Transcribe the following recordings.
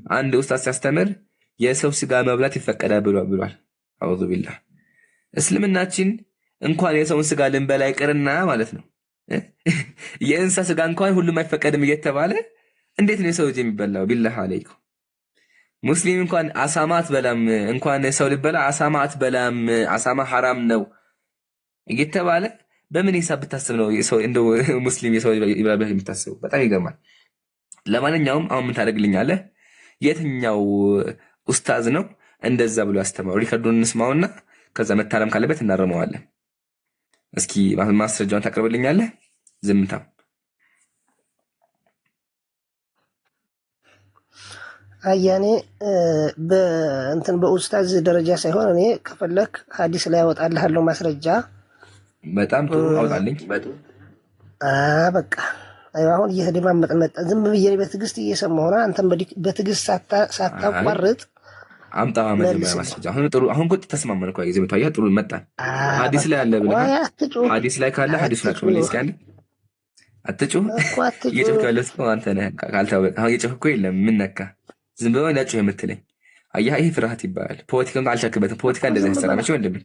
አንድ ኡስታዝ ሲያስተምር የሰው ስጋ መብላት ይፈቀዳል ብሏል። አዑዙ ቢላህ። እስልምናችን እንኳን የሰውን ስጋ ልንበላ ይቅርና ማለት ነው የእንስሳ ስጋ እንኳን ሁሉም አይፈቀድም እየተባለ እንዴት ነው የሰው ልጅ የሚበላው? ቢላህ አለይኩም። ሙስሊም እንኳን አሳማ አትበላም፣ እንኳን ሰው ልበላ አሳማ አትበላም፣ አሳማ ሐራም ነው እየተባለ በምን ሂሳብ ብታስብ ነው እንደው ሙስሊም የሰው ይበላል የምታስበው? በጣም ይገርማል። ለማንኛውም አሁን ምን ታደርግልኛለህ? የትኛው ኡስታዝ ነው እንደዛ ብሎ ያስተማረው? ሪከርዱን እንስማውና ከዛ መታረም ካለበት እናርመዋለን። እስኪ ማስረጃውን ታቀርብልኛለህ? ዝምታ አያኔ በእንትን በኡስታዝ ደረጃ ሳይሆን እኔ ከፈለክ ሐዲስ ላይ አወጣልሃለሁ ማስረጃ። በጣም ጥሩ አውጣልኝ። በቃ አይዋ አሁን እየተደማመጠ መጣ። ዝም ብዬ በትዕግስት እየሰማሁ ነው። አንተም በትዕግስት ሳታቋርጥ አምጣ መጀመሪያ ማስረጃ። አሁን ጥሩ አሁን ቁጥ ተስማማን እኮ ይዘህ መጣያ። ጥሩ መጣ። ሐዲስ ላይ አለ ብለህ ሐዲስ ላይ ካለ ሐዲሱን አቅርብልኝ እስኪ አንዴ። አትጩህ እየጮህክ ያለው ሰው አንተ ነህ። ካልታወቀ አሁን እየጮህክ እኮ የለም። ምን ነካ? ዝም ብሎ ነጭው የምትለኝ አያ ይሄ ፍርሃት ይባላል። ፖለቲካ አልቻልክበትም። ፖለቲካ እንደዚህ ያሰራ መቼ ወንድም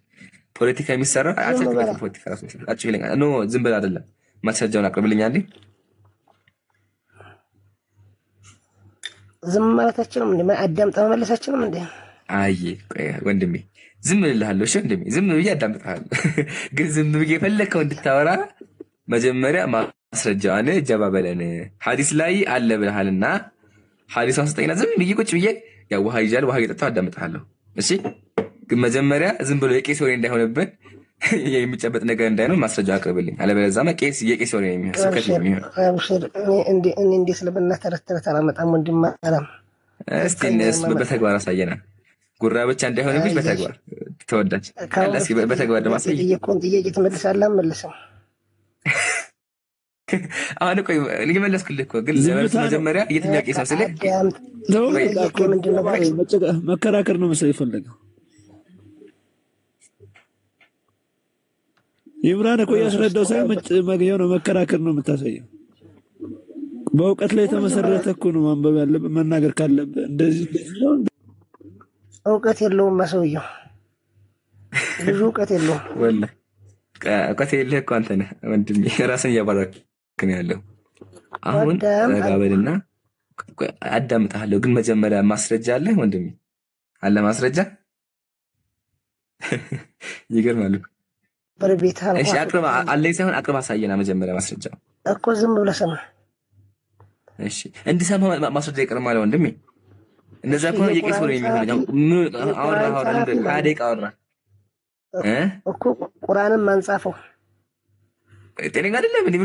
ፖለቲካ የሚሰራ አልቻልክበትም። ፖለቲካ ራሱ አጭ ይለኛል። ኖ ዝም ብለህ አይደለም። ማስረጃውን አቅርብልኝ አንዴ። ዝም ማለታችንም እንዴ አዳምጣ መመለሳችንም እንዴ? አይ ወንድሜ ዝም እልሃለሁ። እሺ ወንድሜ ዝም ብዬ አዳምጥሃለሁ። ግን ዝም ብዬ የፈለከው እንድታወራ መጀመሪያ ማስረጃውን ጀባ በለን። ሐዲስ ላይ አለ ብለሃልና ሐዲሷን ስጠኝና ዝም ብዬ ቁጭ ብዬ ያው ውሃ ይዣል ውሃ እየጠጣሁ አዳምጥሃለሁ። እሺ ግን መጀመሪያ ዝም ብሎ የቄስ ወሬ እንዳይሆንብን የሚጨበጥ ነገር እንዳይኖር ማስረጃ አቅርብልኝ። አለበለዚያማ ቄስ የቄስ ወሬ ነው ስብከት ነው የሚሆነው። እኔ እንዴት ስለበና ተረት አላመጣም ወንድም አላም። እስቲ በተግባር አሳየና ጉራ ብቻ እንዳይሆንብኝ በተግባር ተወዳጅ ካላስ በተግባር ደግሞ አሳይ። ጥያቄ ትመልሳለህ አልመልስም? አሁን ቆይ ልመለስኩልህ እኮ ግን መጀመሪያ የትኛው ቄስ ነው ስለ መከራከር ነው መሰለኝ የፈለገው። ይምራን እኮ ያስረዳው ሳይሆን መግኘው ነው መከራከር ነው የምታሳየው። በእውቀት ላይ የተመሰረተ እኮ ነው ማንበብ ያለብህ መናገር ካለብህ። እንደዚህ እውቀት የለውም ሰውየው፣ ልጁ እውቀት የለውም። ወላሂ እውቀት የለህ እኮ አንተ ነህ ወንድሜ፣ ራስን እያባረክ ነው ያለው። አሁን ረጋ በልና አዳምጥሃለሁ። ግን መጀመሪያ ማስረጃ አለ ወንድሜ? አለ ማስረጃ? ይገርማል። እሺ አቅርብ አለኝ ሳይሆን አቅርብ አሳየና መጀመሪያ ማስረጃ እኮ ዝም ብለህ ሰማ። እሺ እንድሰማ ማስረጃ ይቀርማል ወንድሜ። እንደዛ ከሆነ የቄስ ወሬ የሚሆነው አወራ ደቂቃ አወራ እኮ ቁርአንም አንጻፈው ጤነኛ አይደለም እንዴ?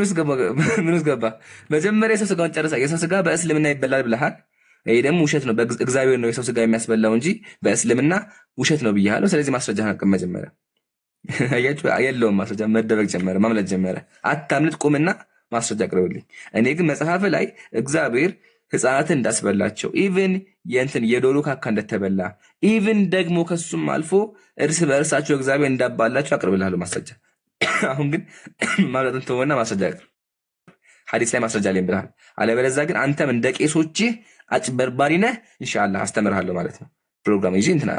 ምንስ ገባ? መጀመሪያ የሰው ስጋውን ጨርሳ የሰው ስጋ በእስልምና ይበላል ብለሃል። ይሄ ደግሞ ውሸት ነው። በእግዚአብሔር ነው የሰው ስጋ የሚያስበላው እንጂ በእስልምና ውሸት ነው ብያለሁ። ስለዚህ ማስረጃህን አቅርብ መጀመሪያ። አያችሁ የለውም ማስረጃ። መደበቅ ጀመረ፣ ማምለጥ ጀመረ። አታምልጥ፣ ቁምና ማስረጃ አቅርብልኝ። እኔ ግን መጽሐፍ ላይ እግዚአብሔር ሕፃናትን እንዳስበላቸው ኢቭን የዶሮ ካካ እንደተበላ ኢቭን ደግሞ ከሱም አልፎ እርስ በእርሳቸው እግዚአብሔር እንዳባላቸው አቅርብልሃለሁ ማስረጃ። አሁን ግን ማምለጥን ተወና ማስረጃ አቅርብ። ሐዲስ ላይ ማስረጃ አለኝ ብለሃል። አለበለዚያ ግን አንተም እንደ ቄሶችህ አጭበርባሪ ነህ። ኢንሻአላህ አስተምርሃለሁ ማለት ነው። ፕሮግራም ይዤ እንትና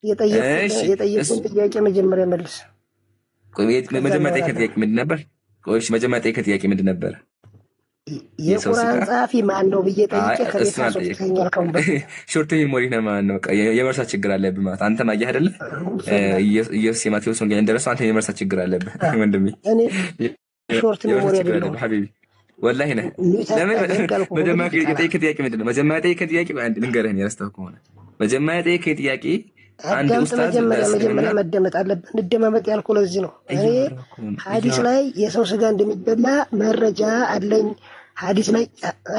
የጠየቁን ጥያቄ መጀመሪያ መልስ። መጀመሪያ ጠይቀህ ጥያቄ ምንድን ነበር? መጀመሪያ ጠይቀህ ጥያቄ ምንድን ነበር? የቁርአን ጸሐፊ ማን ነው ብዬ ጠይቄ ሾርት ሜሞሪ ነው ማለት ነው። የመርሳት ችግር አለብህ ማለት አንተም አየህ አይደለ? ኢየሱስ የማቴዎስ ወንጌል እንደረሰው አንተ የመርሳት ችግር አለብህ ወንድሜ። ሾርት ሜሞሪ አይደለም ሐቢቢ ወላሂ ነህ። ለምን መጀመሪያ የጠየቀህ ጥያቄ ምንድን ነው? መጀመሪያ የጠየቀህ ጥያቄ አንድ ልንገርህ፣ የረስተኸው ከሆነ መጀመሪያ የጠየቀህ ጥያቄ አንድ ኡስታዝ መጀመሪያ መደመጥ አለብህ። እንደመመጥ ያልኩህ ለዚህ ነው። እኔ ሐዲስ ላይ የሰው ስጋ እንደሚበላ መረጃ አለኝ። ሐዲስ ላይ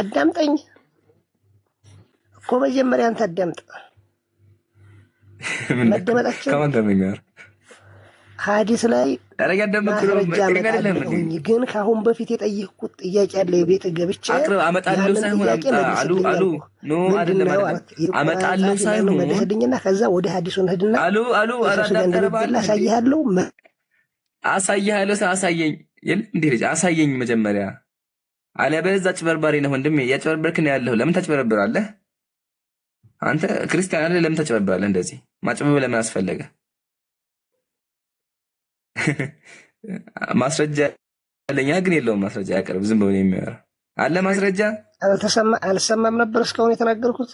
አዳምጠኝ እኮ መጀመሪያ አንተ አዳምጥ። መደመጣችን ከማን ጋር ሐዲስ ላይ ግን ከአሁን በፊት የጠየቅኩት ጥያቄ አለ። የቤት ገብቼ አመጣለሁ ሳይሆን አመጣለሁ ሳይሆን መልስልኝና ከዛ ወደ ሐዲሱን ሄድና አሳይሃለሁ። አሳየኝ እንዴ ልጅ አሳየኝ መጀመሪያ አለበለዚያ አጭበርባሪ ነህ ወንድሜ። እያጭበረበርክ ነው ያለኸው። ለምን ታጭበረብራለህ? አንተ ክርስቲያን አይደል? ለምን ታጭበረብራለህ? እንደዚህ ማጭበርበር ለምን አስፈለገ? ማስረጃ ያለኛ ግን የለውም። ማስረጃ ያቀርብ። ዝም ብሎ ነው የሚያወራ። አለ ማስረጃ አልሰማም ነበር እስካሁን የተናገርኩት።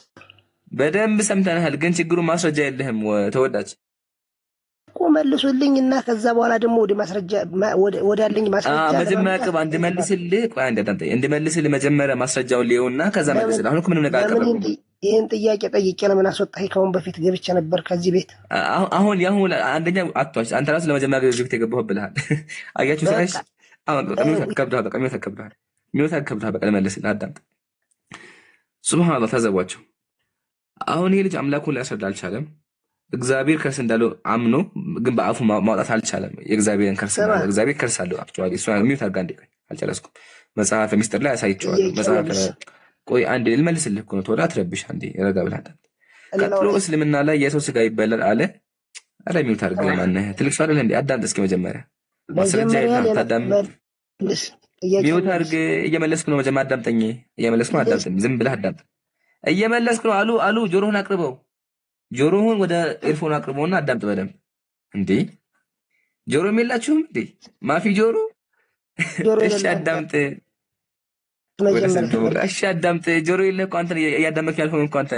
በደንብ ሰምተናል፣ ግን ችግሩ ማስረጃ የለህም ተወዳጅ እኮ መልሱልኝ እና ከዛ በኋላ ደግሞ ወደ ማስረጃ ወዳለኝ ማስረጃ መጀመሪያ ቅባ እንድመልስልህ መጀመሪያ ማስረጃውን ሊየውና ከዛ መልስልህ። አሁን ምንም ነገር አልቀረም። ይህን ጥያቄ ጠይቄ ለምን አስወጣኸኝ? ከአሁን በፊት ገብቼ ነበር ከዚህ ቤት። አሁን ያሁን አንደኛ አቷች አንተ ራሱ ለመጀመሪያ ቤት የገባሁ ብልሃል። አያችሁ ሰሽ አሁን ከብደሃል። በቃ ከብደሃል። በቃ ልመልስልህ። አዳምጥ። ሱብሃንአላህ ተዘቧቸው። አሁን ይሄ ልጅ አምላኩን ሊያስረዳ አልቻለም። እግዚአብሔር ከርስ እንዳለው አምኖ ግን በአፉ ማውጣት አልቻለም። የእግዚአብሔርን ከርስ ማለት እግዚአብሔር ከርስ አለው። አክቹአሊ እሱ ሚውት አድርጋ እንደ አልጨረስኩም። መጽሐፈ ሚስጥር ላይ አሳይቼዋለሁ። መጽሐፈ ቆይ አንዴ ልመልስልህ እኮ ነው። ተወዳ አትረብሽ። አንዴ ረጋ ብለህ አዳምጥ። ቀጥሎ እስልምና ላይ የሰው ስጋ ይበላል አለ። አረ ሚውት አድርግ። ማነህ ትልቅ ሰው አይደል እንዴ? አዳምጥ እስኪ መጀመሪያ ማስረጃ የለም። ታዳምጥ። ሚውት አድርግ። እየመለስኩ ነው። መጀመሪያ አዳምጠኝ። እየመለስኩ ነው። አዳምጥ። ዝም ብለህ አዳምጥ። እየመለስኩ ነው። አሉ ጆሮህን አቅርበው። ጆሮህን ወደ ኤርፎን አቅርበውና አዳምጥ በደንብ። እንዴ ጆሮም የላችሁም እንዴ? ማፊ ጆሮ? እሺ አዳምጥ። እሺ አዳምጥ። ጆሮ የለህ እኮ አንተ እያዳመጥክ ያልሆነ እኮ አንተ።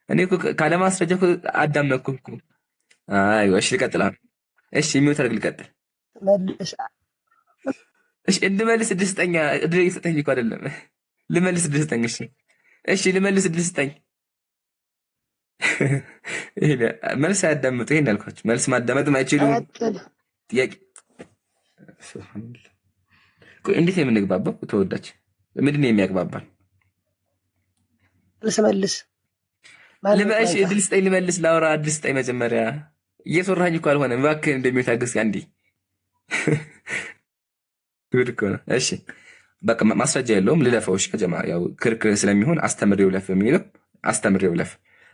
እኔ እኮ ካለ ማስረጃ እኮ አዳመጥኩ እኮ። አይ እሺ ልቀጥል። እሺ ሚውት አድርግ። ልቀጥል። እሺ እንድመልስ እድል ስጠኝ። እድል እየሰጠኝ እኮ አይደለም። ልመልስ እድል ስጠኝ። እሺ ልመልስ እድል ስጠኝ። መልስ አያዳምጡ። ይሄን ያልኳቸው መልስ ማዳመጥ ማይችሉ ጥያቄ። እንዴት የምንግባባው? ተወዳጅ ምንድን ነው የሚያግባባል? ልመልስ ልመሽ እድል ስጠኝ። ልመልስ ላውራ። እድል ስጠኝ መጀመሪያ። እየሰራኝ እኮ አልሆነም። እባክህ እንደሚታገስ አንዴ ጉድ እኮ ነው። እሺ በቃ ማስረጃ የለውም። ልለፈው። እሺ ከጀማ ያው ክርክር ስለሚሆን አስተምሬው ለፍ የሚለው አስተምሬው ለፍ።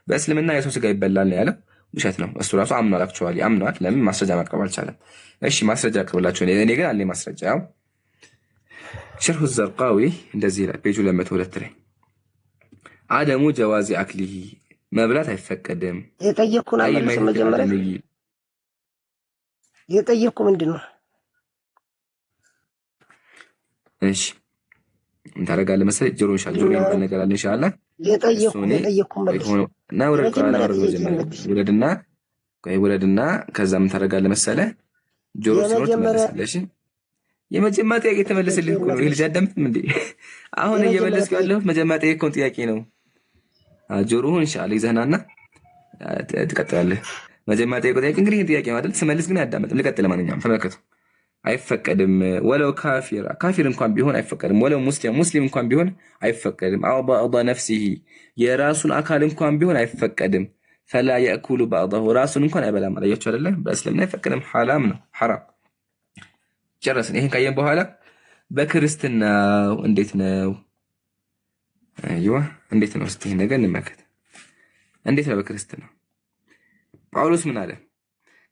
በእስልምና የሰው ስጋ ይበላል ነው ያለው። ውሸት ነው። እሱ ራሱ አምኗል። አክቹዋሊ አምኗል። ለምን ማስረጃ ማቅረብ አልቻለም? እሺ ማስረጃ አቅርብላችሁ። እኔ ግን አለኝ ማስረጃ። ያው ሸርሁ ዘርቃዊ እንደዚህ ይላል ፔጁ 202 ላይ አደሙ ጀዋዚ አክሊሂ መብላት አይፈቀድም። የጠየቅኩን አመለስ መጀመሪያ የጠየቅኩ ምንድን ነው? እሺ እንታረጋለህ መሰለኝ። ጆሮ ይሻል ጆሮ የሚባል ነገር አለ። ኢንሻአላህ ውረድና ከዛ ምን ታደርጋለህ መሰለህ? ጆሮ ሲኖር ትመለሳለህ። የመጀመሪያ ጥያቄ ተመለስልኝ እኮ ነው። ይሄ ልጅ አዳምጥም እንዴ? አሁን እየመለስኩ ያለሁት መጀመሪያ ጠየቅከውን ጥያቄ ነው። ጆሮህን ኢንሻአላህ ይዘህናና ትቀጥላለህ። መጀመሪያ ጠየቅከው ጥያቄ እንግዲህ ይሄን ጥያቄ ማለት ስመልስ ግን አያዳምጥም። ልቀጥል። ለማንኛውም ተመልከቱ። አይፈቀድም። ወለው ካፊር እንኳን ቢሆን አይፈቀድም። ወለው ሙስሊም እንኳን ቢሆን አይፈቀድም። አው ባዕض ነፍሲሂ የራሱን አካል እንኳን ቢሆን አይፈቀድም። ፈላ የእኩሉ ባዕضሁ ራሱን እንኳን አይበላም። አላያችሁ አይደለ? በእስልምና አይፈቀድም። ሐራም ነው። ሐራም ጨረስን። ይሄን ካየን በኋላ በክርስትናው እንዴት ነው? አይዋ እንዴት ነው? እስቲ ነገር እንመልከት። እንዴት ነው በክርስትና? ጳውሎስ ምን አለ?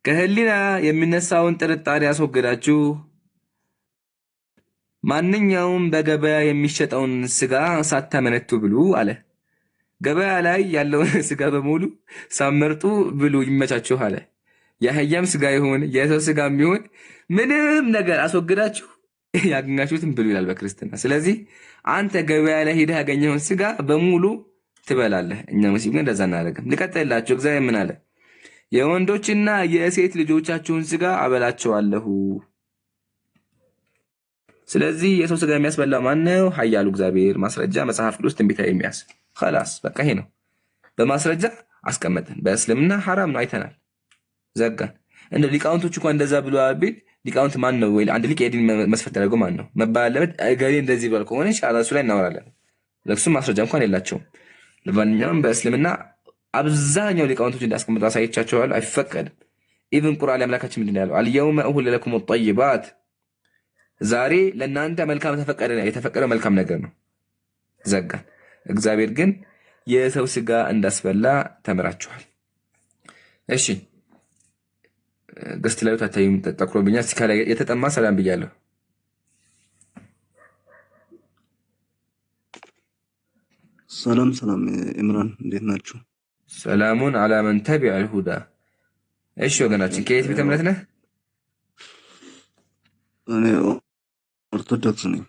ከህሊና የሚነሳውን ጥርጣሬ አስወግዳችሁ ማንኛውም በገበያ የሚሸጠውን ስጋ ሳታመነቱ ብሉ አለ። ገበያ ላይ ያለውን ስጋ በሙሉ ሳመርጡ ብሉ፣ ይመቻችሁ አለ። የአህያም ስጋ ይሁን የሰው ስጋም ይሁን ምንም ነገር አስወግዳችሁ ያገኛችሁትን ብሉ ይላል በክርስትና። ስለዚህ አንተ ገበያ ላይ ሄደህ ያገኘውን ስጋ በሙሉ ትበላለህ። እኛ ሙስሊም ግን እንደዛ እናደርግም። ልቀጥልላችሁ። እግዚአብሔር ምን አለ? የወንዶችና የሴት ልጆቻችሁን ስጋ አበላቸዋለሁ። ስለዚህ የሰው ስጋ የሚያስበላ ማነው? ኃያሉ እግዚአብሔር። ማስረጃ መጽሐፍ ቅዱስ ትንቢተ ኤርምያስ። خلاص በቃ ይሄ ነው። በማስረጃ አስቀመጥን። በእስልምና ሐራም ነው አይተናል፣ ዘጋን። እንደ ሊቃውንቶች እንኳን እንደዛ ብሎ አቢል ሊቃውንት ማን ነው? ወይ አንድ ሊቅ የዲን መስፈርት ያደርገው ማን ነው? መባል አለበት። ገሌ እንደዚህ ብሏል ከሆነ ኢንሻአላህ እሱ ላይ እናወራለን። ለሱ ማስረጃ እንኳን የላቸውም። ለማንኛውም በእስልምና አብዛኛው ሊቃውንቶች እንዳስቀምጡ አሳይቻቸዋለሁ። አይፈቀድም። ኢብን ቁርአን አምላካችን ምንድን ነው ያለው? አልየውመ ኡሂለ ለኩም ጠይባት፣ ዛሬ ለእናንተ መልካም ተፈቀደ። የተፈቀደው መልካም ነገር ነው። ዘጋን። እግዚአብሔር ግን የሰው ስጋ እንዳስበላ ተምራችኋል። እሺ ገስት ላይ ታታዩም ተጠቅሮብኛል። እስኪ ከላይ የተጠማ ሰላም ብያለሁ። ሰላም ሰላም ኢምራን እንዴት ናችሁ? ሰላሙን አላ መን ተቢዐ አልሁዳ። እሺ ወገናችን ከየት ቤተ እምነት ነህ? እኔ ኦርቶዶክስ ነኝ።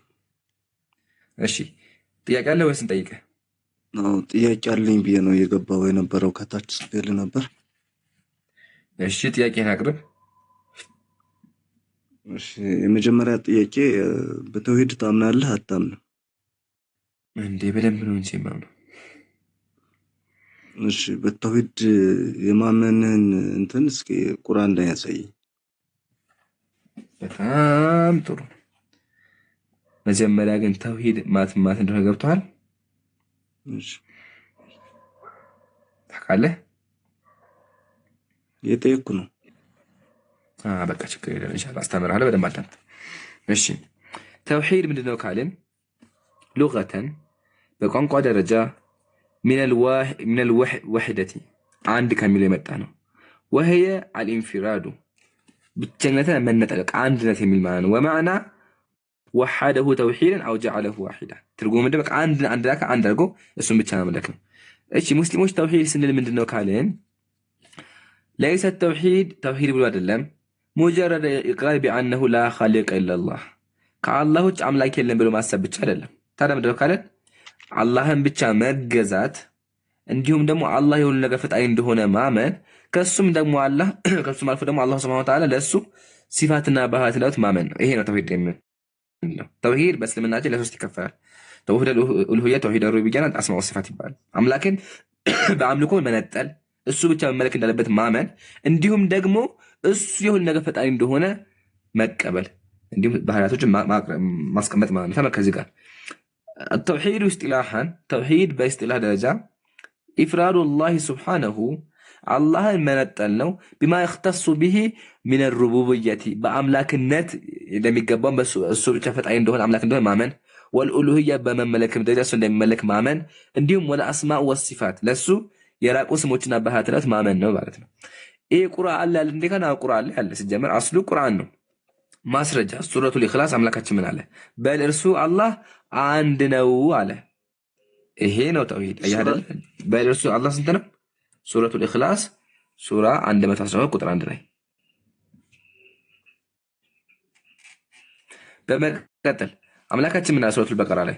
እሺ ጥያቄ አለ ወይስ እንጠይቅህ? አዎ ጥያቄ አለኝ ብዬ ነው የገባው የነበረው ከታች ስፔል ነበር። እሺ ጥያቄህን አቅርብ። እሺ የመጀመሪያ ጥያቄ በተውሂድ ታምናለህ አታምንም? እንዴ በደንብ ነው እንጂ የማምነው። እሺ በተውሂድ የማመንን እንትን እስኪ ቁርአን ላይ ያሳይ። በጣም ጥሩ። መጀመሪያ ግን ተውሂድ ማለት እንደሆነ ገብቶሃል? እሺ ታውቃለህ? የጠየኩ ነው። በቃ ችግር የለም ኢንሻአላህ አስተምርሃለሁ። በደንብ አዳምጥ። እሺ ተውሂድ ምንድነው ካልን ሉገተን በቋንቋ ደረጃ ሚነል ወሕደቲ አንድ ከሚለው የመጣ ነው። ወህየ አልኢንፊራዱ ብቸኝነትን መነጠቅ አንድነት የሚል ማለት ነው። ወማዕና ወሐደሁ ተውሂድን አው ጀዐለሁ ዋሂዳ ትርጉሙ ምንድን ነው? አንድ አካል አንድ አድርጎ እሱን ብቻ ማምለክ ነው። እሺ ሙስሊሞች ተውሂድ ስንል ምንድነው ካልን ለይሰ ተውሂድ ብሎ አይደለም ሙጀረድ ኢቅራር ቢአነሁ ላ ኻሊቀ ኢለላህ ከአላህ ውጭ አምላክ የለም ብሎ ማሰብ ብቻ አይደለም። ታዲያ ምንድነው ካልን አላህን ብቻ መገዛት እንዲሁም ደግሞ አላህ የሁሉ ነገር ፈጣሪ እንደሆነ ማመን ከሱም አልፎ ደግሞ አላህ ሱብሓነሁ ወተዓላ ለሱ ሲፋትና ባህሪያት ላሉት ማመን ነው። ይሄ ነው ተውሂድ የምንለው። ተውሂድ በእስልምናችን ለሶስት ይከፈላል። ተውሂድ ኡሉሂያ፣ ተውሂድ ሩቡቢያ፣ አስማኡ ወሲፋት ይባላል። አምላክን በአምልኮ መነጠል፣ እሱ ብቻ መመለክ እንዳለበት ማመን፣ እንዲሁም ደግሞ እሱ የሁሉ ነገር ፈጣሪ እንደሆነ መቀበል፣ እንዲሁም ባህሪያቶችን ማስቀመጥ ማለት ነው። ተመልከት እዚህ ጋር التوحيد اصطلاحا توحيد باصطلاح درجة إفراد الله سبحانه الله منطل ነው بما يختص به من الربوبية بأملاك النت لم يقبون بس እሱ ብቻ ፈጣሪ እንደሆነ አምላክ እንደሆነ ማመን والألوهية በመመለክም ደረጃ እሱ እንደሚመለክ ማመን እንዲሁም والأسماء والصفات ለሱ የራቁ ስሞችና ባህሪያት ማመን ነው ማለት ነው። ይሄ ቁርአን ላይ እንደገና ቁርአን ላይ አለ። ሲጀመር አስሉ ቁርአን ነው። ማስረጃ ሱረቱል ኢኽላስ አምላካችን ምን አለ? በል እርሱ አላህ አንድ ነው አለ። ይሄ ነው ተውሂድ። አይደል? በል እርሱ አላህ ስንት ነው? ሱረቱል ኢኽላስ ሱራ 112 ቁጥር 1 ላይ። በመቀጠል አምላካችን ምን አለ? ሱረቱል በቀራ ላይ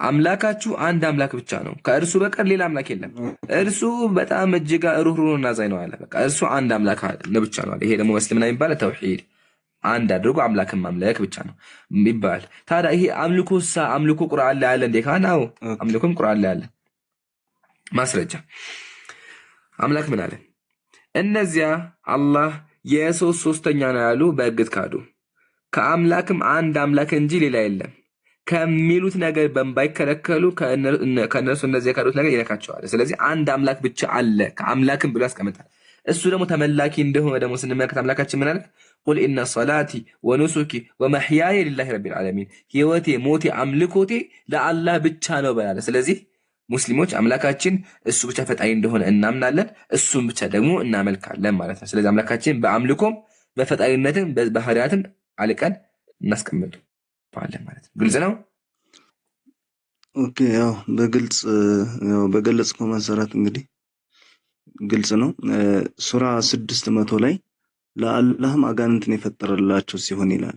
አምላካችሁ አንድ አምላክ ብቻ ነው፣ ከእርሱ በቀር ሌላ አምላክ የለም። እርሱ በጣም እጅግ ሩህሩህና አዛኝ ነው አለ። በቃ እርሱ አንድ አምላክ ብቻ ነው አለ። ይሄ ደግሞ እስልምና የሚባለው ተውሂድ አንድ አድርጎ አምላክን ማምለክ ብቻ ነው ይባል። ታዲያ ይሄ አምልኮ ቁርአን ላይ አለ እንዴ? ካናው አምልኮም ቁርአን ላይ አለ። ማስረጃ አምላክ ምን አለ? እነዚያ አላህ የሶስት ሶስተኛ ነው ያሉ በእርግጥ ካዱ፣ ከአምላክም አንድ አምላክ እንጂ ሌላ የለም ከሚሉት ነገር ባይከለከሉ ከእነርሱ እነዚህ የካዱት ነገር ይነካቸዋል። ስለዚህ አንድ አምላክ ብቻ አለ ከአምላክም ብሎ ያስቀምጣል። እሱ ደግሞ ተመላኪ እንደሆነ ደግሞ ስንመለከት አምላካችን ምን አለ? ቁል ኢነ ሰላቲ ወኑሱኪ ወመሕያየ ሊላሂ ረቢል ዓለሚን ህይወቴ፣ ሞቴ፣ አምልኮቴ ለአላህ ብቻ ነው በላለ። ስለዚህ ሙስሊሞች አምላካችን እሱ ብቻ ፈጣሪ እንደሆነ እናምናለን፣ እሱም ብቻ ደግሞ እናመልካለን ማለት ነው። ስለዚህ አምላካችን በአምልኮም በፈጣሪነትም በባህሪያትም አልቀን እናስቀምጠዋለን ማለት ነው። ግልጽ ነው። ኦኬ ያው በገለጽከው መሰረት እንግዲህ ግልጽ ነው። ሱራ 600 ላይ ለአላህም አጋንንትን የፈጠረላቸው ሲሆን ይላል።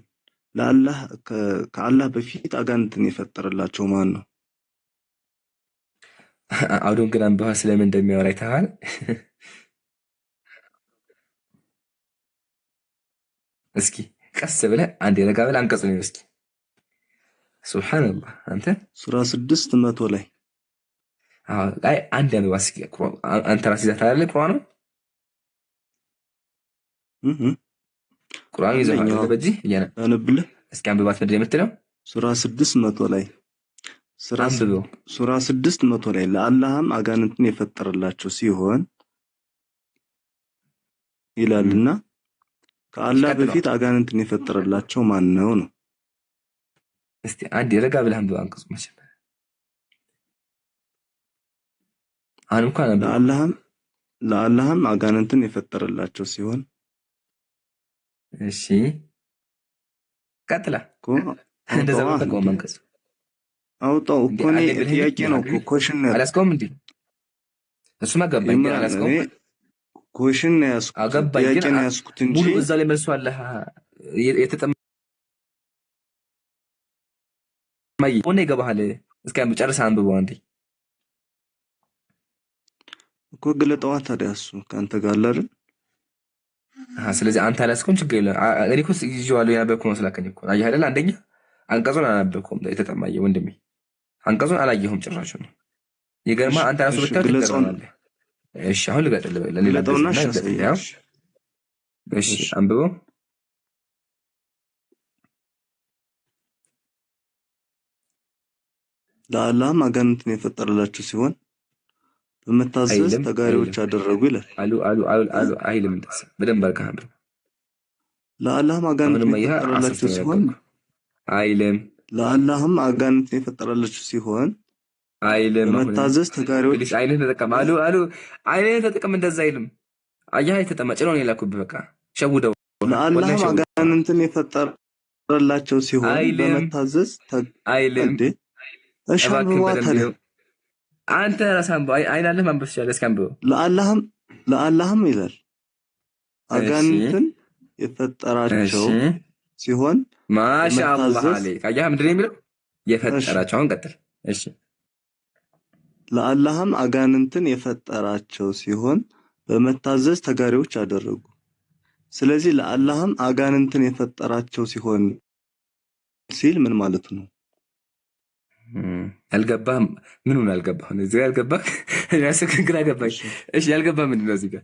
ከአላህ በፊት አጋንንትን የፈጠረላቸው ማን ነው? አውዱን ግን አንብባ ስለምን እንደሚያወራ አይተሃል? እስኪ ቀስ ብለህ አንድ የረጋ ብለህ አንቀጽ ነው እስኪ። ሱብሃንአላህ አንተ ሱራ 600 ላይ አይ አንድ አንብባ እስኪ። አንተ ራስህ ይዘህ ታላለህ ቁርአኑ ቁርአን ይዘህ በዚህ አንብልህ እስኪ አንብባት። ምንድን ነው የምትለው? ሱራ 600 ላይ ሱራ 600 ላይ ለአላህም አጋንንትን የፈጠረላቸው ሲሆን ይላልና ከአላህ በፊት አጋንንትን የፈጠረላቸው ማን ነው ነው? እስቲ አንድ የረጋ ብለህ አንብባ አንቀጹ መቼም አሁን እንኳን ለአላህም አጋንንትን የፈጠረላቸው ሲሆን እሺ ቀጥላ እንደዛ ነው አንቀጹ አውጣው እኮ እኔ ጥያቄ ነው እኮ ኮሽን ነው አላስቆም እንዴ? እሱማ ገባኝ ግን አላስቆም ኮሽን ነው ያስኩት ጥያቄ ነው ያስኩት እንጂ ሙሉ እዛ ላይ መልሶ አለ የተጠማይ ሆነ ይገባሃል። እስኪ ጨርሰህ አንብበው አንዴ እኮ ግለጠዋ ታዲያ እሱ ካንተ ጋር አለ አይደል? ስለዚህ አንተ አላስቆም ችግር የለም። እኔ እኮ ይዤዋለሁ ያነበብኩ ነው ስላከኝ እኮ አየህ አይደል? አንደኛ አንቀጹን አላነበብኩም የተጠማየ ወንድሜ አንቀጹን አላየሁም ጭራሽ ነው። ይገርማ አንተ ራሱ ብታው ትገርማለህ። እሺ አሁን ልገጥልህ ለሌላ እሺ አንብበው ለአላህም አጋንንትን የፈጠረላችሁ ሲሆን በመታዘዝ ተጋሪዎች አደረጉ ይላል። አሉ አይልም እንደዚህ በደንብ አድርገህ አንብበው። ለአላህም አጋንንትን የፈጠረላችሁ ሲሆን አይልም ለአላህም አጋንንትን የፈጠረላችሁ ሲሆን አይልም በመታዘዝ ተጋሪዎች አይልም ተጠቀም አይልም ተጠቀም እንደዛ አይልም። አያህ የተጠመጨ ነው የላኩብህ በቃ ሸውደው ለአላህም አጋንንትን የፈጠረላቸው ሲሆን በመታዘዝ አይልም እሺ አንተ ራስህ አንብበው አይናለህ ማንበብ ትችላለህ። እስኪ አንብበው ለአላህም ይላል አጋንንትን የፈጠራቸው ሲሆን ማሻአላህ አለይክ አያህ ምንድን ነው የሚለው የፈጠራቸው። አሁን ቀጥል እሺ። ለአላህም አጋንንትን የፈጠራቸው ሲሆን በመታዘዝ ተጋሪዎች አደረጉ። ስለዚህ ለአላህም አጋንንትን የፈጠራቸው ሲሆን ሲል ምን ማለት ነው? አልገባህም? ምኑን አልገባህ? እዚህ ጋር አልገባህ? ያስከግራ ገባኝ። እሺ ያልገባህ ምንድን ነው እዚህ ጋር?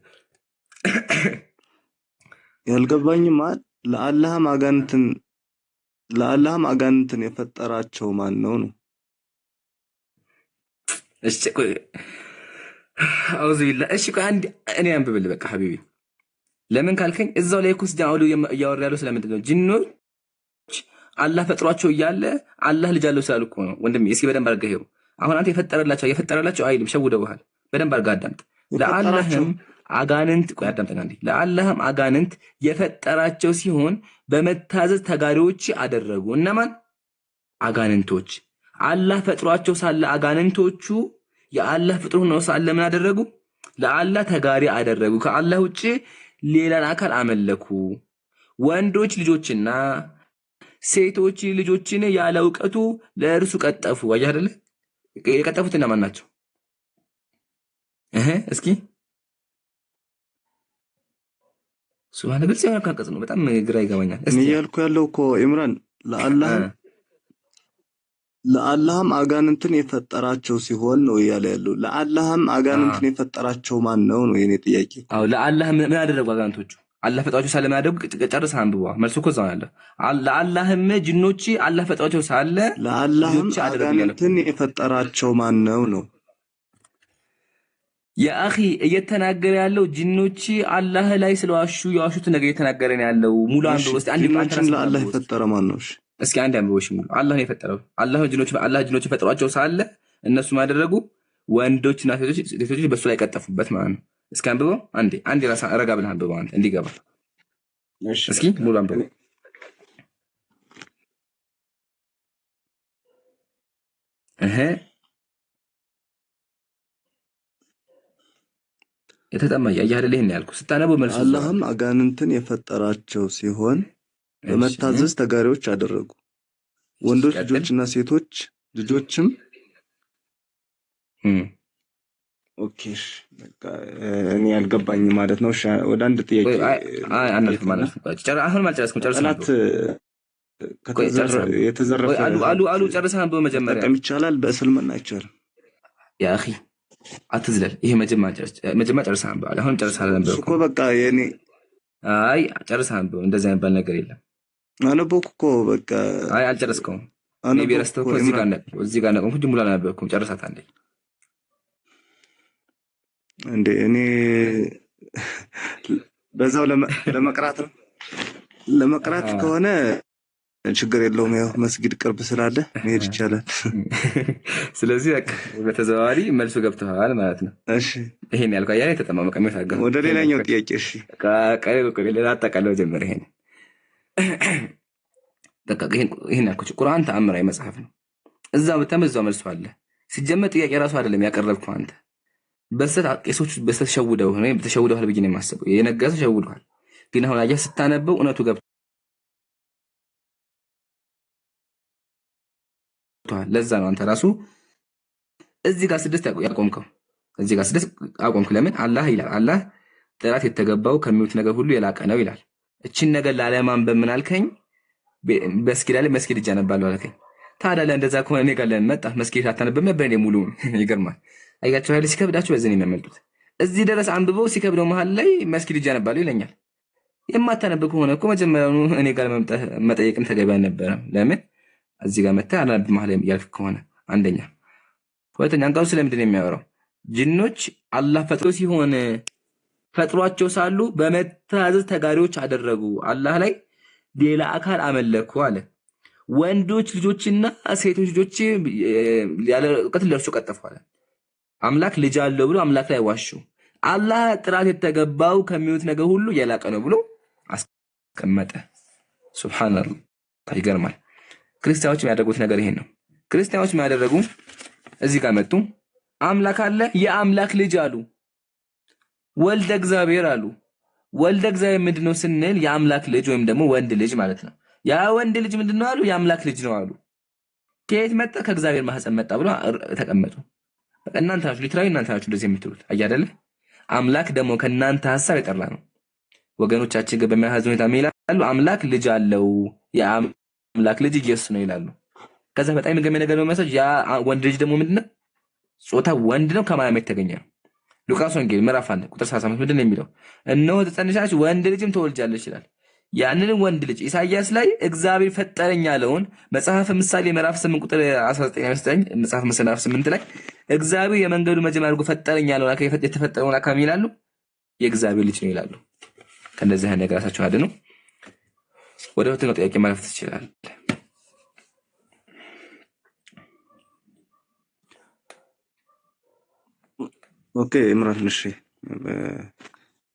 ያልገባኝማ ለአላህም አጋንንትን የፈጠራቸው ማን ነው ነው? እሺ ቆይ አውዝ ቢላ እሺ ቆይ አንድ እኔ አንብብል በቃ ሐቢቢ። ለምን ካልከኝ እዛው ላይ እኮ ስጃውሉ እያወራ ያለው ስለምንድን ነው? ጂኖች አላህ ፈጥሯቸው እያለ አላህ ልጅ አለው ስላሉ እኮ ነው ወንድሜ። እስኪ በደንብ አድርገህ ይኸው አሁን አንተ የፈጠረላቸው አይልም ሸውደውሃል። በደንብ አድርገህ አዳምጥ። ለአላህም አጋንንት ቆይ አዳምጠኝ አንዴ። ለአላህም አጋንንት የፈጠራቸው ሲሆን በመታዘዝ ተጋሪዎች አደረጉ። እነማን? አጋንንቶች። አላህ ፈጥሯቸው ሳለ አጋንንቶቹ የአላህ ፍጡር ሆነው ሳለ ምን አደረጉ? ለአላህ ተጋሪ አደረጉ። ከአላህ ውጪ ሌላን አካል አመለኩ። ወንዶች ልጆችና ሴቶች ልጆችን ያለ ዕውቀቱ ለእርሱ ቀጠፉ። አየህ አይደለ? የቀጠፉት እነማን ናቸው? እስኪ ሱብሃነ ግልጽ የሆነ አንቀጽ ነው። በጣም ግራ ይገባኛል። እኔ ያልኩ ያለው እኮ ኢምራን ለአላህም አጋንንትን የፈጠራቸው ሲሆን ነው እያለ ያለው። ለአላህም አጋንንትን የፈጠራቸው ማን ነው ነው የኔ ጥያቄ። አዎ ለአላህ ምን አደረጉ አጋንንቶቹ? አላህ ፈጥሯቸው ሳለ ምን አደረጉ? ጨርሰህ አንብበዋ። መልሱ እኮ እዛው አለ። ለአላህም ጅኖች አላህ ፈጥሯቸው ሳለ ለአላህም አጋንንትን የፈጠራቸው ማን ነው ነው? የአኺ እየተናገረ ያለው ጅኖች አላህ ላይ ስለዋሹ የዋሹት ነገር እየተናገረ ነው ያለው። ሙሉ አንብበው እስቲ። አንድ ጅኖችን ለአላህ የፈጠረ ማን ነው? እስኪ አንድ አንብበው። እሺ ሙሉ አላህ ነው የፈጠረው። አላህ ጅኖች ፈጥሯቸው ሳለ እነሱ ማደረጉ ወንዶችና ሴቶች በሱ ላይ ቀጠፉበት ማለት ነው። እስኪ አንብበው አንዴ ራስህ ረጋ ብለህ አንብበው አንተ እንዲገባ። እስኪ ሙሉ አንብበው። የተጠማየ አያህል ይሄን ያልኩህ ስታነበው መልሱ አላህም አጋንንትን የፈጠራቸው ሲሆን በመታዘዝ ተጋሪዎች አደረጉ። ወንዶች ልጆችና ሴቶች ልጆችም ኦኬ በቃ እኔ ያልገባኝ ማለት ነው። ወደ አንድ ጥያቄ አንልፍ ማለት ነው። አሁን ማልጨረስኩም ጨርሰናል። የተዘረፈ አሉ ጨርሰናል። በመጀመሪያ ጠቀም ይቻላል፣ በእስልምና አይቻልም። ያ አኺ አትዝለል። ይሄ መጀመሪያ ጨርሰናል። አሁን ጨርሰናል እኮ በቃ የኔ አይ ጨርሰናል። እንደዛ የሚባል ነገር የለም። አነበብኩ እኮ በቃ አይ አልጨረስከውም። እኔ ቢረስተው እኮ እዚህ ጋር ነበር እንጂ ሙሉ አላነበብኩም። ጨርሳታለህ እንዴ? እኔ በዛው ለመቅራት ከሆነ ችግር የለውም። ያው መስጊድ ቅርብ ስላለ መሄድ ይቻላል። ስለዚህ በቃ በተዘዋዋሪ መልሱ ገብተዋል ማለት ነው። እሺ ይሄን ያልኩህ አያሌ ተጠማመ ቀሚስ አገኘ። ወደ ሌላኛው ጥያቄ እሺ ሌላ አጠቃለው ጀመረ። ይሄን በቃ ይሄን ያልኩህ ቁርአን ተአምራዊ መጽሐፍ ነው። እዛው በተመዛው መልሶ አለ። ሲጀመር ጥያቄ ራሱ አይደለም ያቀረብከው አንተ በስተት ቄሶች በስተት ሸውደው ነው ተሸውደዋል ብዬ ነው የማስበው። የነገሰ ሸውደዋል። ግን አሁን አየህ ስታነበው እውነቱ ገብቷል። ለዛ ነው አንተ ራሱ እዚህ ጋር 6 ያቆምከው። እዚህ ጋር 6 አቆምክ። ለምን አላህ ይላል አላህ ጥራት የተገባው ከሚሉት ነገር ሁሉ የላቀ ነው ይላል። እቺን ነገር ላለማንበብ ምን አልከኝ? በስኪድ ላይ መስጊድ እጅ አነባለሁ አልከኝ። ታዲያ ለእንደዛ ከሆነ እኔ ጋር ለምን መጣህ? መስጊድ አታነብም ነበር እንደ ሙሉ? ይገርማል። አያቸው ኃይል ሲከብዳቸው በዚህ ነው የሚያመልጡት። እዚህ ድረስ አንብበው ሲከብደው መሀል ላይ መስጊድ እጅ አነባለሁ ይለኛል። የማታነብ ከሆነ እኮ መጀመሪያውኑ እኔ ጋር መጠየቅም ተገቢ አልነበረም። ለምን እዚህ ጋር መጥተህ አላነብ መሀል ያልክ ከሆነ አንደኛ። ሁለተኛ አንቀሩ ስለምንድን ነው የሚያወራው? ጅኖች አላህ ፈጥሮ ሲሆን ፈጥሯቸው ሳሉ በመታዘዝ ተጋሪዎች አደረጉ፣ አላህ ላይ ሌላ አካል አመለኩ አለ። ወንዶች ልጆችና ሴቶች ልጆች ያለ እውቀት ለእርሱ ቀጠፉ አለ። አምላክ ልጅ አለው ብሎ አምላክ ላይ ዋሹ። አላህ ጥራት የተገባው ከሚሉት ነገር ሁሉ የላቀ ነው ብሎ አስቀመጠ። ሱብሃንአላህ፣ ይገርማል። ክርስቲያኖች የሚያደርጉት ነገር ይሄን ነው። ክርስቲያኖች የሚያደርጉ እዚህ ጋር መጡ። አምላክ አለ፣ የአምላክ ልጅ አሉ፣ ወልደ እግዚአብሔር አሉ። ወልደ እግዚአብሔር ምንድነው ስንል የአምላክ ልጅ ወይም ደግሞ ወንድ ልጅ ማለት ነው። ያ ወንድ ልጅ ምንድነው አሉ? የአምላክ ልጅ ነው አሉ። ከየት መጣ? ከእግዚአብሔር ማህፀን መጣ ብሎ ተቀመጡ። እናንተ ናችሁ ሊትራሊ እናንተ ናችሁ እንደዚህ የምትሉት አይደለ? አምላክ ደግሞ ከእናንተ ሐሳብ የጠራ ነው። ወገኖቻችን ግን በሚያሳዝን ሁኔታ ይላሉ አምላክ ልጅ አለው፣ የአምላክ ልጅ ኢየሱስ ነው ይላሉ። ከዛ በጣም የሚገርመኝ ነገር ነው መሰለኝ ያ ወንድ ልጅ ደግሞ ምንድነው? ጾታ ወንድ ነው፣ ከማርያም የተገኘ ነው። ሉቃስ ወንጌል ምዕራፍ 1 ቁጥር 35 ምንድነው የሚለው? እነሆ ትጸንሻለሽ ወንድ ልጅም ትወልጃለሽ ይላል። ያንን ወንድ ልጅ ኢሳይያስ ላይ እግዚአብሔር ፈጠረኝ ያለውን መጽሐፈ ምሳሌ ምዕራፍ 8 ቁጥር 19 መጽሐፈ ምሳሌ ምዕራፍ 8 ላይ እግዚአብሔር የመንገዱ መጀመሪያ አድርጎ ፈጠረኝ ያለውን የተፈጠረውን አካል ይላሉ የእግዚአብሔር ልጅ ነው ይላሉ። ከነዚህ አይነት ነገር ራሳቸው አድነው ወደ ሁለተኛው ጥያቄ ማለፍ ትችላለህ። ኦኬ ኢምራን፣ እሺ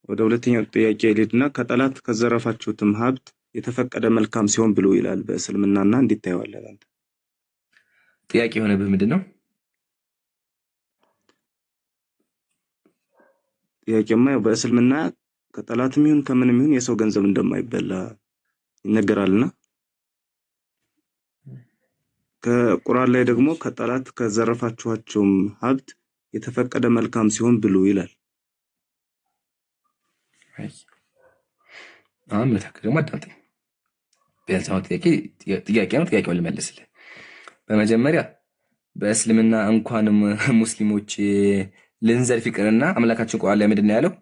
ወደ ሁለተኛው ጥያቄ ልሂድና ከጠላት ከዘረፋችሁትም ሀብት የተፈቀደ መልካም ሲሆን ብሎ ይላል በእስልምናና እንዴት ታየዋለህ አንተ? ጥያቄ የሆነብህ ምንድነው? ጥያቄማ በእስልምና ከጠላትም ይሁን ከምንም ይሁን የሰው ገንዘብ እንደማይበላ ይነገራልና ከቁርአን ላይ ደግሞ ከጠላት ከዘረፋችኋቸውም ሀብት የተፈቀደ መልካም ሲሆን ብሉ ይላል። ደግሞ አዳምጠኝ። ቢያንስ ጥያቄ ነው፣ ጥያቄውን ልመልስልህ። በመጀመሪያ በእስልምና እንኳንም ሙስሊሞች ልንዘርፍ ይቅርና አምላካችን ቁርአን ላይ ምንድን ነው ያለው?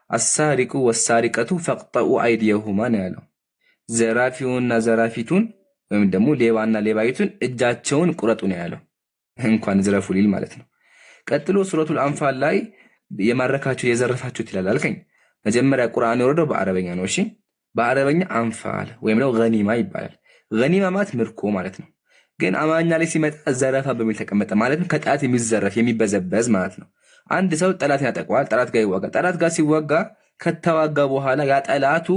አሳሪቁ ወሳሪቀቱ ፈቅጠኡ አይዲየሁማ ነው ያለው። ዘራፊውንና ዘራፊቱን ወይም ደግሞ ሌባና ሌባይቱን እጃቸውን ቁረጡ ነው ያለው። እንኳን ዝረፉ ሊል ማለት ነው። ቀጥሎ ሱረቱል አንፋል ላይ የማረካችሁ የዘረፋችሁት ይላል አልከኝ። መጀመሪያ ቁርአን የወረደው በአረበኛ ነው። እሺ በአረበኛ አንፋል ወይም ነው ገኒማ ይባላል። ገኒማ ማለት ምርኮ ማለት ነው። ግን አማርኛ ላይ ሲመጣ ዘረፋ በሚል ተቀመጠ። ማለት ከጠላት የሚዘረፍ የሚበዘበዝ ማለት ነው። አንድ ሰው ጠላትን ያጠቀዋል፣ ጠላት ጋር ይዋጋል። ጠላት ጋር ሲዋጋ ከተዋጋ በኋላ ያ ጠላቱ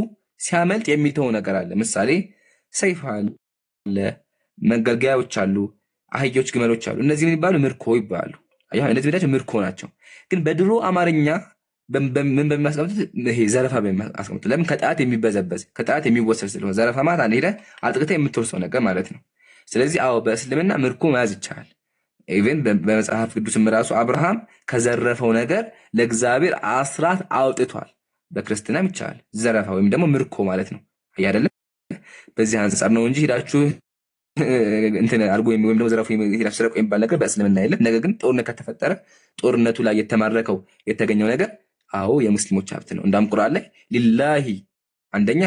ሲያመልጥ የሚተው ነገር አለ። ምሳሌ ሰይፍ አለ፣ መገልገያዎች አሉ፣ አህዮች፣ ግመሎች አሉ። እነዚህ ምን ይባላሉ? ምርኮ ይባላሉ። እነዚህ ቤታቸው ምርኮ ናቸው። ግን በድሮ አማርኛ ምን በሚያስቀምጡት? ይሄ ዘረፋ በሚያስቀምጡት። ለምን? ከጠላት የሚበዘበዝ ከጠላት የሚወሰድ ስለሆነ። ዘረፋ ማለት አንድ ሄደህ አጥቅተህ የምትወርሰው ነገር ማለት ነው። ስለዚህ አዎ በእስልምና ምርኮ መያዝ ይቻላል። ኢቨን በመጽሐፍ ቅዱስም ራሱ አብርሃም ከዘረፈው ነገር ለእግዚአብሔር አስራት አውጥቷል። በክርስትናም ይቻላል ዘረፋ ወይም ደግሞ ምርኮ ማለት ነው። አይደለም በዚህ አንጻር ነው እንጂ ሄዳችሁ እንትን አርጎ ወይም ደግሞ ዘረፉ ሄዳችሁ ሰረቁ የሚባል ነገር በእስልምና የለም። ነገር ግን ጦርነት ከተፈጠረ ጦርነቱ ላይ የተማረከው የተገኘው ነገር አዎ የሙስሊሞች ሀብት ነው። እንዳም ቁርአን ላይ ሊላሂ አንደኛ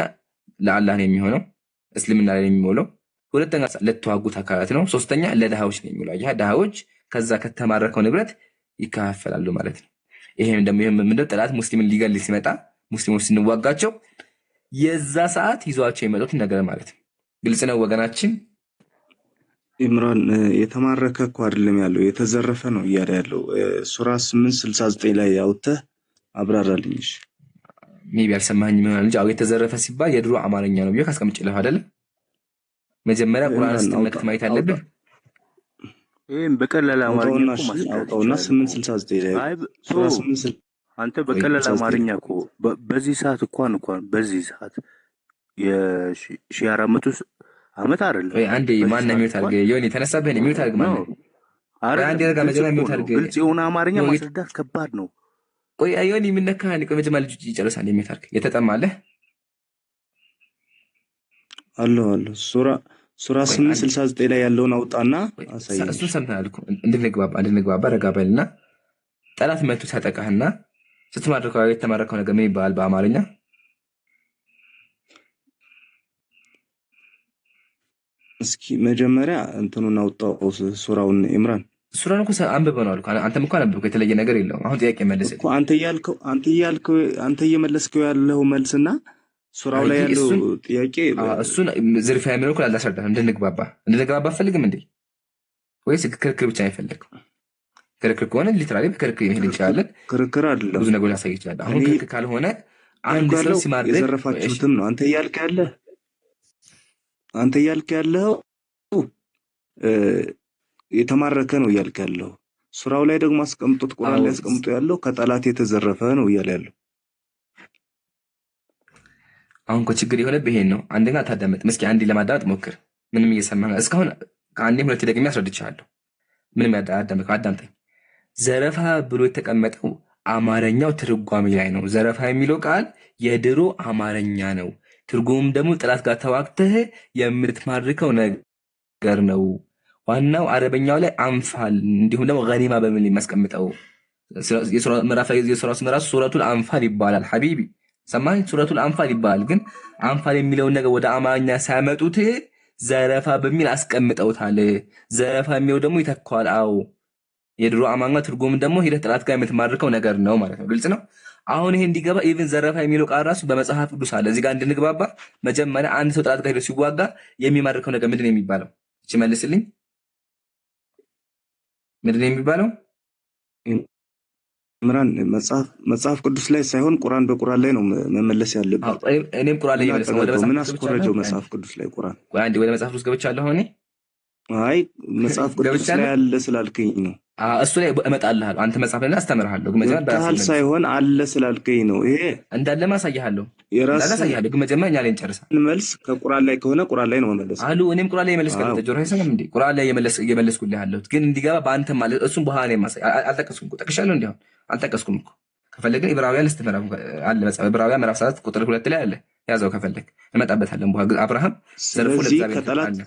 ለአላህ ነው የሚሆነው፣ እስልምና ላይ ነው የሚሞላው። ሁለተኛ ለተዋጉት አካላት ነው። ሶስተኛ ለድሃዎች ነው የሚለው። ያ ድሃዎች ከዛ ከተማረከው ንብረት ይካፈላሉ ማለት ነው። ይሄም ደግሞ ምንድነው? ጠላት ሙስሊምን ሊገል ሲመጣ ሙስሊሞች ስንዋጋቸው የዛ ሰዓት ይዟቸው የመጡት ነገር ማለት ነው። ግልጽ ነው ወገናችን? ኢምራን የተማረከ እኮ አይደለም ያለው የተዘረፈ ነው እያለ ያለው ሱራ 869 ላይ ያውጥተህ አብራራልኝ። እሺ ሜቢ አልሰማኸኝም ይሆናል እንጂ አዎ የተዘረፈ ሲባል የድሮ አማርኛ ነው ብዬ ካስቀምጬልህ አይደል? መጀመሪያ ቁርአን ስትመለከት ማየት አለብህ። ይሄን በቀላል አማርኛ አውጣውና እኮ ማስረዳት አውጣውና ይቻላል 869 ላይ አይ ሱራ 8 አንተ በቀላል አማርኛ እኮ በዚህ ሰዓት እንኳን በዚህ ሰዓት የ1400 ዓመት አይደለም ወይ አንዴ ማን ነው የሚውት አድርገህ ዮኒ ተነሳብህ የሚውት አድርገህ ማን ነው ወይ አንዴ ረጋ መጀመሪያ የሚውት አድርገህ ግልጽ የሆነ አማርኛ ማስረዳት ከባድ ነው ቆይ ዮኒ ምን ነካ ቆይ መጀመሪያ ልጅ ይጨርሳል የሚውት አድርገህ የተጠማለህ አለው ሱራ 869 ላይ ያለውን አውጣና አሳየኝ እሱን ሰምተናል እኮ እንድንግባባ ረጋ በልና ጠላት መቶ ሲያጠቃህና ስትማርከው የተማረከው ነገር ምን ይባላል በአማርኛ እስኪ መጀመሪያ እንትኑን አውጣው ሱራውን ኢምራን ሱራን እኮ አንብበናል እኮ አንተም እኮ አንብበው የተለየ ነገር የለውም አሁን ጥያቄ መልስ እኮ አንተ እየመለስከው ያለው መልስና ሱራው ላይ ያለው ጥያቄ እሱን ዝርፊያ የሚለው እኮ አላስረዳህም እንድንግባባ አትፈልግም እንዴ ወይስ ክርክር ብቻ አይፈልግም ክርክር ከሆነ ሊትራሊ በክርክር ይሄድ እንችላለን ክርክር አይደለም ብዙ ነገር ላሳይ ይችላል አሁን ክርክር ካልሆነ አንድ ሰው ሲማርክ የዘረፋችሁትን ነው አንተ እያልክ ያለው የተማረከ ነው እያልክ ያለው ሱራው ላይ ደግሞ አስቀምጦት ቁርአን ላይ አስቀምጦ ያለው ከጠላት የተዘረፈ ነው እያለ ያለው አሁን እኮ ችግር የሆነብህ ይሄን ነው አንደኛ ታዳመጥ መስኪ አንዴ ለማዳመጥ ሞክር ምንም እየሰማህ እስካሁን ከአንዴ ሁለቴ ደግሜ አስረድቻለሁ ምንም አዳምጠኝ ዘረፋ ብሎ የተቀመጠው አማርኛው ትርጓሜ ላይ ነው ዘረፋ የሚለው ቃል የድሮ አማርኛ ነው ትርጉሙም ደግሞ ጠላት ጋር ተዋግተህ የምትማርከው ነገር ነው ዋናው አረበኛው ላይ አንፋል እንዲሁም ደግሞ ገኒማ በሚል የሚያስቀምጠው የሱራው ሱረቱል አንፋል ይባላል ሐቢቢ ሰማኝ ሱረቱል አንፋል ይባላል ግን አንፋል የሚለውን ነገር ወደ አማርኛ ሳያመጡት ዘረፋ በሚል አስቀምጠውታል ዘረፋ የሚለው ደግሞ ይተካዋል አዎ የድሮ አማርኛ ትርጉም ደግሞ ሂደህ ጠላት ጋር የምትማርከው ነገር ነው ማለት ነው ግልጽ ነው አሁን ይሄ እንዲገባ ኢቭን ዘረፋ የሚለው ቃል ራሱ በመጽሐፍ ቅዱስ አለ እዚህ ጋር እንድንግባባ መጀመሪያ አንድ ሰው ጠላት ጋር ሄዶ ሲዋጋ የሚማርከው ነገር ምንድን ነው የሚባለው እቺ መልስልኝ ምንድን ነው የሚባለው ኢምራን መጽሐፍ ቅዱስ ላይ ሳይሆን ቁርአን በቁርአን ላይ ነው መመለስ ያለበት እኔም ቁርአን ላይ እየመለስኩ ወደ ምን አስቆረጀው መጽሐፍ ቅዱስ ላይ ቁርአን አንዴ ወደ መጽሐፍ ቅዱስ ገብቻለሁ እኔ አይ መጽሐፍ ቅዱስ ላይ አለ ስላልከኝ ነው እሱ ላይ እመጣልሃለሁ አንተ መጽሐፍ ላይ አስተምርሃለሁ ግን መጀመሪያ ሳይሆን አለ ስላልከኝ ነው ይሄ እንዳለ ማሳያለሁ እንዳላሳያለሁ ግን መጀመሪያ እኛ ላይ እንጨርሳለን መልስ ከቁርአን ላይ ከሆነ ቁርአን ላይ ነው መመለስ እኔም ቁርአን ላይ እየመለስኩልህ ጆሮ አይሰማም እንዴ ቁርአን ላይ እየመለስኩልህ ያለሁት ግን እንዲገባ በአንተ ማለት እሱም በኋላ ነው ማሳይ አልጠቀስኩም እኮ ጠቅሻለሁ እንዴ አልጠቀስኩም እኮ ከፈለግን ዕብራውያን ልስትመራው አለ መጽሐፍ ዕብራውያን ምዕራፍ 7 ቁጥር 2 ላይ አለ ያዘው ከፈለግ እንመጣበታለን በኋላ አብርሃም ዘርፎ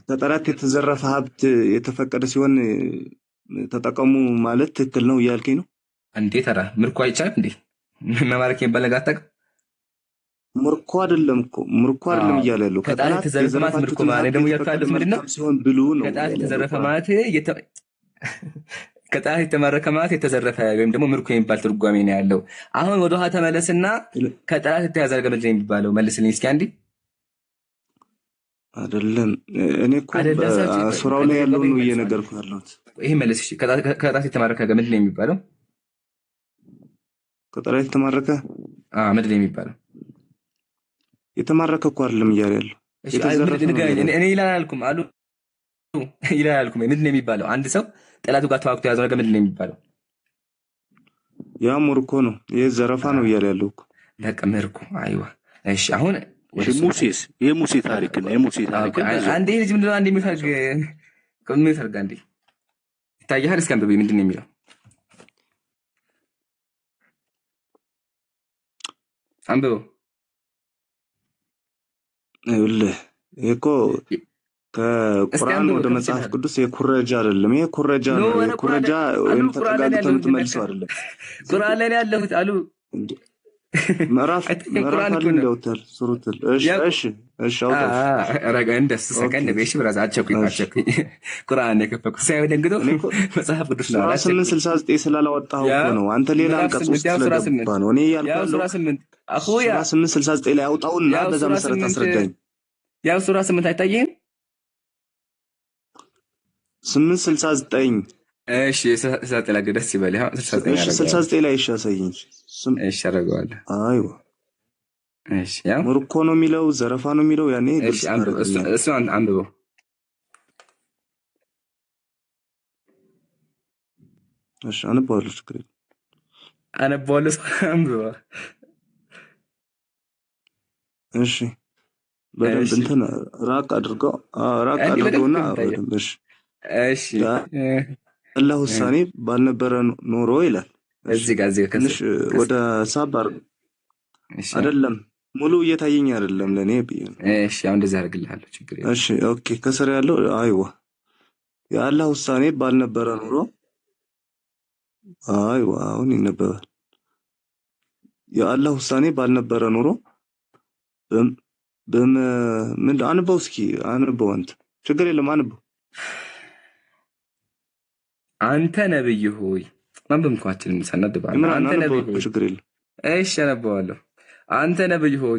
ከጠላት የተዘረፈ ሀብት የተፈቀደ ሲሆን ተጠቀሙ ማለት ትክክል ነው እያልከኝ ነው እንዴ ተራ ምርኮ አይቻልም እንዴ መማረክ የሚባል አታውቅም ምርኮ አይደለም እያለ ያለው ከጠላት የተዘረፈ ማለት ምርኮ ማለት ደግሞ ያካሉት ምንድነው ሲሆን ብሉ ነው ከጠላት የተዘረፈ ማለት ከጠላት የተማረከ ማለት የተዘረፈ ወይም ደግሞ ምርኮ የሚባል ትርጓሜ ነው ያለው አሁን ወደ ኋላ ተመለስና ከጠላት የተያዘ ነገር ምንድን ነው የሚባለው መልስልኝ እስኪ አንዴ አይደለም እኔ እኮ ሱራው ላይ ያለው ነው እየነገርኩህ ያለሁት ይሄ መልስ እሺ ከጠላት የተማረከ ነገር ምንድን ነው የሚባለው ከጠላት የተማረከ ምንድን ነው የሚባለው የተማረከ እኮ አይደለም እያለ ያለው እኔ ይላልኩም አሉ ይላልኩም ምንድን ነው የሚባለው አንድ ሰው ጠላቱ ጋር ተዋግቶ የያዘው ነገር ምንድን ነው የሚባለው ያ ምርኮ ነው ይሄ ዘረፋ ነው እያለ ያለው እኮ በቃ ምርኮ አይዋ እሺ አሁን የሙሴ ታሪክ ነው አንዴ ልጅ ምንድን ነው አንዴ የሚፈልግ አንዴ ይታያል እስኪ አንብበኝ ምንድን ነው የሚለው አንብበው ይኸውልህ ይሄ እኮ ከቁርአን ወደ መጽሐፍ ቅዱስ የኩረጃ አይደለም ይሄ ኩረጃ ነው ኩረጃ ወይም ተጠጋግተህ የምትመልሰው አይደለም ቁርአን ላይ ያለሁት አሉ ምዕራፍ እንደውታል ሱሩቱል እሺ አውጣው አረጋ እንደስ ሰከንድ በእሺ ብራዛ አቸኩኝ ቁርአን የከፈኩ ሳይሆን ደንግጦ መጽሐፍ ቅዱስ ነው 869 ስላላወጣው እኮ ነው አንተ ሌላ አንቀጽ ውስጥ ስለገባ ነው እኔ ያልኩት ሱራ 8 አኹያ 869 ላይ አውጣውና በዛ መሰረት አስረዳኝ ያው ሱራ 8 አይታየም 869 እሺ 69 ላይ ደስ ይበል 69 ላይ አሳየኝ እሺ አደርገዋለሁ አይዋ እሺ ያው ምርኮ ነው የሚለው ዘረፋ ነው የሚለው ያኔ እሺ አንብበው እሺ አነባዋለሁ፣ ችግር የለም። አነባዋለሁ። አንብባ። እሺ በደንብ እሺ እንትን ራቅ አድርገው ራቅ እንዲህ በደንብ አድርገውና ነው የሚታየው። በደንብ እሺ። እሺ የአላህ ውሳኔ ባልነበረ ኖሮ ይላል። እሺ እዚህ ጋር ትንሽ ወደ ሳብ እሺ አይደለም ሙሉ እየታየኝ አይደለም ለኔ ብዬ ነው። እሺ አሁን እንደዚህ አደርግልሃለሁ፣ ችግር የለም። እሺ ኦኬ። ከስር ያለው አይዋ የአላህ ውሳኔ ባልነበረ ኖሮ አይዋ አሁን ይነበባል። የአላህ ውሳኔ ባልነበረ ኖሮ ምን አንበው፣ እስኪ አንበው። አንተ ችግር የለም አንበው። አንተ ነብይ ሆይ ማንበብ እንኳን አችልም፣ ሰነድባለሁ። አንተ ነብይ ሆይ ችግር የለም። እሺ አነባዋለሁ። አንተ ነብይ ሆይ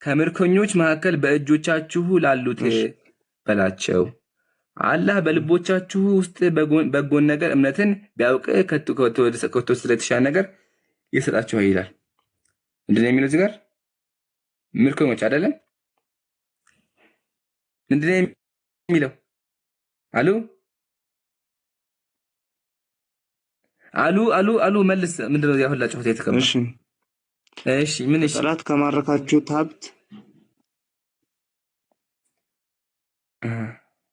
ከምርኮኞች መካከል በእጆቻችሁ ላሉት በላቸው፣ አላህ በልቦቻችሁ ውስጥ በጎን ነገር እምነትን ቢያውቅ ከቶ ስለተሻለ ነገር ይሰጣችኋል ይላል። ምንድን ነው የሚለው እዚህ ጋር? ምርኮኞች አይደለም? ምንድን ነው የሚለው? አሉ መልስ። ምንድነው እዚያ ሁላ ጩኸት የተከባ? እሺ ምን? እሺ ጠላት ከማረካችሁት ሀብት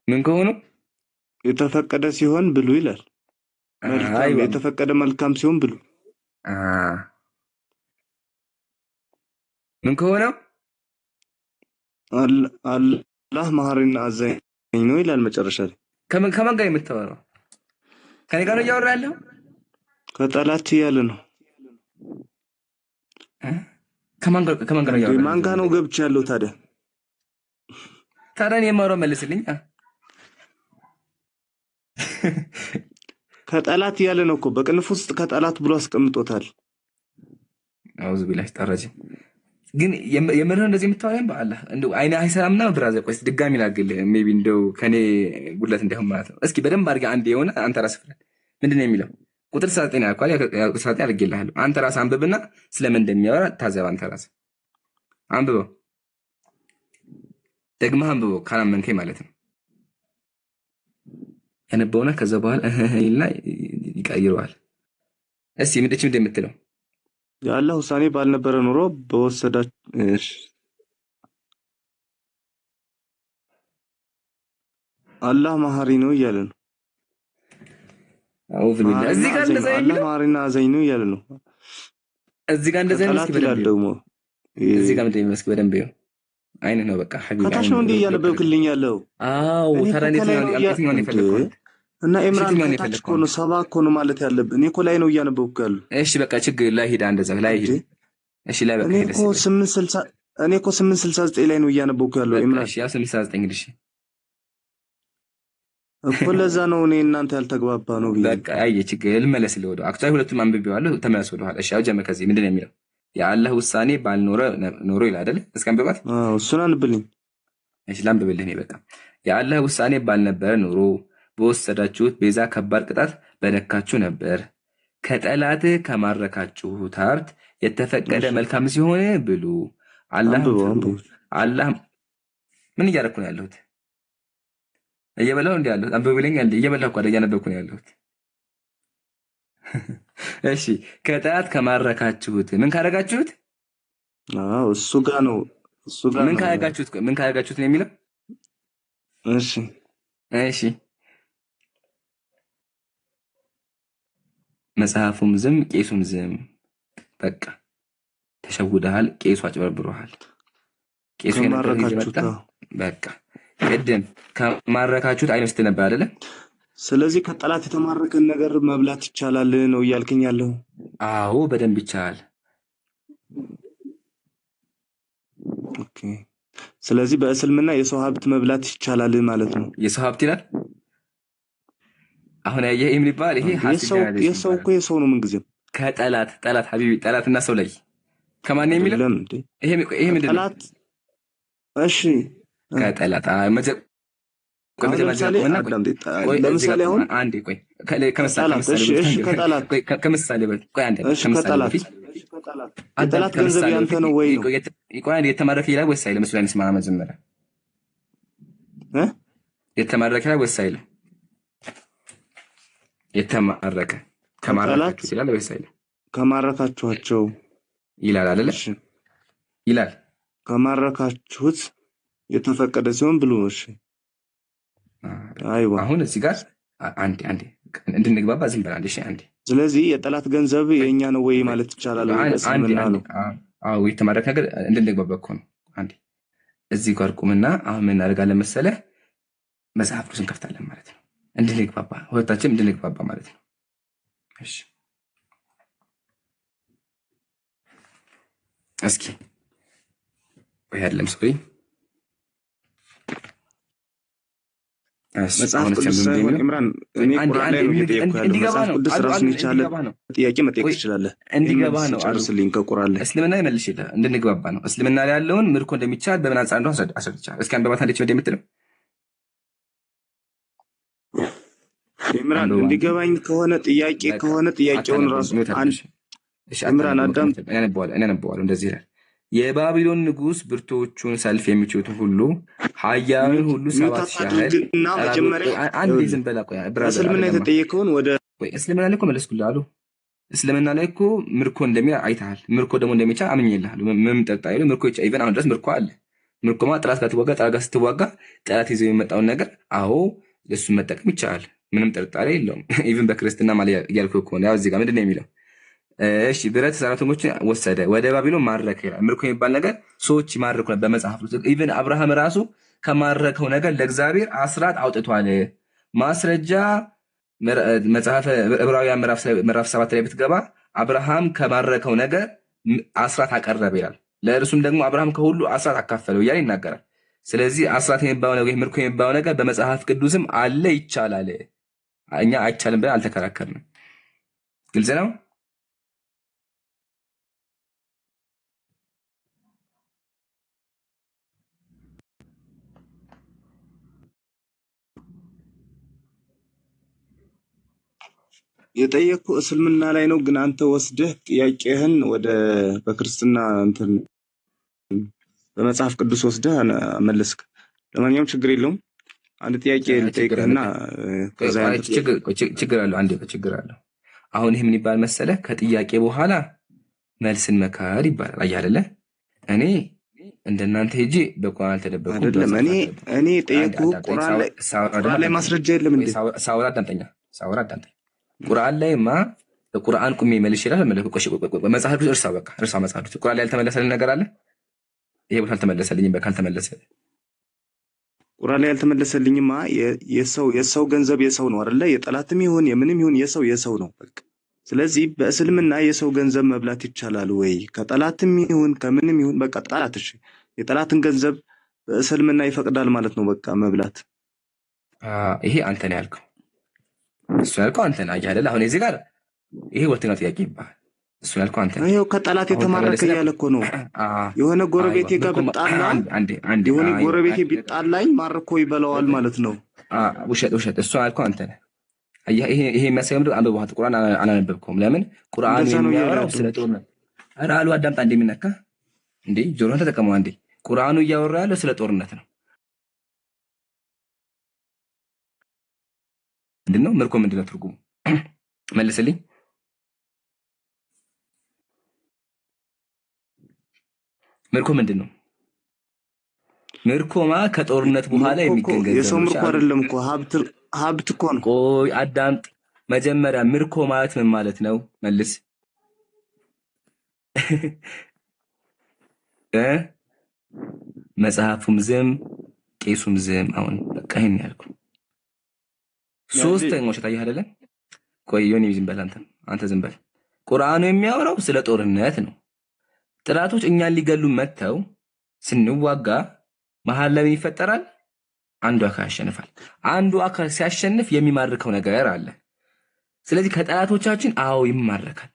ምን ከሆኑ የተፈቀደ ሲሆን ብሉ ይላል። መልካም የተፈቀደ መልካም ሲሆን ብሉ። ምን ከሆነው አላህ መሐሪና አዛኝ ነው ይላል መጨረሻ ላይ። ከማን ጋር የምታወራው? ከኔ ጋር ነው እያወራ ያለው? ከጠላት እያለ ነው። ከማን ጋር ነው እያወራ? ማን ጋር ነው ገብቼ ያለው ታዲያ? እኔ የማወራው መልስልኝ። ከጠላት እያለ ነው እኮ በቅንፍ ውስጥ ከጠላት ብሎ አስቀምጦታል። አውዝ ቢላህ ተረጂ። ግን የምርህ እንደዚህ የምታወራኝ በአላህ እንደው አይኔ አይሰራምና ብራዘር፣ ቆይ ድጋሚ ላግል ሜቢ እንደው ከኔ ጉድለት እንዳይሆን ማለት ነው። እስኪ በደንብ አድርገህ አንዴ የሆነ አንተ ራስህ ፍረድ። ምንድን ነው የሚለው? ቁጥር 19 ያልኳል፣ 19 አድርጌልሃለሁ። አንተ ራስህ አንብብና ስለምን እንደሚያወራ ታዘብ። አንተ ራስህ አንብበው፣ ደግመህ አንብበው ካላመንከኝ ማለት ነው። ያነበውና ከዛ በኋላ ይልና ይቀይረዋል። እስኪ ምንድን የምትለው? የአላህ ውሳኔ ባልነበረ ኑሮ በወሰዳችሁ አላህ መሐሪ ነው እያለ ነው። አውዝ ቢላህ እዚህ ጋር እንደዛ አላህ መሐሪና አዛኝ ነው እያለ ነው። እዚህ ጋር እንደዛ ይመስል በደንብ ደግሞ እዚህ ጋር ምንድን ይመስል በደንብ ይኸው አይነት ነው። በቃ ሐቢብ ከታች ነው እንዴ እያነበብክልኝ ያለው? አዎ ታዲያ እንዴት ነው የፈለከው? እና ኢምራን ከታች እኮ ነው ሰባ እኮ ነው ማለት ያለብህ። እኔ እኮ ላይ ነው እያነበብኩ ያለው። እሺ በቃ ችግር ላይ ሂድ፣ እንደዛ ላይ ሂድ። እሺ ላይ በቃ ሂድ። እኔ እኮ 869 ላይ ነው እያነበብኩ ያለው ኢምራን። እሺ ያው 869 እንግዲህ እኮ ለዛ ነው እኔ እናንተ ያልተግባባ ነው ብዬ። በቃ አይ ችግር ልመለስልህ ወደ አክቹዋሊ ሁለቱም አንብቤዋለሁ። ተመለስ ወደ ኋላ። እሺ ያው ጀመር ከዚህ ምንድን ነው የሚለው? የአላህ ውሳኔ ባልኖረ ኖሮ ይላል አይደል? እስኪ አንብባት። እሱን አንብልኝ። እሺ ላንብብልህ እኔ በቃ የአላህ ውሳኔ ባልነበረ ኖሮ በወሰዳችሁት ቤዛ ከባድ ቅጣት በነካችሁ ነበር። ከጠላት ከማረካችሁት ሀብት የተፈቀደ መልካም ሲሆን ብሉ። አላህ ምን እያደረኩ ነው ያለሁት? እየበላሁ እንዲ ያለሁት አንብብልኝ። እየበላሁ እኮ እያነበብኩ ነው ያለሁት። እሺ ከጠላት ከማረካችሁት ምን ካረጋችሁት? እሱ ጋር ነው ምን ካረጋችሁት ነው የሚለው? እሺ መጽሐፉም ዝም ቄሱም ዝም። በቃ ተሸውደሃል። ቄሱ አጭበርብሮሃል። ቄሱ ከማረካችሁት በቃ ቅድም ከማረካችሁት አይመስል ነበር አይደለ? ስለዚህ ከጠላት የተማረከን ነገር መብላት ይቻላል ነው እያልከኝ ያለው? አዎ በደንብ ይቻላል። ኦኬ። ስለዚህ በእስልምና የሰው ሀብት መብላት ይቻላል ማለት ነው። የሰው ሀብት ይላል። አሁን ያየህ ምን ይባል? ይሄ የሰው እኮ የሰው ነው። ምን ጊዜም ጠላት ሀቢቢ ጠላትና ሰው ላይ ከማን ነው የሚለው? ይሄ ምንድን ነው? እሺ ከጠላት ለምሳሌ አሁን አንዴ ቆይ ከምሳሌ በፊት ጠላት ገንዘብ ያንተ ነው ወይ ነው? ቆይ አንዴ የተማረከ ይላል ወይስ አይልም? መስሎኝ ስማ መጀመሪያ የተማረከ ይላል ወይስ አይልም? የተማረከ ከጠላት ከማረካችሁት ይላል ወይስ አይልም? ከማረካችኋቸው ይላል አይደለ? እሺ ይላል። ከማረካችሁት የተፈቀደ ሲሆን ብሉ። እሺ አይዋ አሁን እዚህ ጋር አንዴ እንድንግባባ ዝም በል አንዴ። እሺ አንዴ። ስለዚህ የጠላት ገንዘብ የኛ ነው ወይ ማለት ይቻላል ወይ? በእስልምና ነው። አዎ የተማረከ ነገር እንድንግባባ እኮ ነው። አንዴ እዚህ ጋር ቁምና አሁን ምን እናደርጋለን መሰለህ? መጽሐፍ ቅዱስ እንከፍታለን ማለት ነው። እንድንግባባ ሁለታችንም እንድንግባባ ማለት ነው። እሺ እስኪ ወይ አይደለም ሶሪ መጽሐፍ ቅዱስ ሳይሆን ኢምራን እኔ ቁርአን ላይ ነው እየጠየቅኩ ያለው። መጽሐፍ ቅዱስ ራሱን የቻለ ጥያቄ መጠየቅ ትችላለህ። እንዲገባ ነው ጨርስልኝ ከቁርአን ላይ እስልምና ይመልሽልህ እንድንግባባ ነው። እስልምና ላይ ያለውን ምርኮ እንደሚቻል በምን አንጻር እንደሆነ አስረድቻለሁ። እስኪ አንበባት አንዴች ወደ የምትለው ኢምራን እንዲገባኝ ከሆነ ጥያቄ ከሆነ ጥያቄውን ራሱ ኢምራን አዳም እኔ አነበዋለሁ እንደዚህ ይላል። የባቢሎን ንጉስ ብርቶቹን ሰልፍ የሚችሉት ሁሉ ኃያላን ሁሉ 7,000 አንዴ ዝም በላ ቆይ እስልምና የተጠየቀውን ወደ እስልምና ላይ እኮ መለስኩልህ አሉ። እስልምና ላይ እኮ ምርኮ እንደሚል አይተሃል። ምርኮ ደግሞ እንደሚቻል አምኜልሃለሁ። ምንም ጥርጣሬ የለውም። ምርኮ ኢቨን አሁን ድረስ ምርኮ አለ። ምርኮማ ጠላት ጋር ትዋጋ፣ ጠላት ጋር ስትዋጋ ጠላት ይዘው የሚመጣውን ነገር አዎ ለሱ መጠቀም ይቻላል። ምንም ጥርጣሬ የለውም። ኢቨን በክርስትና ማለት እያልኩህ እኮ ነው። ያው እዚህ ጋር ምንድን ነው የሚለው? እሺ ብረት ሰራተኞችን ወሰደ ወደ ባቢሎን ማረከ ይላል። ምርኮ የሚባል ነገር ሰዎች ይማርኩ ነበር በመጽሐፍ ውስጥ። ኢቭን አብርሃም ራሱ ከማረከው ነገር ለእግዚአብሔር አስራት አውጥቷል። ማስረጃ መጽሐፈ ዕብራውያን ምዕራፍ 7 ላይ ብትገባ አብርሃም ከማረከው ነገር አስራት አቀረበ ይላል። ለእርሱም ደግሞ አብርሃም ከሁሉ አስራት አካፈለው እያለ ይናገራል። ስለዚህ አስራት የሚባለው ነገር ምርኮ የሚባለው ነገር በመጽሐፍ ቅዱስም አለ፣ ይቻላል። እኛ አይቻልም ብለን አልተከራከርንም። ግልጽ ነው። የጠየቅኩ እስልምና ላይ ነው፣ ግን አንተ ወስደህ ጥያቄህን ወደ በክርስትና እንትን በመጽሐፍ ቅዱስ ወስደህ መለስክ። ለማንኛውም ችግር የለውም። አንድ ጥያቄ ልጠይቅህና ከዛ ችግር አለው። አንዴ ችግር አለው። አሁን ይሄ ምን ይባል መሰለህ? ከጥያቄ በኋላ መልስን መካድ ይባላል። አየህ አይደለ? እኔ እንደናንተ ሄጄ በቁርአን አልተደበኩም አይደለም። እኔ ጠየቅኩህ ቁርአን ላይ ማስረጃ የለም እንዴ? ሳውራ አዳምጠኝ። ቁርአን ላይማ ቁርአን ቁሜ መልሽ ይላል። መጽሐፍ ቅዱስ እርሳው፣ በቃ እርሳው። መጽሐፍ ቅዱስ ቁርአን ላይ ያልተመለሰልን ነገር አለ። ይሄ ቦታ አልተመለሰልኝም። በቃ አልተመለሰ። ቁርአን ላይ ያልተመለሰልኝማ የሰው ገንዘብ የሰው ነው አይደለ? የጠላትም ይሁን የምንም ይሁን የሰው ነው በቃ። ስለዚህ በእስልምና የሰው ገንዘብ መብላት ይቻላል ወይ? ከጠላትም ይሁን ከምንም ይሁን በቃ ጠላት፣ እሺ የጠላትን ገንዘብ በእስልምና ይፈቅዳል ማለት ነው በቃ መብላት። ይሄ አንተ ነው ያልከው፣ እሱ ያልከው አንተ ነህ። አየህ አይደል? አሁን እዚህ ጋር ይሄ ሁለተኛው ጥያቄ ይባላል። እሱ ያልከው አንተ ነህ። ይሄው ከጠላት የተማረከ እያለ እኮ ነው። የሆነ ጎረቤቴ ጋር ብጣላ የሆነ ጎረቤቴ ቢጣላኝ ማርኮ ይበላዋል ማለት ነው። ውሸት። እሱ ያልከው አንተ ነህ። ይሄ የሚያሳየው ምንድን ነው? አንብበህ ቁርአን አላነበብከውም። ለምን? ቁርአን የሚያወራው ስለ ጦርነት። ኧረ አሉ አዳምጣ። እንደሚነካ እንዴ ጆሮህን ተጠቀመው አንዴ። ቁርአኑ እያወራ ያለው ስለ ጦርነት ነው። ምንድነው ምርኮ? ምንድነው ትርጉሙ? መልስልኝ። ምርኮ ምንድነው? ምርኮማ ከጦርነት በኋላ የሚገኝ ገንዘብ ነው። የሰው ምርኮ አይደለም እኮ ሀብት እኮ ነው። ቆይ አዳምጥ መጀመሪያ። ምርኮ ማለት ምን ማለት ነው? መልስ። መጽሐፉም ዝም ቄሱም ዝም። አሁን በቃ ይሄን ያልኩ ሶስተኛው ሸታየህ አይደለ? ቆይ ዮኒ ዝም በል አንተ ዝም በል። ቁርአኑ የሚያወራው ስለ ጦርነት ነው። ጥላቶች እኛን ሊገሉ መጥተው ስንዋጋ መሀል ላይ ይፈጠራል። አንዱ አካል ያሸንፋል። አንዱ አካል ሲያሸንፍ የሚማርከው ነገር አለ። ስለዚህ ከጠላቶቻችን አዎ ይማረካል።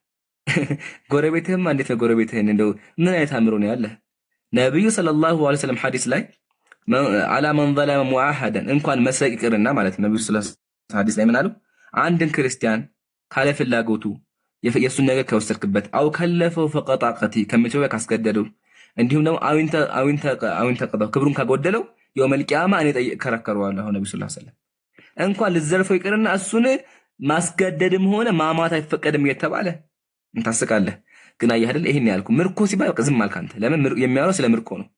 ጎረቤትህም እንዴት ነው? ጎረቤትህን እንደው ምን አይነት አምሮ ነው ያለ? ነብዩ ሰለላሁ ዐለይሂ ወሰለም ሐዲስ ላይ አላ መን ظلم ሙአሐዳ እንኳን መስረቅ ይቅርና ማለት ነው። ነብዩ ሰለላሁ ሐዲስ ላይ ምን አሉ? አንድን ክርስቲያን ካለ ፍላጎቱ የሱን ነገር ከወሰድክበት አው ከለፈው ፈቀጣቀቲ ከመቼው ካስገደደው እንዲሁም ደግሞ አዊንተ ቀጣው ክብሩን ካጎደለው የውመል ቂያማ እኔ ከራከረዋለሁ። ነብዩ ሰለላሁ ዐለይሂ ወሰለም እንኳን ልዘርፈው ይቅርና እሱን ማስገደድም ሆነ ማማት አይፈቀድም እየተባለ እንታስቃለህ። ግን አየህ አይደል ይሄን ያልኩ ምርኮ ሲባል በቃ ዝም አልክ አንተ። ለምን የሚያወራው ስለ ምርኮ ነው።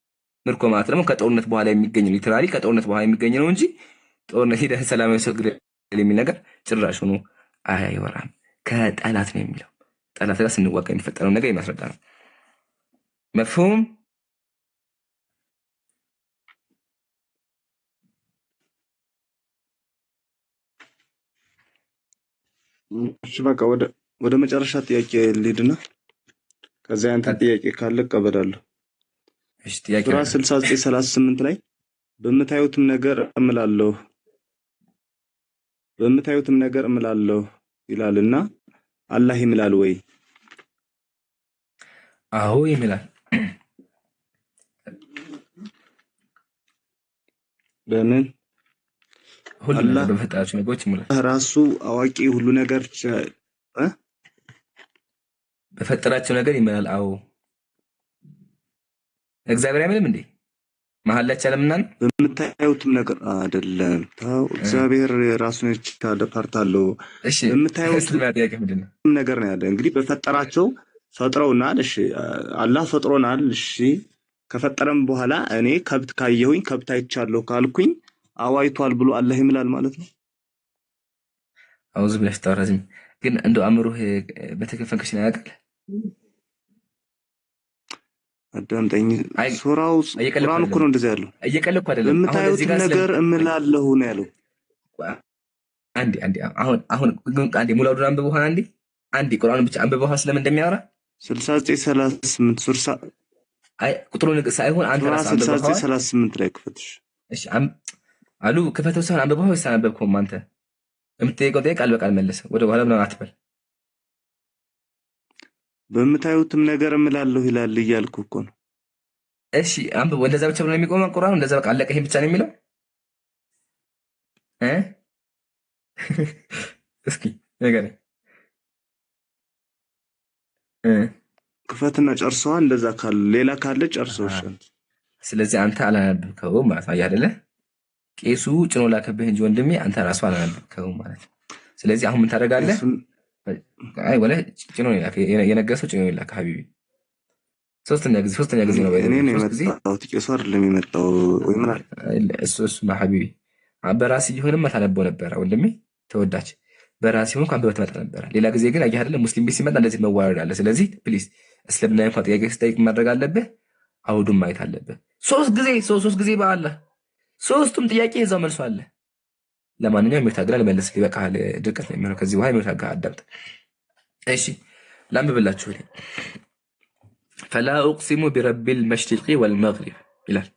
ምርኮ ማለት ደግሞ ከጦርነት በኋላ የሚገኝ ሊተራሊ ከጦርነት በኋላ የሚገኝ ነው እንጂ ጦርነት ሄደህ ሰላማዊ ሰው ግደል የሚል ነገር ጭራሽ ሆኖ አይወራም። ከጠላት ነው የሚለው። ጠላት ጋር ስንዋጋ የሚፈጠረው ነገር የሚያስረዳ ነው። መፍሁም እሺ በቃ ወደ መጨረሻ ጥያቄ ልሂድና ከዛ ያንተ ጥያቄ ካለ እቀበላለሁ። እሺ ጥያቄ ሱራ 69:38 ላይ በምታዩትም ነገር እምላለሁ ይላልና አላህ ይምላል ወይ? አዎ ይምላል። በምን ሁሉ አላህ ነገር በፈጠራቸው ነገሮች ይምላል። ራሱ አዋቂ ሁሉ ነገር በፈጠራቸው ነገር ይምላል። አዎ እግዚአብሔር አይምልም እንዴ? መሀል ላይ ቻለምና ነው። በምታዩትም ነገር አይደለም። ታው እግዚአብሔር ራሱን የቻለ ፓርት አለው። እሺ በምታዩትም ጥያቄ ምንድን ነው? ነገር ነው ያለ። እንግዲህ በፈጠራቸው ፈጥረውናል። እሺ አላህ ፈጥሮናል። እሺ ከፈጠረም በኋላ እኔ ከብት ካየሁኝ ከብት አይቻለሁ ካልኩኝ አዋይቷል ብሎ አላህ ይምላል ማለት ነው። አውዝ ብለሽ ታወራዝኝ ግን እንደው አእምሮህ በተከፈንከሽ ነው ያውቃል። አዳምጠኝ። ሱራው ቁርአን እኮ ነው እንደዛ ያለው። እየቀለድኩ አይደለም። በምታዩት ነገር እምላለሁ ነው ያለው። አንዴ አሁን ሙላዱን አንብበው አንዴ ቁርአኑን ብቻ አንብበው ስለምን እንደሚያወራ 69:38 ሱርሳ ቁጥሩን ሳይሆን አንተ ራስህ አንብበው 69:38 ላይ ክፈትሽ። እሺ አሉ ክፈተው ሳይሆን አንብበው ወይስ አነበብከውም? አንተ የምትጠይቀው ጥያቄ ቃል በቃል መልስ። ወደ በኋላ ምናምን አትበል። በምታዩትም ነገር እምላለሁ ይላል እያልኩ እኮ ነው። እሺ አንብበው። እንደዛ ብቻ ነው የሚቆመው ቁርአኑ? እንደዛ በቃ አለቀ? ይሄን ብቻ ነው የሚለው? እስኪ ነገር ክፈትና ጨርሰዋ። እንደዛ ካለ ሌላ ካለ ጨርሰው። ስለዚህ አንተ አላነበብከውም ማለት ነው አይደለ? ቄሱ ጭኖ ላከብህ እንጂ ወንድሜ አንተ ራሱ አላነበብከውም ማለት ነው። ስለዚህ አሁን ምን ታደርጋለህ? አይ ወለ ጭኖ የነገሰው ጭኖ ይላክ ሀቢቢ። ሶስተኛ ጊዜ ነው እኔ ነው የመጣው። ቄሱ አይደለም የመጣው ወይ ምን አለ እሱ ሀቢቢ። በራስ ይሁንማ ታነበው ነበር ወንድሜ ተወዳጅ። በራስ ይሁን እንኳን በተመጣ ነበር። ሌላ ጊዜ ግን አየህ አይደለም ሙስሊም ቤት ሲመጣ እንደዚህ መዋረድ አለ። ስለዚህ ፕሊዝ እስልምና እንኳን ጥያቄ ስጠይቅ ማድረግ አለብህ፣ አውዱን ማየት አለብህ። ሶስት ጊዜ በአላህ ሶስቱም ጥያቄ ይዘው መልሶ አለ። ለማንኛውም የሚታገል መልስ ይበቃል። ድርቀት ነው የሚሆነው። ከዚህ በኋላ የሚታገል አዳምጥ። እሺ ላንብብላችሁ። ፈላ ኡቅሲሙ ቢረቢል መሽሪቂ ወልመግሪብ ይላል።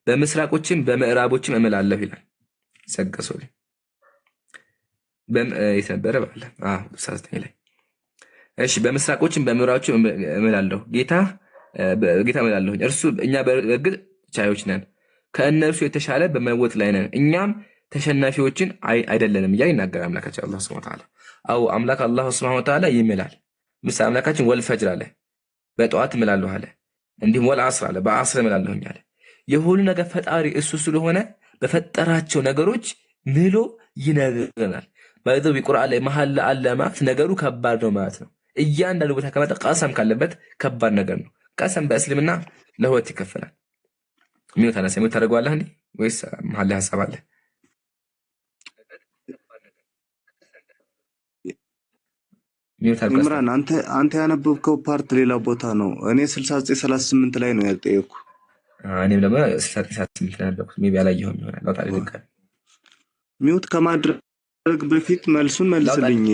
በምስራቆችም በምዕራቦችም እምላለሁ ይላል። ሰገሰው የተነበረ ባለ 19 ላይ እሺ በምስራቆችም በምዕራቦችም እምላለሁ ጌታ እምላለሁ እርሱ እኛ በእርግጥ ቻዮች ነን፣ ከእነርሱ የተሻለ በመወጥ ላይ ነን፣ እኛም ተሸናፊዎችን አይደለንም እያለ ይናገራል አምላካችን አላህ ሱብሓነሁ ወተዓላ። አው አምላክ አላህ ሱብሓነሁ ወተዓላ ይምላል። ምሳሌ አምላካችን ወልፈጅር አለ፣ በጠዋት እምላለሁ አለ። እንዲሁም ወልዐስር አለ፣ በዐስር እምላለሁኝ አለ። የሁሉ ነገር ፈጣሪ እሱ ስለሆነ በፈጠራቸው ነገሮች ምሎ ይነግረናል። በዚህ ቁርአን ላይ መሐላ አለ ማለት ነገሩ ከባድ ነው ማለት ነው። እያንዳንዱ ቦታ ከመጣ ቀሰም ካለበት ከባድ ነገር ነው። ቀሰም በእስልምና ለሁለት ይከፈላል። ምን ታነሳ ምን ታደርገዋለህ እንዴ? ወይስ መሐላ ሐሳብ አለ? ኢምራን አንተ ያነበብከው ፓርት ሌላ ቦታ ነው። እኔ 69:38 ላይ ነው ያልጠየኩ። እኔም ደግሞ 69:38 ላይ ያነበብኩት ሜቢ አላየሁም ይሆናል። ለውጣ ልልቀል ሚውት ከማድረግ በፊት መልሱን መልስልኝ።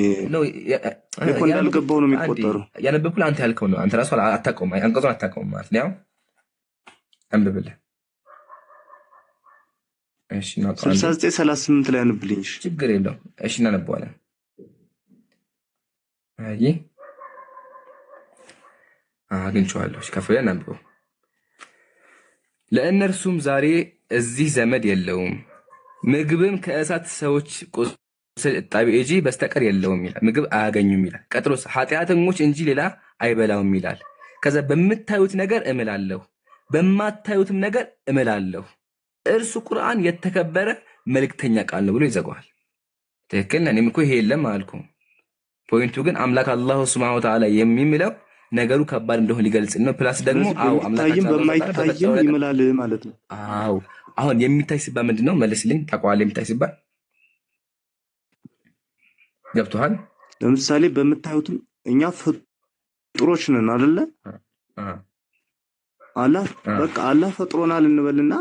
እኮ እንዳልገባው ነው የሚቆጠረው። ያነበብኩት አንተ ያልከው ነው። አንተ ራሱ አታውቀውም፣ አንቀጹን አታውቀውም ማለት ነው። አንብብልህ። እሺ ነው 69:38 ላይ አንብልኝ። ችግር የለውም። እሺ እናነበዋለን። አይ አግኝቼዋለሁ። ከፍ ብለን አንብበው። ለእነርሱም ዛሬ እዚህ ዘመድ የለውም፣ ምግብም ከእሳት ሰዎች ቁስል እጣቢ እንጂ በስተቀር የለውም ይላል። ምግብ አያገኙም ይላል። ቀጥሎስ ኃጢአተኞች እንጂ ሌላ አይበላውም ይላል። ከዛ በምታዩት ነገር እምላለሁ፣ በማታዩትም ነገር እምላለሁ። እርሱ ቁርአን የተከበረ መልእክተኛ ቃል ነው ብሎ ይዘጋዋል። ትክክል ነህ። እኔም እኮ ይሄ የለም አልኩህ። ፖይንቱ ግን አምላክ አላሁ ሱብሓነሁ ወተዓላ የሚምለው ነገሩ ከባድ እንደሆነ ሊገልጽ ነው። ፕላስ ደግሞ ስለዚህ አዎ በሚታይም አምላካችን አላሁ ተዓላ በማይታይም በፈጠረው ነገር ይምላል ማለት ነው። አዎ አሁን የሚታይ ሲባል ምንድን ነው? መልስልኝ። ታውቀዋለህ? የሚታይ ሲባል ገብቶሃል? ለምሳሌ በምታዩትም እኛ ፍጡሮች ነን አይደለ? አላህ በቃ አላህ ፈጥሮናል እንበልና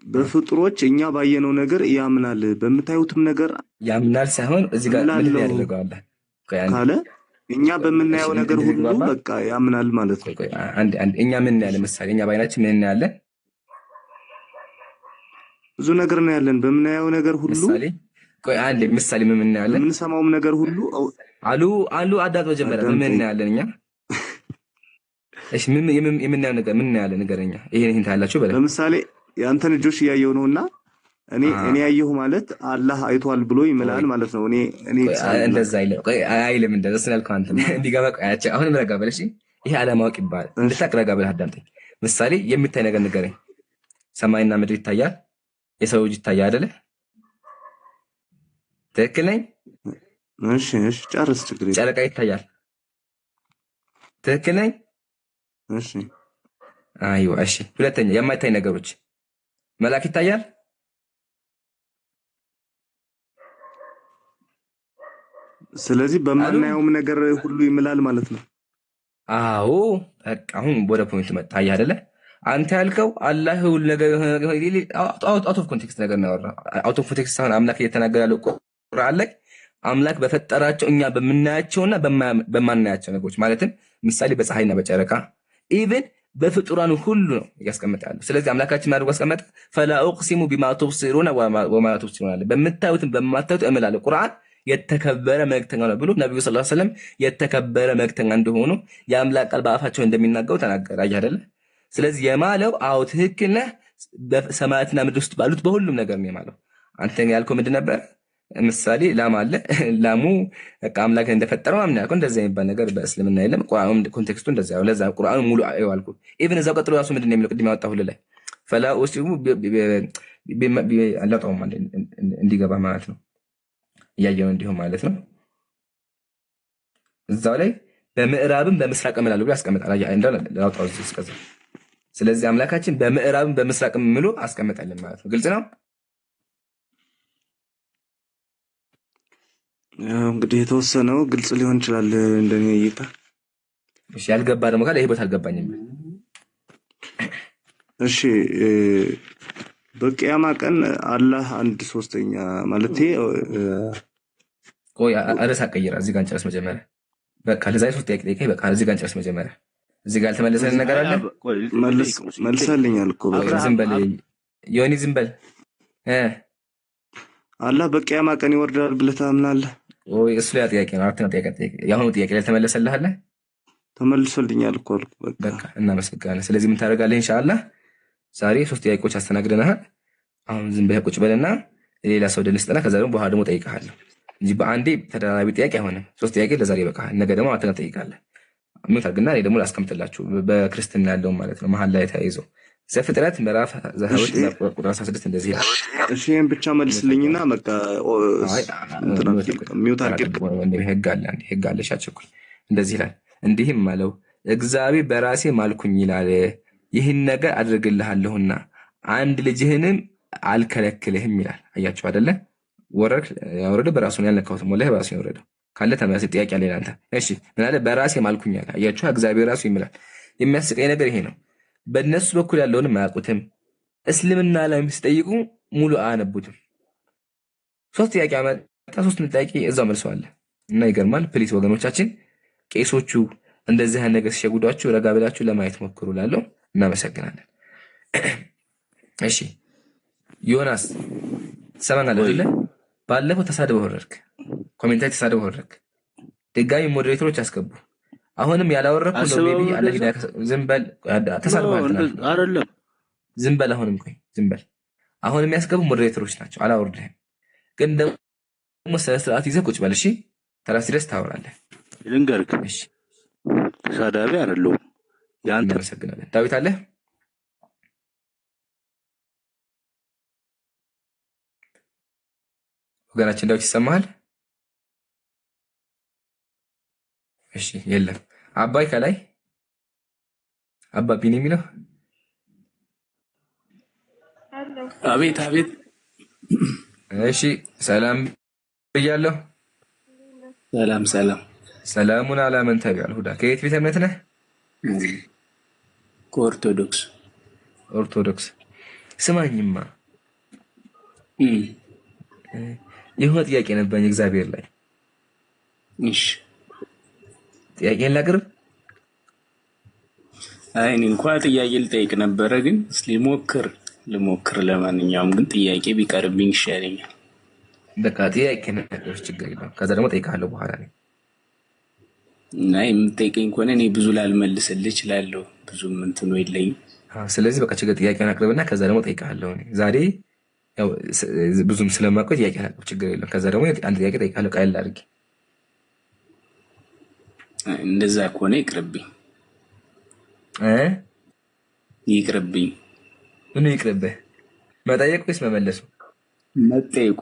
በፍጡሮች እኛ ባየነው ነገር ያምናል። በምታዩትም ነገር ያምናል ሳይሆን እዚህ ጋር ምንድን ነው ያደረገው አለ ካለ እኛ በምናየው ነገር ሁሉ በቃ ያምናል ማለት ነው። እኛ ምን ያለ ምሳሌ እኛ በዓይናችን ምን እናያለን? ብዙ ነገር ነው ያለን። በምናየው ነገር ሁሉ ምሳሌ ቆይ አንዴ ምሳሌ ምን እናያለን? የምንሰማውም ነገር ሁሉ አሉ አዳት መጀመሪያ ምን እናያለን እኛ? እሺ ምን የምናየው ነገር ምን እናያለን? ንገረኛ። ይሄን ታያላችሁ በለ። ለምሳሌ ያንተን ልጆች እያየሁ ነውና እኔ ያየሁ ማለት አላህ አይቷል ብሎ ይምላል ማለት ነው። እኔ እንደዛ አይልም። እንደዛ ስላልከው አንተ እንዲገባ ቆያቸው። አሁንም ረጋ በል እሺ። ይሄ አለማወቅ ይባላል። እንድታቅ ረጋ በል አዳምጠኝ። ምሳሌ የሚታይ ነገር ንገረኝ። ሰማይና ምድር ይታያል። የሰው ልጅ ይታያል አይደለ? ትክክል ነኝ? እሺ ጨርስ። ችግር የለም። ጨረቃ ይታያል። ትክክል ነኝ? እሺ አይዋ እሺ። ሁለተኛ የማይታይ ነገሮች መልአክ ይታያል። ስለዚህ በማናየውም ነገር ሁሉ ይምላል ማለት ነው። አዎ በቃ አሁን ወደ ፖይንት መጣ አይደለ? አንተ ያልከው አላህ ሁሉ ነገር አውት ኦፍ ኮንቴክስት ነገር ነው ያወራው። አውት ኦፍ ኮንቴክስት ሳይሆን አምላክ እየተናገረ ያለው ቁርአን ላይ አምላክ በፈጠራቸው እኛ በምናያቸውና በማናያቸው ነገሮች ማለትም ምሳሌ በፀሐይና በጨረቃ ኢቭን በፍጡራኑ ሁሉ ነው ያስቀመጠ ያለው። ስለዚህ አምላካችን ማድረግ ያስቀመጠ ፈላ ኡቅሲሙ ቢማ ቱብሲሩና ወማ ቱብሲሩና አለ። በምታዩትም በማታዩት እምላለሁ። ቁርአን የተከበረ መልእክተኛ ነው ብሎ ነብዩ ሰለላሁ ዐለይሂ ወሰለም የተከበረ መልእክተኛ እንደሆኑ የአምላክ ቃል በአፋቸው እንደሚናገሩ ተናገረ። አየህ አይደለ? ስለዚህ የማለው አዎ ትክክል ነህ። በሰማያትና ምድር ውስጥ ባሉት በሁሉም ነገር ነው የማለው። አንተ ያልከው ምንድን ነበር? ምሳሌ ላም አለ። ላሙ በቃ አምላክ እንደፈጠረው አምና ያልከው እንደዛ የሚባል ነገር በእስልምና የለም። ቁርአኑም ኮንቴክስቱ እንደዛ ነው። ለዛ ቁርአኑ ሙሉ አይዋልኩ ኢቭን እዛው ቀጥሎ ራሱ ምንድን ነው የሚለው? ቅድም ያወጣሁልህ ላይ ፈላ ኡቅሲሙ አላጣውም እንዲገባ ማለት ነው። እያየው እንዲሁም ማለት ነው። እዛው ላይ በምዕራብም በምስራቅ እምላለሁ ብሎ ያስቀምጣል። እንደው ላውጣው እዚህ እስከዛ። ስለዚህ አምላካችን በምዕራብም በምስራቅም ምሎ አስቀምጣለን ማለት ነው። ግልጽ ነው። እንግዲህ የተወሰነው ግልጽ ሊሆን ይችላል እንደኔ እይታ። እሺ ያልገባ ደግሞ ካለ ይሄ ቦታ አልገባኝም። እሺ በቂያማ ቀን አላህ አንድ ሶስተኛ ማለት ቆይ ርዕስ አቀይራ እዚህ ጋር እንጨርስ መጀመሪያ። በቃ ለዛ ሶስት ጥያቄ ጠይቀኝ። በቃ እዚህ ጋር እንጨርስ መጀመሪያ። እዚህ ጋር ያልተመለሰልን ነገር አለ። መልሰልኛል እኮ ዝም በል ዮኒ፣ ዝም በል። አላህ በቂያማ ቀን ይወርዳል ብለህ ታምናለህ? ወይ እሱ ያ ጥያቄ ነው። አራተኛ ጥያቄ ጠይቀኝ። የአሁኑ ጥያቄ ላይ ተመለሰልህ አለ? ተመልሶልኛል እኮ አልኩ። በቃ እናመሰግናለን። ስለዚህ ምን ታደርጋለህ? ኢንሻአላህ ዛሬ ሶስት ጥያቄዎች አስተናግደናል። አሁን ዝም ብለህ ቁጭ በልና ሌላ ሰው ደንስጠና ከዛ ደግሞ በኋላ ደግሞ ጠይቀሃለሁ እንጂ በአንዴ ተደራራቢ ጥያቄ አይሆንም። ሶስት ጥያቄ ለዛሬ ይበቃል። ነገ ደግሞ አንተና ጠይቃለህ። ምን ታርግና እኔ ደግሞ ላስቀምጥላችሁ በክርስትና ያለው ማለት ነው። መሐል ላይ ተያይዞ ዘፍጥረት ምዕራፍ ዘኍልቍ ቁጥር 16 እንደዚህ ይላል። እሺ ይሄን ብቻ መልስልኝና በቃ ሚውት አድርግ። ህግ አለ አንዴ ህግ አለሽ አትቸኩል። እንደዚህ ይላል። እንዲህም አለው እግዚአብሔር በራሴ ማልኩኝ ይላል ይህን ነገር አድርግልሃለሁና አንድ ልጅህንም አልከለክልህም ይላል። አያችሁ አይደለ? ያወረደ በራሱ ነው ያልነካሁትም። ወላሂ በራሱ ነው ያወረደው። ካለ ተመሳሳይ ጥያቄ አለ እናንተ። እሺ ምን አለ? በራሴ ማልኩኝ አለ። አያችሁ እግዚአብሔር ራሱ ይምላል። የሚያስቀኝ ነገር ይሄ ነው። በእነሱ በኩል ያለውንም አያውቁትም። እስልምና ላይ ሲጠይቁ ሙሉ አያነቡትም። ሶስት ጥያቄ አመጣ። ሶስቱን ጥያቄ እዛው መልሰዋል እና ይገርማል። ፕሊስ ወገኖቻችን ቄሶቹ እንደዚህ አይነት ነገር ሲሸጉዳችሁ ረጋ ብላችሁ ለማየት ሞክሩ። ላለው እናመሰግናለን። እሺ ዮናስ ትሰማኛለህ አይደል? ባለፈው ተሳድበህ ወረድክ፣ ኮሜንት ላይ ተሳድበህ ወረድክ። ድጋሚ ሞዴሬተሮች አስገቡ። አሁንም ያላወረድኩ ነው ሜቢ አለ ሂዳ ዝም በል ተሳድበሃል አይደለም። ዝም በል አሁንም ቆይ ዝም በል። አሁንም የሚያስገቡ ሞዴሬተሮች ናቸው። አላወርድህም ግን ደግሞ ስነ ስርዓት ይዘህ ቁጭ በል እሺ። ተራስ ድረስ ታወራለህ። ልንገርክ እሺ ተሳዳቢ አይደለሁም። ያንተ እናመሰግናለን። ዳዊት አለ ወገናችን ዳዊት ይሰማሃል? እሺ የለም። አባይ ከላይ አባቢን የሚለው አቤት አቤት። እሺ ሰላም ብያለሁ። ሰላም ሰላም። ሰላሙን አላመን ተቢያል ሁዳ ከየት ቤተ እምነት ነህ? ከኦርቶዶክስ። ኦርቶዶክስ። ስማኝማ የሆነ ጥያቄ ነበረኝ እግዚአብሔር ላይ። እሺ ጥያቄን ላቅርብ? አይ እኔ እንኳን ጥያቄ ልጠይቅ ነበረ፣ ግን ልሞክር። ለማንኛውም ግን ጥያቄ ቢቀርብኝ ይሻለኛል። በቃ ጥያቄ ነገር ችግር የለም። ከዛ ደግሞ ጠይቃለሁ በኋላ ነው። እና የምጠይቀኝ ከሆነ እኔ ብዙ ላልመልስልህ እችላለሁ። ብዙም እንትኑ የለኝም። ስለዚህ በቃ ችግር ጥያቄን አቅርብና ከዛ ደግሞ ጠይቃለሁ። ዛሬ ያው ብዙም ስለማቆይ ጥያቄ አቅርብ፣ ችግር የለም። ከዛ ደግሞ አንድ ጥያቄ ጠይቃለሁ ቃል አድርጌ። እንደዛ ከሆነ ይቅርብኝ። ይቅርብኝ። ምን ይቅርብህ? መጠየቅ ወይስ መመለሱ? መጠየቁ።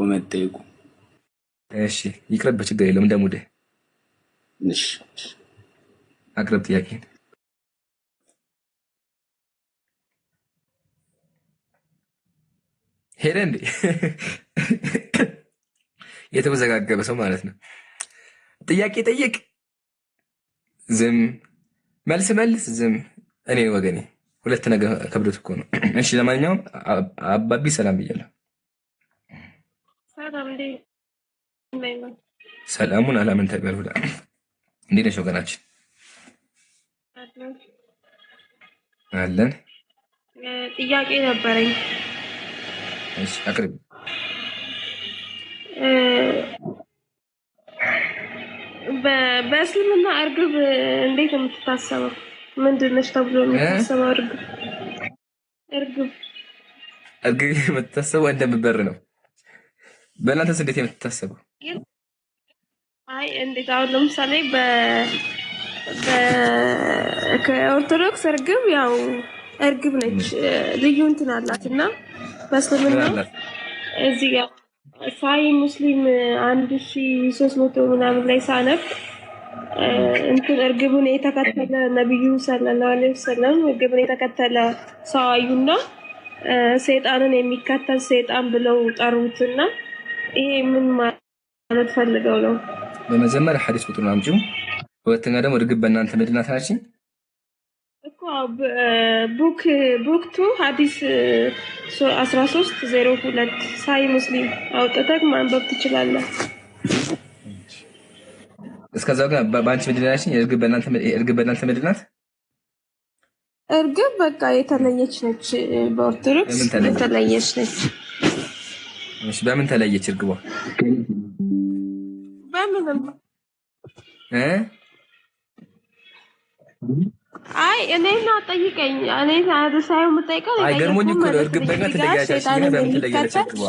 እሺ ይቅርብህ፣ ችግር የለም። እንደሙድህ እሺ አቅርብ ጥያቄን። ሄደ እንዴ? የተመዘጋገበ ሰው ማለት ነው። ጥያቄ ጠይቅ፣ ዝም መልስ መልስ፣ ዝም። እኔ ወገኔ ሁለት ነገር ከብዶት እኮ ነው። እሺ ለማንኛውም አባቢ ሰላም ብያለሁ። ሰላሙን አላምን ተቢያል ሁዳ። እንዴት ነሽ ወገናችን? አለን። ጥያቄ ነበረኝ። እሺ አቅርቢ። በእስልምና እርግብ እንዴት ነው የምትታሰበው? ምንድን ነች ተብሎ የምትታሰበው? እርግብ የምትታሰበው እንደምበር ነው። በእናንተስ እንዴት የምትታሰበው? አይ እንዴት አሁን ለምሳሌ ከኦርቶዶክስ እርግብ ያው እርግብ ነች፣ ልዩ እንትን አላት እና በእስልምና እዚህ ጋር ሳይ ሙስሊም 1300 ምናምን ላይ ሳነብ እንትን እርግብን የተከተለ ነብዩ ሰለላሁ ዐለይሂ ወሰለም እርግብን የተከተለ ሰው አዩና ሰይጣንን የሚከተል ሰይጣን ብለው ጠሩትና ይሄ ምን ማለት ፈልገው ነው? በመጀመሪያ ሐዲስ ቁጥሩን አምጪው። ሁለተኛ ደግሞ እርግብ በእናንተ ምድር ናት አለችኝ እኮ ቡክ 2 ሐዲስ 1302 ሳይ ሙስሊም አውጥተህ ማንበብ ትችላለህ። እስከዛው ግን በአንቺ ምድር ናችኝ። እርግብ በእናንተ ምድር ናት። እርግብ በቃ የተለየች ነች፣ በኦርቶዶክስ የተለየች ነች። እሺ በምን ተለየች እርግቧ? በምንም አይ እኔና ጠይቀኝ። እኔ ሳይሆን የምጠይቀው አይገርሞኝ እኮ እርግብ በእናንተ ተለያየች። በምን ተለየች እርግቧ?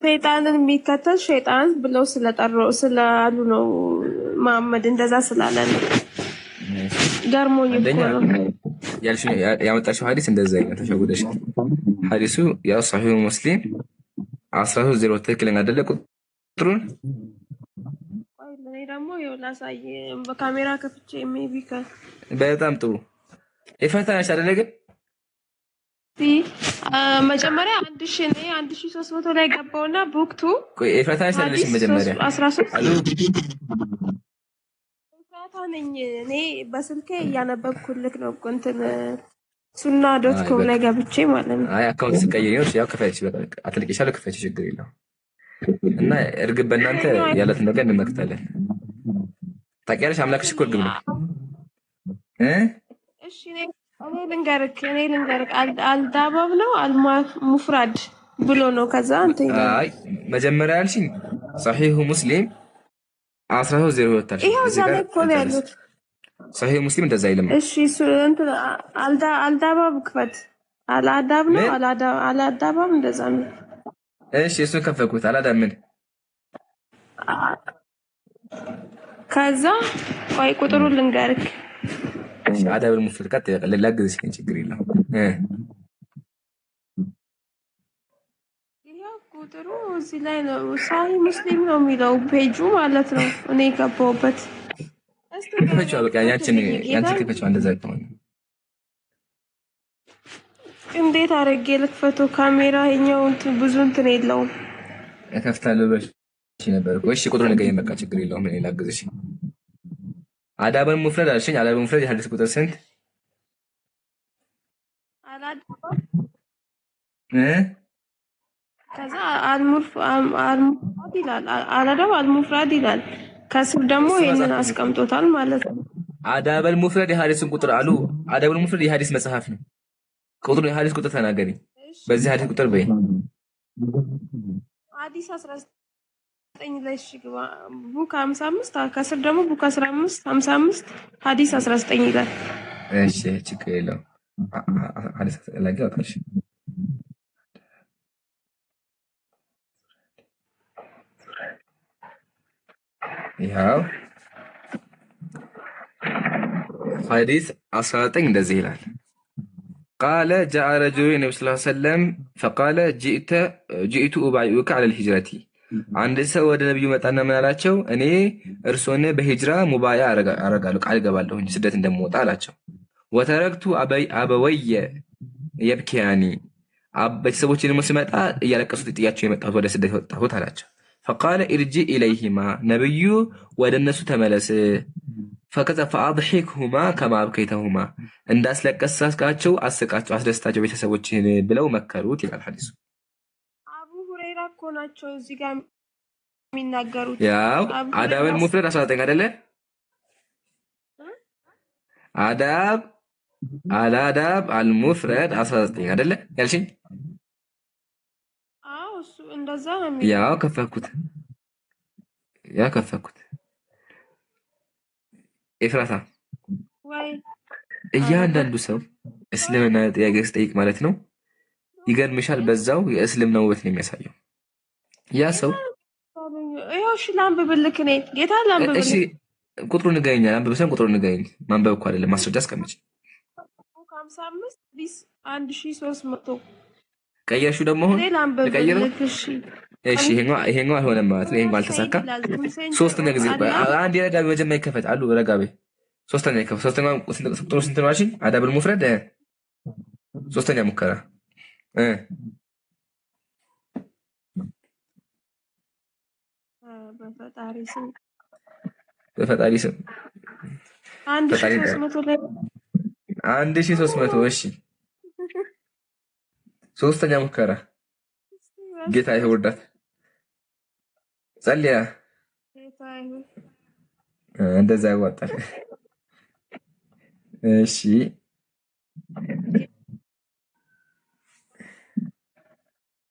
ሰይጣንን የሚከተል ሸይጣን ብለው ስላሉ ነው። መሐመድ እንደዛ ስላለ ነው። ገርሞኝ እኮ ነው ያመጣሽው ሐዲስ እንደዛ አይነት ተሸጉደሽ። ሐዲሱ ያው ሰሒህ ሙስሊም 1302 ትክክለኛ አይደለ ቁጥሩን? ቆይ ለኔ ደግሞ ላሳይ በካሜራ ከፍቼ ሜቢ በጣም ጥሩ የፈታሽ አይደለ ግን መጀመሪያ 1300 ላይ ገባውና ቡክቱ ቆይ የፈታሽ አይደለሽ መጀመሪያ 13 ነኝ እኔ በስልኬ እያነበብኩልክ ነው እኮ እንትን ሱና.com ላይ ገብቼ ማለት ነው። አይ አካውንት ስቀይር ነው ያው ከፈች በቃ አትልቂሻለሁ፣ ከፈች ችግር የለውም። እና እርግብ በእናንተ ያላትን ነገር እንመክታለን። ታውቂያለሽ አምላክሽ እኮ እርግብ ነው። እሺ እኔ ልንገርክ አልዳባብ ነው አልሙፍራድ ብሎ ነው። ከዛ አንተ አይ መጀመሪያ ያልሽኝ ሰሒህ ሙስሊም 1302 አልሽ። ይሄው ዛሬ እኮ ነው ያሉት። ሰሒህ ሙስሊም እንደዛ አይልም። እሺ እሱ እንትን አልዳባብ ክፈት። አልአዳብ ነው አልአዳባብ እንደዛ ነው። እሺ እሱን ከፈኩት። አልአዳብ ምን? ከዛ ቆይ ቁጥሩን ልንገርክ። እሺ አዳብል ሙፍልቀት ላግዝሽ ችግር የለውም። ይሄው እኮ ቁጥሩ እዚህ ላይ ነው። ሳሂህ ሙስሊም ነው የሚለው ፔጁ ማለት ነው። እኔ የገባሁበት ክፈችዋ። በቃ ያንቺን ክፈችዋ። እንደዛ ከሆነ እንዴት አድርጌ ልክፈተው? ካሜራ የኛው እንትን ብዙ እንትን የለውም። እከፍታለሁ ብለሽ ነበር እኮ። እሺ ቁጥሩን ንገሪኝ። በቃ ችግር የለውም። እኔ ላግዝሽ። አዳበል ሙፍረድ አልሽኝ። አዳበል ሙፍረድ የሐዲስ ቁጥር ስንት? ከዛ አልሙፍራድ ይላል። አላዳብ አልሙፍራድ ይላል። ከስር ደግሞ ይሄንን አስቀምጦታል ማለት ነው። አዳበል ሙፍረድ የሐዲስን ቁጥር አሉ። አዳበል ሙፍረድ የሐዲስ መጽሐፍ ነው። ቁጥሩ የሐዲስ ቁጥር ተናገሪ። በዚህ ሐዲስ ቁጥር በይ። ሐዲስ 19 ላይ ሽግባ ቡክ 55 ከስር ደግሞ ቡክ 15 55 ሐዲስ 19 ይላል። እሺ ችግር የለውም። ሐዲስ ላይ ጋጣሽ ያው ሐዲስ 19 እንደዚህ ይላል። قال جاء رجل النبي صلى الله عليه وسلم فقال جئت أبايعك على الهجرة عند ሰው ወደ ነብዩ መጣና ምን አላቸው? እኔ እርሶን በሂጅራ ሙባያ አረጋለሁ ቃል ገባለሁ ስደት እንደምወጣ አላቸው። ወተረክቱ አበወየ የብኪያኒ ቤተሰቦቼ ደግሞ ስመጣ እያለቀሱ ጥያቸው የመጣሁት ወደ ስደት የወጣሁት አላቸው። فقال ارجع إليهما ነብዩ ወደ እነሱ ተመለስ ፈከዛ فأضحكهما كما أبكيتهما እንዳስለቀስካቸው አስቃቸው አስደስታቸው ቤተሰቦችህን ብለው መከሩት ይላል ሐዲሱ። አቡ ሁረይራ እኮ ናቸው እዚህ ጋር የሚናገሩት። ያው አዳበል ሙፍረድ 19 አይደለ? አላዳብ አልሙፍረድ 19 አይደለ ያልሽኝ? አዎ እሱ እንደዛ ነው የሚለው። ያው ከፈኩት ኤፍራታ ወይ እያንዳንዱ ሰው እስልምና ጥያቄ ሲጠይቅ ማለት ነው ይገርምሻል፣ በዛው የእስልምና ውበት ነው የሚያሳየው ያ ሰው። ይኸው እሺ ላንብብልክ እኔ ጌታ ላንብብልክ። እሺ ቁጥሩን ንገረኝ። አንብበሰን ቁጥሩን ንገረኝ። ማንበብ እኮ አይደለም ማስረጃ አስቀምጪ። 55 ዲስ 1300 ቀየርሽው ደግሞ አሁን ልቀይረው። እሺ ይሄኛው አይሆንም ማለት ነው። ይሄኛው አልተሳካ። ሶስተኛ ጊዜ አንድ የረጋቢ መጀመሪያ ይከፈት አሉ ረጋቢ ሶስተኛ ይከፈት። ሶስተኛው ቁጥሩ ስንት ነው አልሽኝ? አዳብል ሙፍረድ ሶስተኛ ሙከራ በፈጣሪ ስም 1300 እሺ ሶስተኛ ሙከራ ጌታ ይወርዳት ጸልያ እንደዛ ያዋጣል። እሺ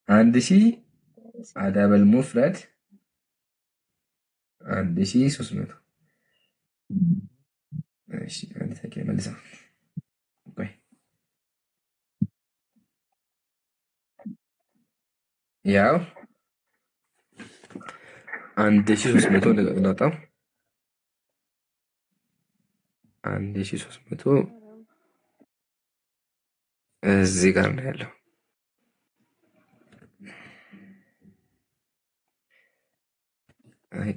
1000 አዳበል ሙፍረድ 1300 እሺ አንተ ተከይ መልሳ ቆይ ያው 1300 እንደቀጣው 1300 እዚህ ጋር ነው ያለው። አይ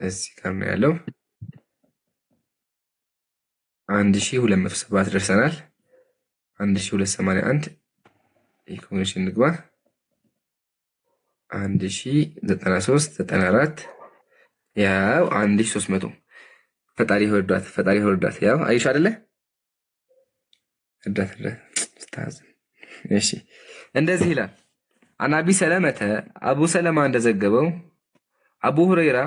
እዚህ ጋር ነው ያለው 1207 ደርሰናል። 1281 ኢኮኖሚሽን ንግባ 1093 94 ያው 1300 ፈጣሪ ይወርዳት ያው አይሽ አይደለ እዳት ስታዝ እሺ እንደዚህ ይላል። አናቢ ሰለመተ አቡ ሰለማ እንደዘገበው አቡ ሁረይራ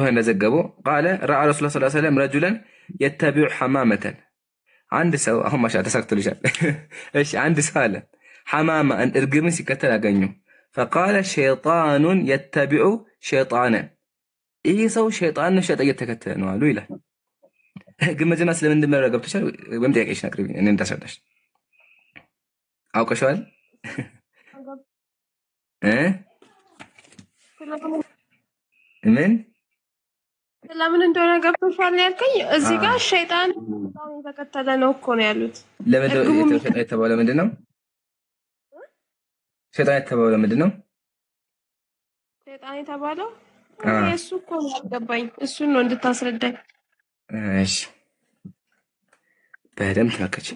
እንደዘገበው قال راى رسول الله صلى الله عليه وسلم رجلا يتبع حمامه አንድ ሰው አሁን ማሻ ተሳክቶልሻል። እሺ አንድ ሰው አለ حمامه እርግብን ሲከተል አገኘው። فقال شيطان يتبع شيطانا ይሄ ሰው ሸይጣን እየተከተለ ነው አሉ ይላል። ግን መጀመሪያ ስለምን እንደመረገ ገብቶሻል? ወይም ጥያቄሽ አቅርቢ እኔ እንዳስረዳሽ አውቀሻል? ምን ለምን እንደሆነ ገብቶሻል ያልከኝ? እዚህ ጋር ሸይጣን የተከተለ ነው እኮ ነው ያሉት። ለምን የተባለ ምንድን ነው? ሸይጣን የተባለው ምንድን ነው? ሸይጣን የተባለው እሱ እኮ ነው ያልገባኝ። እሱን ነው እንድታስረዳኝ። እሺ በደንብ ተመከች።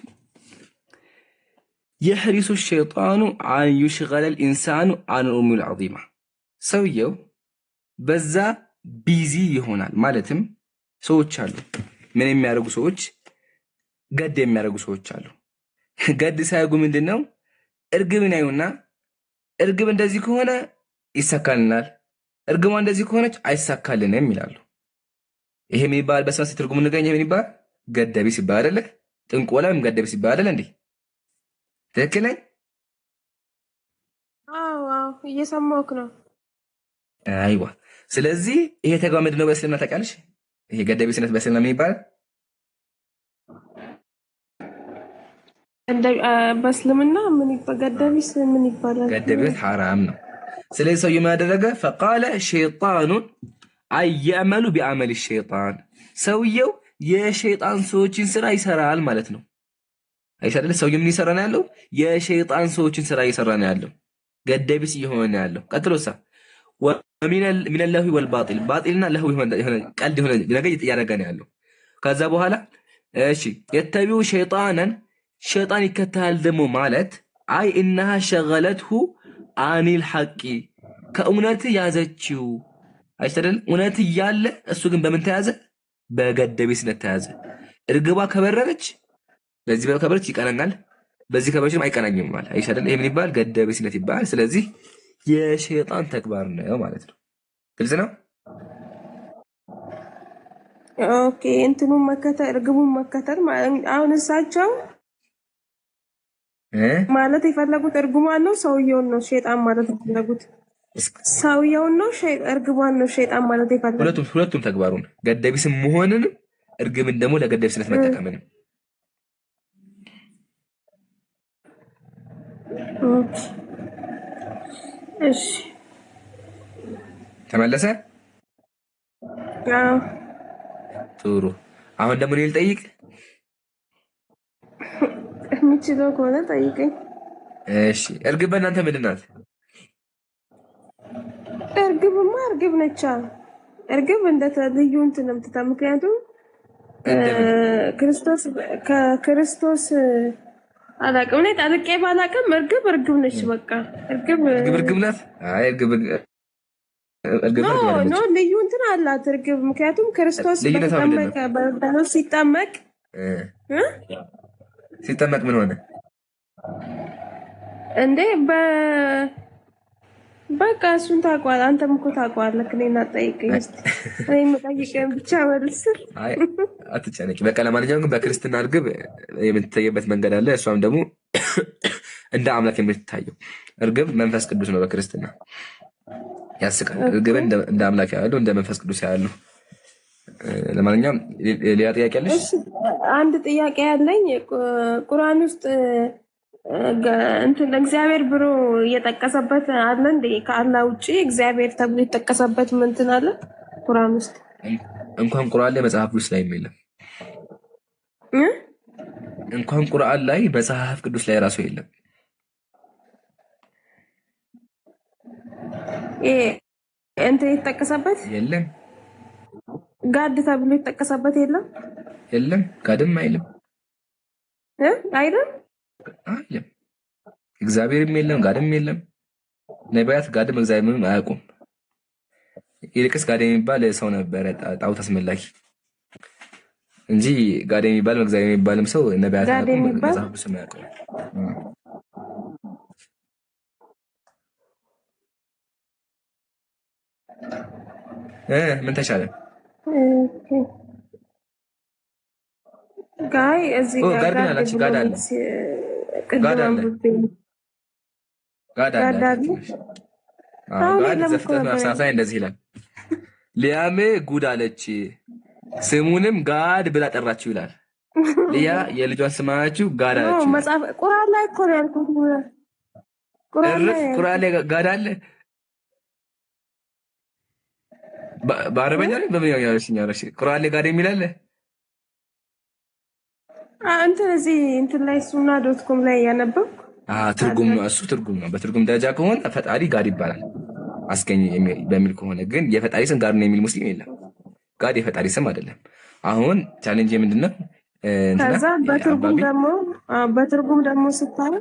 የሕሪሱ ሸይጣኑ አን ዩሽገለ ልኢንሳኑ አን ኡሚል ዐዚማ። ሰውየው በዛ ቢዚ ይሆናል። ማለትም ሰዎች አሉ ምን የሚያደርጉ ሰዎች፣ ገድ የሚያደርጉ ሰዎች አሉ። ገድ ሳያጉ ምንድን ነው እርግብን ያዩና እርግብ እንደዚህ ከሆነ ይሳካልናል፣ እርግቧ እንደዚህ ከሆነች አይሳካልንም ይላሉ። ይሄ ምን ይባላል? በስመ አብ ትርጉም እንገኝ። ይሄ ምን ይባላል? ገደቢስ ይባላል አይደለ? ጥንቆላ ወይም ገደቢስ ይባላል አይደል? እንዴ ትክክል ነኝ? አዎ እየሰማሁህ ነው። አይዋ። ስለዚህ ይሄ ተግባር ምንድን ነው በእስልምና ታውቂያለሽ? ይሄ ገደቢስነት በእስልምና ምን ይባላል? በእስልምና ምን ይባላል? ገደቢስ ምን ይባላል? ገደቢስ ሐራም ነው። ስለዚህ ሰውዬው ምን አደረገ? ፈቃለ ሸይጣኑን አየዕመሉ ቢዐመል ሸይጣን። ሰውየው የሸይጣን ሰዎችን ስራ ይሰራል ማለት ነው። አይሻደለ? ሰውየው ምን ይሰራ ነው ያለው? የሸይጣን ሰዎችን ስራ ይሰራ ነው ያለው። ገደቢስ እየሆነ ነው ያለው። ቀጥሎሳ ወሚነ ለህዊ ወልባጢል፣ ባጢልና ለህዊ የሆነ ቀልድ የሆነ ነገር እያደረገ ነው ያለው። ከዛ በኋላ እሺ የተቢው ሸይጣንን፣ ሸይጣን ይከተላል ደግሞ ማለት አይ እነሃ ሸገለትሁ አኒል ሐቂ፣ ከእውነት ያዘችው። አይሻደለ? እውነት እያለ እሱ ግን በምን ተያዘ? በገደቢስነት ተያዘ። እርግቧ ከበረረች፣ በዚህ ከበረች ይቀናናል፣ በዚህ ከበረች አይቀናኝም ማለት አይሻደለ? ይሄ ምን ይባላል? ገደቢስነት ይባላል። ስለዚህ የሸይጣን ተግባር ነው ማለት ነው። ግልጽ ነው? ኦኬ። እንትኑን መከተል፣ እርግቡን መከተል አሁን እሳቸው ማለት የፈለጉት እርግቧን ነው ሰውየውን ነው ሸይጣን ማለት የፈለጉት? ሰውየውን ነው እርግቧን ነው ሸይጣን ማለት የፈለጉት? ሁለቱም ተግባሩን ገደቢስም መሆንንም እርግብን ደግሞ ለገደቢስነት መጠቀምንም። እሺ ተመለሰ? ጥሩ። አሁን ደግሞ እኔ ልጠይቅ። የምችለው ከሆነ ጠይቀኝ። እሺ እርግብ በእናንተ ምንድን ናት? እርግብማ እርግብ ነቻ። እርግብ እንደ ልዩ እንትን ነው የምትታ። ምክንያቱም ከክርስቶስ አላቅም እኔ ጠልቄ ባላቅም እርግብ ነች። በቃ እርግብ ናት። አይ እርግብ ኖ ልዩ እንትን አላት እርግብ። ምክንያቱም ክርስቶስ ሲጠመቅ ምን ሆነ እንዴ? በቃ እሱን ታውቀዋለህ። አንተም እኮ ታውቀዋለህ። እኔን አትጠይቀኝ እስኪ። እኔ የምጠይቀኝ ብቻ መልስ። አይ አትጨነቂ። በቃ ለማንኛውም ግን በክርስትና እርግብ የምትታየበት መንገድ አለ። እሷም ደግሞ እንደ አምላክ የምትታየው እርግብ መንፈስ ቅዱስ ነው በክርስትና። ያስቃል። እርግብን እንደ አምላክ ያሉ እንደ መንፈስ ቅዱስ ያሉ። ለማንኛውም ሌላ ጥያቄ አለሽ? አንድ ጥያቄ ያለኝ ቁርአን ውስጥ እንትን እግዚአብሔር ብሎ እየጠቀሰበት አለ እንዴ? ከአላህ ውጪ እግዚአብሔር ተብሎ የተጠቀሰበት ምንትን አለ ቁርአን ውስጥ? እንኳን ቁርአን ላይ መጽሐፍ ቅዱስ ላይ የለም። እንኳን ቁርአን ላይ መጽሐፍ ቅዱስ ላይ ራሱ የለም። እንትን የተጠቀሰበት የለም። ጋድ ተብሎ የተጠቀሰበት የለም። ጋድም አይልም አይደል? አይልም። እግዚአብሔርም የለም፣ ጋድም የለም። ነቢያት ጋድም እግዚአብሔርም አያውቁም። ይልቅስ ጋድ የሚባል ሰው ነበረ ጣዖት አስመላኪ እንጂ ጋድ የሚባል እግዚአብሔር የሚባልም ሰው ነቢያት አያውቁም፣ መጽሐፍ ቅዱስም አያውቁም። ምን ተሻለ? ጋይ እዚህ ጋር ጋድ አለ። ዘፍጥረት ምዕራፍ እንደዚህ ይላል፣ ሊያም ጉድ አለች ስሙንም ጋድ ብላ ጠራችሁ ይላል። ሊያ የልጇን ስማችሁ ጋድ አለች። ቁርአን ላይ እኮ ነው ያልኩት። ቁርአን ላይ ጋድ አለ። በአረበኛ ላይ በምን ያለሽኛ ረሽ ቁርአን ላይ ጋድ የሚል አለ? እንትን እዚህ እንትን ላይ ሱና.ኮም ላይ ያነበብኩ ትርጉም ነው እሱ ትርጉም ነው። በትርጉም ደረጃ ከሆነ ፈጣሪ ጋድ ይባላል አስገኝ በሚል ከሆነ ግን የፈጣሪ ስም ጋድ ነው የሚል ሙስሊም የለም። ጋድ የፈጣሪ ስም አይደለም። አሁን ቻሌንጅ ምንድነው? ከዛ በትርጉም ደግሞ ስታይ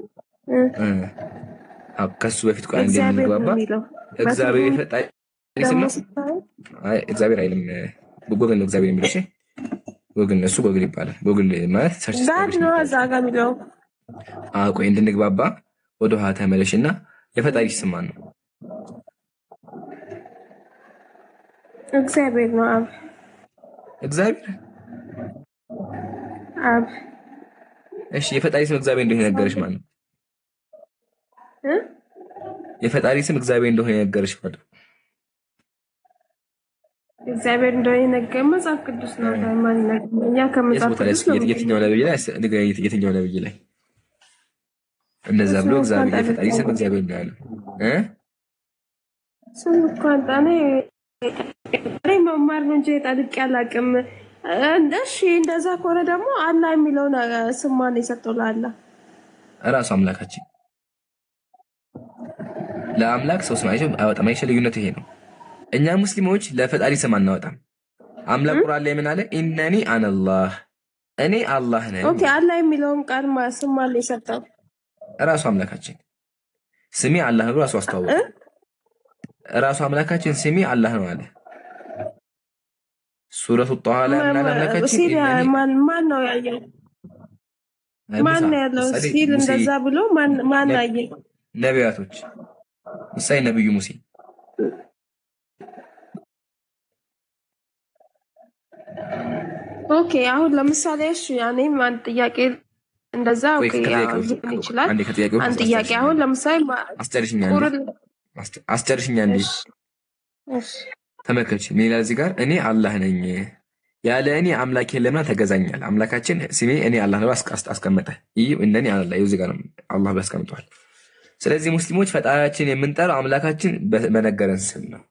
ከሱ በፊት ቆይ እንደምንግባባ እግዚአብሔር የፈጣሪ ስም ነው። እግዚአብሔር አይልም፣ ጎግል ነው እግዚአብሔር የሚለው። እሺ ጎግል ነው እሱ ጎግል ይባላል። ጎግል ማለት ሰርች ጋድ ነው እዛ ጋር የሚለው። ቆይ እንድንግባባ ወደ ኋላ ተመለሽና የፈጣሪ ስም ማን ነው? እግዚአብሔር ነው። አብ እግዚአብሔር አብ። እሺ የፈጣሪ ስም እግዚአብሔር እንደሆነ ነገርሽ ማን ነው? የፈጣሪ ስም እግዚአብሔር እንደሆነ ነገርሽ ማን ነው? እግዚአብሔር እንደሆነ ነገር መጽሐፍ ቅዱስ ነው። ማን ነው? እኛ ከመጽሐፍ ቅዱስ ነው። የትኛው ነብይ ላይ የትኛው ነብይ ላይ እንደዛ ብሎ እግዚአብሔር የፈጣሪ ስም እግዚአብሔር ነው ያለው? ስም እኮ አንጣኔ መማር ነው እንጂ ጠልቄ አላውቅም። እሺ እንደዛ ከሆነ ደግሞ አላህ የሚለውን ስም ማን የሰጠው? ለአላህ እራሱ አምላካችን። ለአምላክ ሰው ስም አይወጣም። አይሸ ልዩነቱ ይሄ ነው። እኛ ሙስሊሞች ለፈጣሪ ስም አናወጣም። አምላክ ቁርአን ላይ ምን አለ? ኢነኒ አነላህ እኔ አላህ ነኝ። ኦኬ አላህ የሚለውን ቃል ስም ማን የሰጠው? እራሱ አምላካችን። ስሜ አላህ ነው ራሱ አስተዋወቀ። እራሱ አምላካችን ስሜ አላህ ነው አለ። ሱረቱ ጣሃ ላይ ምን አለ አምላካችን? ማን ነው ያየው? ማን ነው ያለው? ሲል እንደዛ ብሎ ማን ያየ? ነቢያቶች። ምሳሌ ነብዩ ሙሴ። ኦኬ አሁን ለምሳሌ እሺ ያኔ ማን ጥያቄ እንደዛ ኦኬ ሊሆን ይችላል። አንድ ጥያቄ አሁን ለምሳሌ አስጨርሽኛ እንዴ? ተመልከች ምን ይላል እዚህ ጋር? እኔ አላህ ነኝ ያለ እኔ አምላክ የለምና ተገዛኛል። አምላካችን ስሜ እኔ አላህ ነው አስቀመጠ። ይህ እነኔ አላህ እዚህ ጋር አላህ ያስቀምጧል። ስለዚህ ሙስሊሞች ፈጣሪያችን የምንጠራው አምላካችን በነገረን ስም ነው።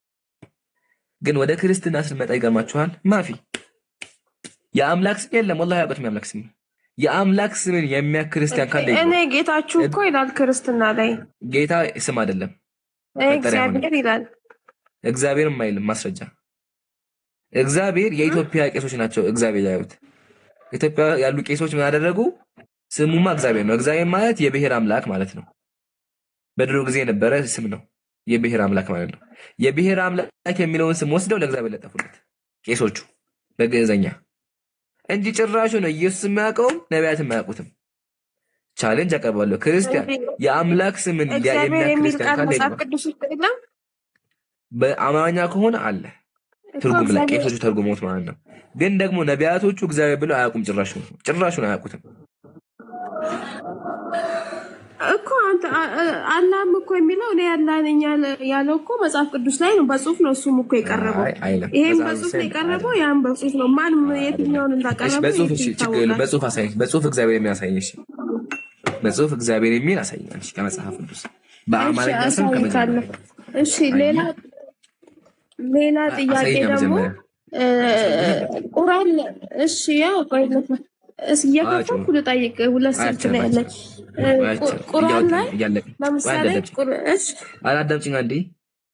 ግን ወደ ክርስትና ስንመጣ ይገርማችኋል። ማፊ የአምላክ ስም የለም። ወላሂ ያውቁት የአምላክ ስም የአምላክ ስምን የሚያክል ክርስቲያን ካለ እኔ ጌታችሁ እኮ ይላል ክርስትና ላይ። ጌታ ስም አይደለም እግዚአብሔር ይላል። እግዚአብሔርም አይልም። ማስረጃ እግዚአብሔር የኢትዮጵያ ቄሶች ናቸው። እግዚአብሔር ያዩት ኢትዮጵያ ያሉ ቄሶች ምን አደረጉ? ስሙማ እግዚአብሔር ነው። እግዚአብሔር ማለት የብሔር አምላክ ማለት ነው። በድሮ ጊዜ የነበረ ስም ነው። የብሔር አምላክ ማለት ነው። የብሔር አምላክ የሚለውን ስም ወስደው ለእግዚአብሔር ለጠፉለት ቄሶቹ በግዕዘኛ እንጂ ጭራሹ ነው ኢየሱስ የማያውቀውም ነቢያት የማያውቁትም። ቻሌንጅ አቀርባለሁ። ክርስቲያን የአምላክ ስምን የሚያክል መጽሐፍ ቅዱስ የለም። በአማርኛ ከሆነ አለ ትርጉም ላይ ቄሶቹ ተርጉሞት ማለት ነው። ግን ደግሞ ነቢያቶቹ እግዚአብሔር ብለው አያውቁም። ጭራሹን አያውቁትም እኮ አንተ አላህም እኮ የሚለው እኔ አላህ ነኝ ያለው እኮ መጽሐፍ ቅዱስ ላይ ነው። በጽሁፍ ነው እሱም እኮ የቀረበው። ይሄም በጽሁፍ ነው የቀረበው፣ ያም በጽሁፍ ነው። ማን የትኛውን እንዳቀረበው በጽሁፍ በጽሁፍ አሳይሽ። በጽሁፍ እግዚአብሔር የሚል አሳይሽ። በጽሁፍ እግዚአብሔር የሚል አሳይሽ ከመጽሐፍ ቅዱስ በአማርኛ ስም ከመጀመሪያ። እሺ ሌላ ጥያቄ ደግሞ ቁርአን እሺ ያው ቆይለት እየከፈኩ ልጠይቅ። ሁለት ስልክ ነው ያለኝ ቁርአን ላይ ለምሳሌ እሺ አዳምጪኝ አንዴ።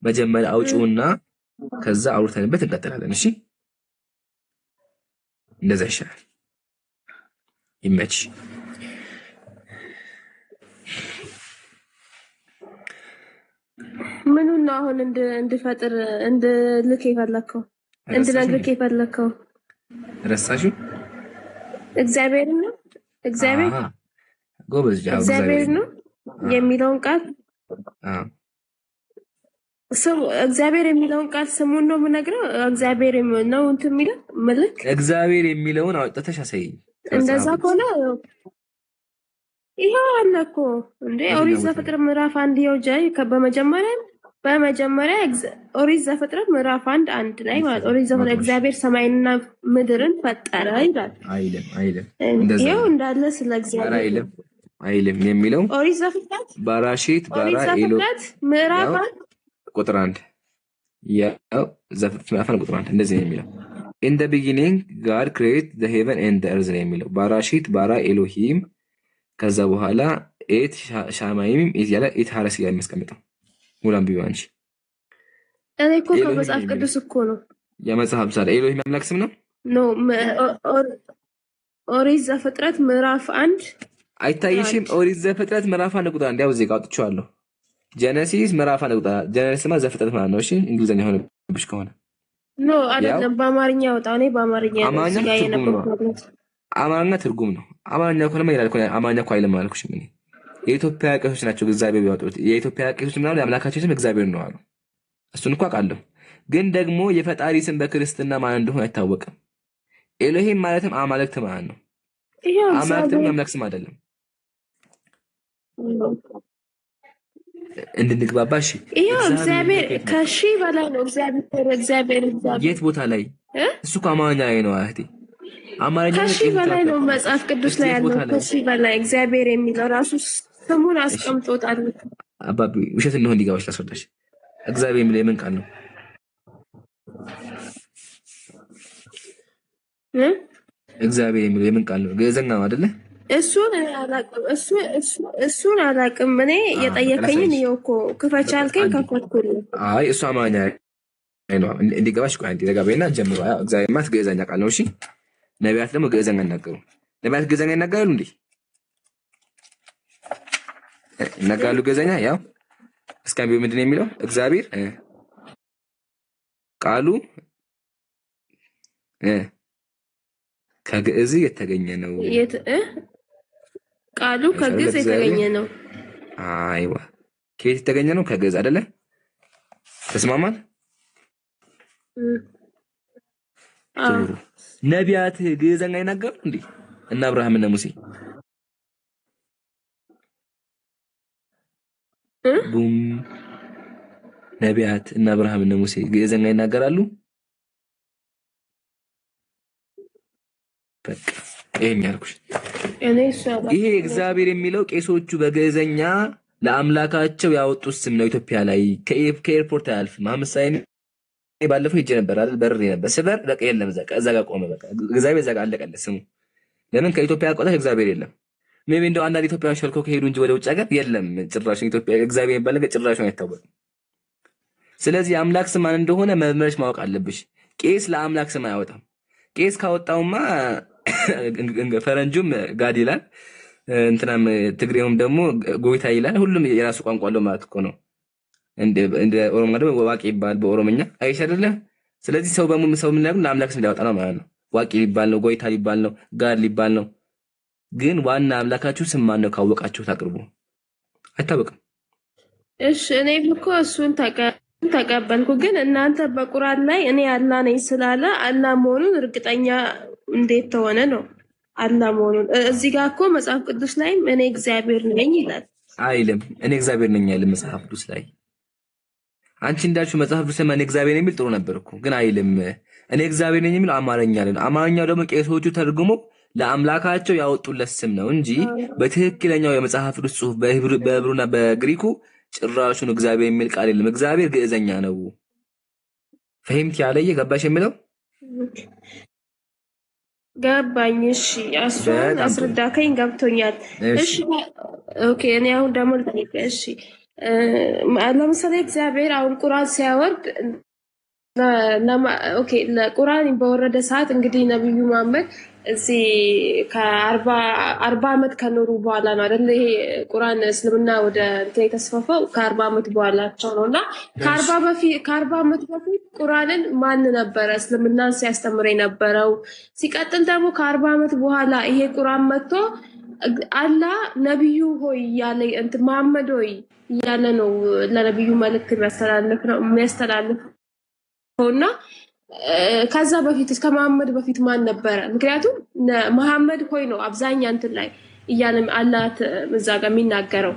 መጀመሪያ አውጪውና ከዛ አውርተንበት እንቀጥላለን። እሺ እንደዛ ይሻላል። ይመች። ምኑን ነው አሁን እንድፈጥር እንድልክ የፈለከው? እንድነግርህ የፈለከው ረሳሽው? እግዚአብሔር ነው። እግዚአብሔር ጎበዝ እግዚአብሔር ነው የሚለውን ቃል ስሙ። እግዚአብሔር የሚለውን ቃል ስሙን ነው የምነግረው። እግዚአብሔር ነው እንትን የሚለው ምልክ እግዚአብሔር የሚለውን አውጥተሽ አሳይኝ። እንደዛ ከሆነ ይሄው አለ እኮ እንዴ ኦሪት ዘፍጥረት ምዕራፍ 1 ይወጃይ በመጀመሪያ ኦሪት ዘፍጥረት ምዕራፍ 1 ላይ ማለት ኦሪት ዘፍጥረት እግዚአብሔር ሰማይንና ምድርን ፈጠረ ይላል። አይልም እንደዛ ይሄው እንዳለ ስለ እግዚአብሔር አይልም የሚለው ኦሪት ዘፍጥረት ባራሺት ባራ ኤሎ ምዕራፍ 1 ቁጥር 1 ያው ዘፍጥረት ምዕራፍ 1 ቁጥር 1 እንደዚህ ነው የሚለው in the beginning God created the heaven and the earth ነው የሚለው ባራሺት ባራ ኤሎሂም ከዛ በኋላ ኤት ሻማይም ኤት ያለ ኤት ሀረስ እያለ የሚያስቀምጠው ሙላም ቢሆን አንቺ እኔ እኮ ከመጽሐፍ ቅዱስ እኮ ነው የመጽሐፍ ሳለ ኤሎሂም አምላክ ስም ነው። ኖ ኦሪት ዘፍጥረት ምዕራፍ 1 አይታይሽም? ኦሪት ዘፍጥረት ምዕራፍ 1 ቁጥር 1 ያው እዚህ ጋር አውጥቼዋለሁ። ጀነሲስ ምዕራፍ 1 ቁጥር ጀነሲስ ማለት ዘፍጥረት ማለት ነው። እሺ እንግሊዘኛ ሆነብሽ ከሆነ ኖ አይደለም፣ በአማርኛ ወጣ። እኔ በአማርኛ አማርኛ ትርጉም ነው። አማርኛ ከሆነ ይላል እኮ አማርኛ እኮ አይልም አልኩሽ። ምን የኢትዮጵያ ቄሶች ናቸው እግዚአብሔር ቢያወጡት የኢትዮጵያ ቄሶች ምናምን የአምላካቸው ስም እግዚአብሔር ነው አሉ። እሱን እኮ አውቃለሁ። ግን ደግሞ የፈጣሪ ስም በክርስትና ማን እንደሆነ አይታወቅም። ኤሎሂም ማለትም አማልክት ማለት ነው። አማልክትም የአምላክ ስም አይደለም። እንድንግባባ እሺ። ይሄው እግዚአብሔር ከሺ በላይ ነው። እግዚአብሔር የት ቦታ ላይ? እሱ እኮ አማርኛ ላይ ነው እህቴ። አማርኛ ከሺ በላይ ነው መጽሐፍ ቅዱስ ላይ ያለው። ከሺ በላይ እግዚአብሔር የሚለው ራሱ ስሙን አስቀምጦታል። አባቢ ውሸት እንደሆነ እንዲገባሽ ላስረዳሽ። እግዚአብሔር የሚለው የምን ቃል ነው? እግዚአብሔር የሚለው የምን ቃል ነው? ግዕዝኛ ነው አይደለ? እሱን አላውቅም። እኔ የጠየቀኝን ይኸው እኮ ክፈች አልከኝ ከፈትኩልህ። አይ እሱ አማርኛ ነው እንዲገባሽ። ቆይ አንዴ ዘጋቤና ጀምሮ እግዚአብሔር ማለት ግዕዝኛ ቃል ነው። እሺ ነቢያት ደግሞ ግዕዝኛ ይናገሩ። ነቢያት ግዕዝኛ ይናገራሉ እንዴ? ይናገራሉ ግዕዝኛ። ያው እስካሁን ቢሆን ምንድን ነው የሚለው? እግዚአብሔር ቃሉ ከግዕዝ የተገኘ ነው። ቃሉ ከግዕዝ የተገኘ ነው። አይዋ ከየት የተገኘ ነው? ከግዕዝ አይደለ? ተስማማን? ነቢያት ግዕዝኛ ይናገሩ እንዴ? እና አብርሃም እና ሙሴ ቡም ነቢያት እና አብርሃም እና ሙሴ ግዕዝኛ ይናገራሉ? በቃ ይሄን ያልኩሽ። ይሄ እግዚአብሔር የሚለው ቄሶቹ በግዕዝኛ ለአምላካቸው ያወጡት ስም ነው። ኢትዮጵያ ላይ ከኤርፖርት አያልፍም። አምሳይን ባለፈው ሄጄ ነበር አይደል? በርሬ ነበር ስበር በቃ የለም እዛ ጋር ቆመ። በቃ እግዚአብሔር እዛ ጋር አለቀለት ስሙ። ለምን ከኢትዮጵያ ቆጣ እግዚአብሔር የለም። ሜቢ እንደው አንዳንድ ኢትዮጵያውያን ሸልኮ ከሄዱ እንጂ ወደ ውጭ ሀገር የለም ጭራሽ። ኢትዮጵያ እግዚአብሔር የሚባል ነገር ጭራሽ አይታወቅም። ስለዚህ አምላክ ስም ማን እንደሆነ መርመርሽ ማወቅ አለብሽ። ቄስ ለአምላክ ስም አያወጣም። ቄስ ካወጣውማ ፈረንጁም ጋድ ይላል፣ እንትናም ትግሬውም ደግሞ ጎይታ ይላል። ሁሉም የራሱ ቋንቋ አለው ማለት እኮ ነው። እንደ ኦሮሞ ደግሞ ዋቂ ይባል በኦሮምኛ አይሽ አይደለ? ስለዚህ ሰው ምን ያደርጉ ለአምላክ ስም ሊያወጣ ነው ማለት ነው። ዋቂ ሊባል ነው፣ ጎይታ ሊባል ነው፣ ጋድ ሊባል ነው። ግን ዋና አምላካችሁ ስም ማን ነው ካወቃችሁት አቅርቡ። አይታወቅም። እሺ እኔም እኮ እሱን ተቀበልኩ። ግን እናንተ በቁርአን ላይ እኔ አላህ ነኝ ስላለ አላህ መሆኑን እርግጠኛ እንዴት ተሆነ ነው? አላህ መሆኑን እዚህ ጋር እኮ መጽሐፍ ቅዱስ ላይም እኔ እግዚአብሔር ነኝ ይላል አይልም? እኔ እግዚአብሔር ነኝ አይልም መጽሐፍ ቅዱስ ላይ። አንቺ እንዳልሽው መጽሐፍ ቅዱስ ላይ እኔ እግዚአብሔር ነኝ የሚል ጥሩ ነበር እኮ፣ ግን አይልም። እኔ እግዚአብሔር ነኝ የሚል አማርኛ ላይ። አማርኛው ደግሞ ቄሶቹ ተርጉሞ ለአምላካቸው ያወጡለት ስም ነው እንጂ በትክክለኛው የመጽሐፍ ቅዱስ ጽሑፍ በዕብሩና በግሪኩ ጭራሹን እግዚአብሔር የሚል ቃል የለም። እግዚአብሔር ግዕዝኛ ነው። ፈህምት ያለየ ገባሽ የሚለው ገባኝ። እሺ እሱን አስረዳከኝ፣ ገብቶኛል። እሺ ኦኬ። እኔ አሁን ደግሞ ልጠይቅ። እሺ ለምሳሌ እግዚአብሔር አሁን ቁርአን ሲያወርድ ኦኬ ለቁርአን በወረደ ሰዓት እንግዲህ ነብዩ መሐመድ እዚህ ከ40 ዓመት ከኖሩ በኋላ ነው አይደል? ይሄ ቁርአን እስልምና ወደ እንትን የተስፋፋው ከ40 ዓመት በኋላቸው ነው። እና ከ40 ዓመት በፊት ቁርአንን ማን ነበረ እስልምናን ሲያስተምር የነበረው? ሲቀጥል ደግሞ ከ40 ዓመት በኋላ ይሄ ቁርአን መጥቶ አላህ ነብዩ ሆይ እያለ እንትን መሐመድ ሆይ እያለ ነው ለነብዩ መልእክት የሚያስተላልፈውና ከዛ በፊት እስከ መሐመድ በፊት ማን ነበረ? ምክንያቱም መሐመድ ሆይ ነው አብዛኛ እንትን ላይ እያለ አላህ እዛ ጋር የሚናገረው።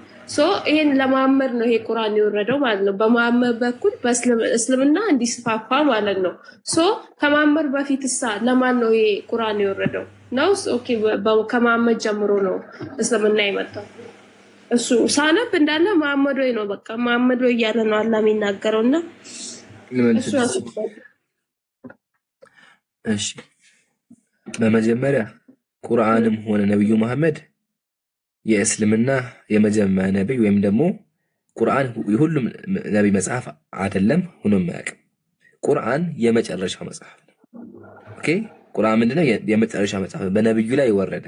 ይሄን ለመሐመድ ነው ይሄ ቁርአን የወረደው ማለት ነው። በመሐመድ በኩል በእስልምና እንዲስፋፋ ማለት ነው። ከመሐመድ በፊት ለማን ነው ይሄ ቁርአን የወረደው ነው? ኦኬ ከመሐመድ ጀምሮ ነው እስልምና የመጣው። እሱ ሳነብ እንዳለ መሐመድ ሆይ ነው በቃ መሐመድ ሆይ እያለ ነው አላህ የሚናገረውና እሺ በመጀመሪያ ቁርአንም ሆነ ነብዩ መሐመድ የእስልምና የመጀመሪያ ነብይ ወይም ደግሞ ቁርአን የሁሉም ነብይ መጽሐፍ አይደለም፣ ሆኖም አያውቅም። ቁርአን የመጨረሻው መጽሐፍ ነው። ኦኬ ቁርአን ምንድነው? የመጨረሻ መጽሐፍ በነብዩ ላይ ወረደ።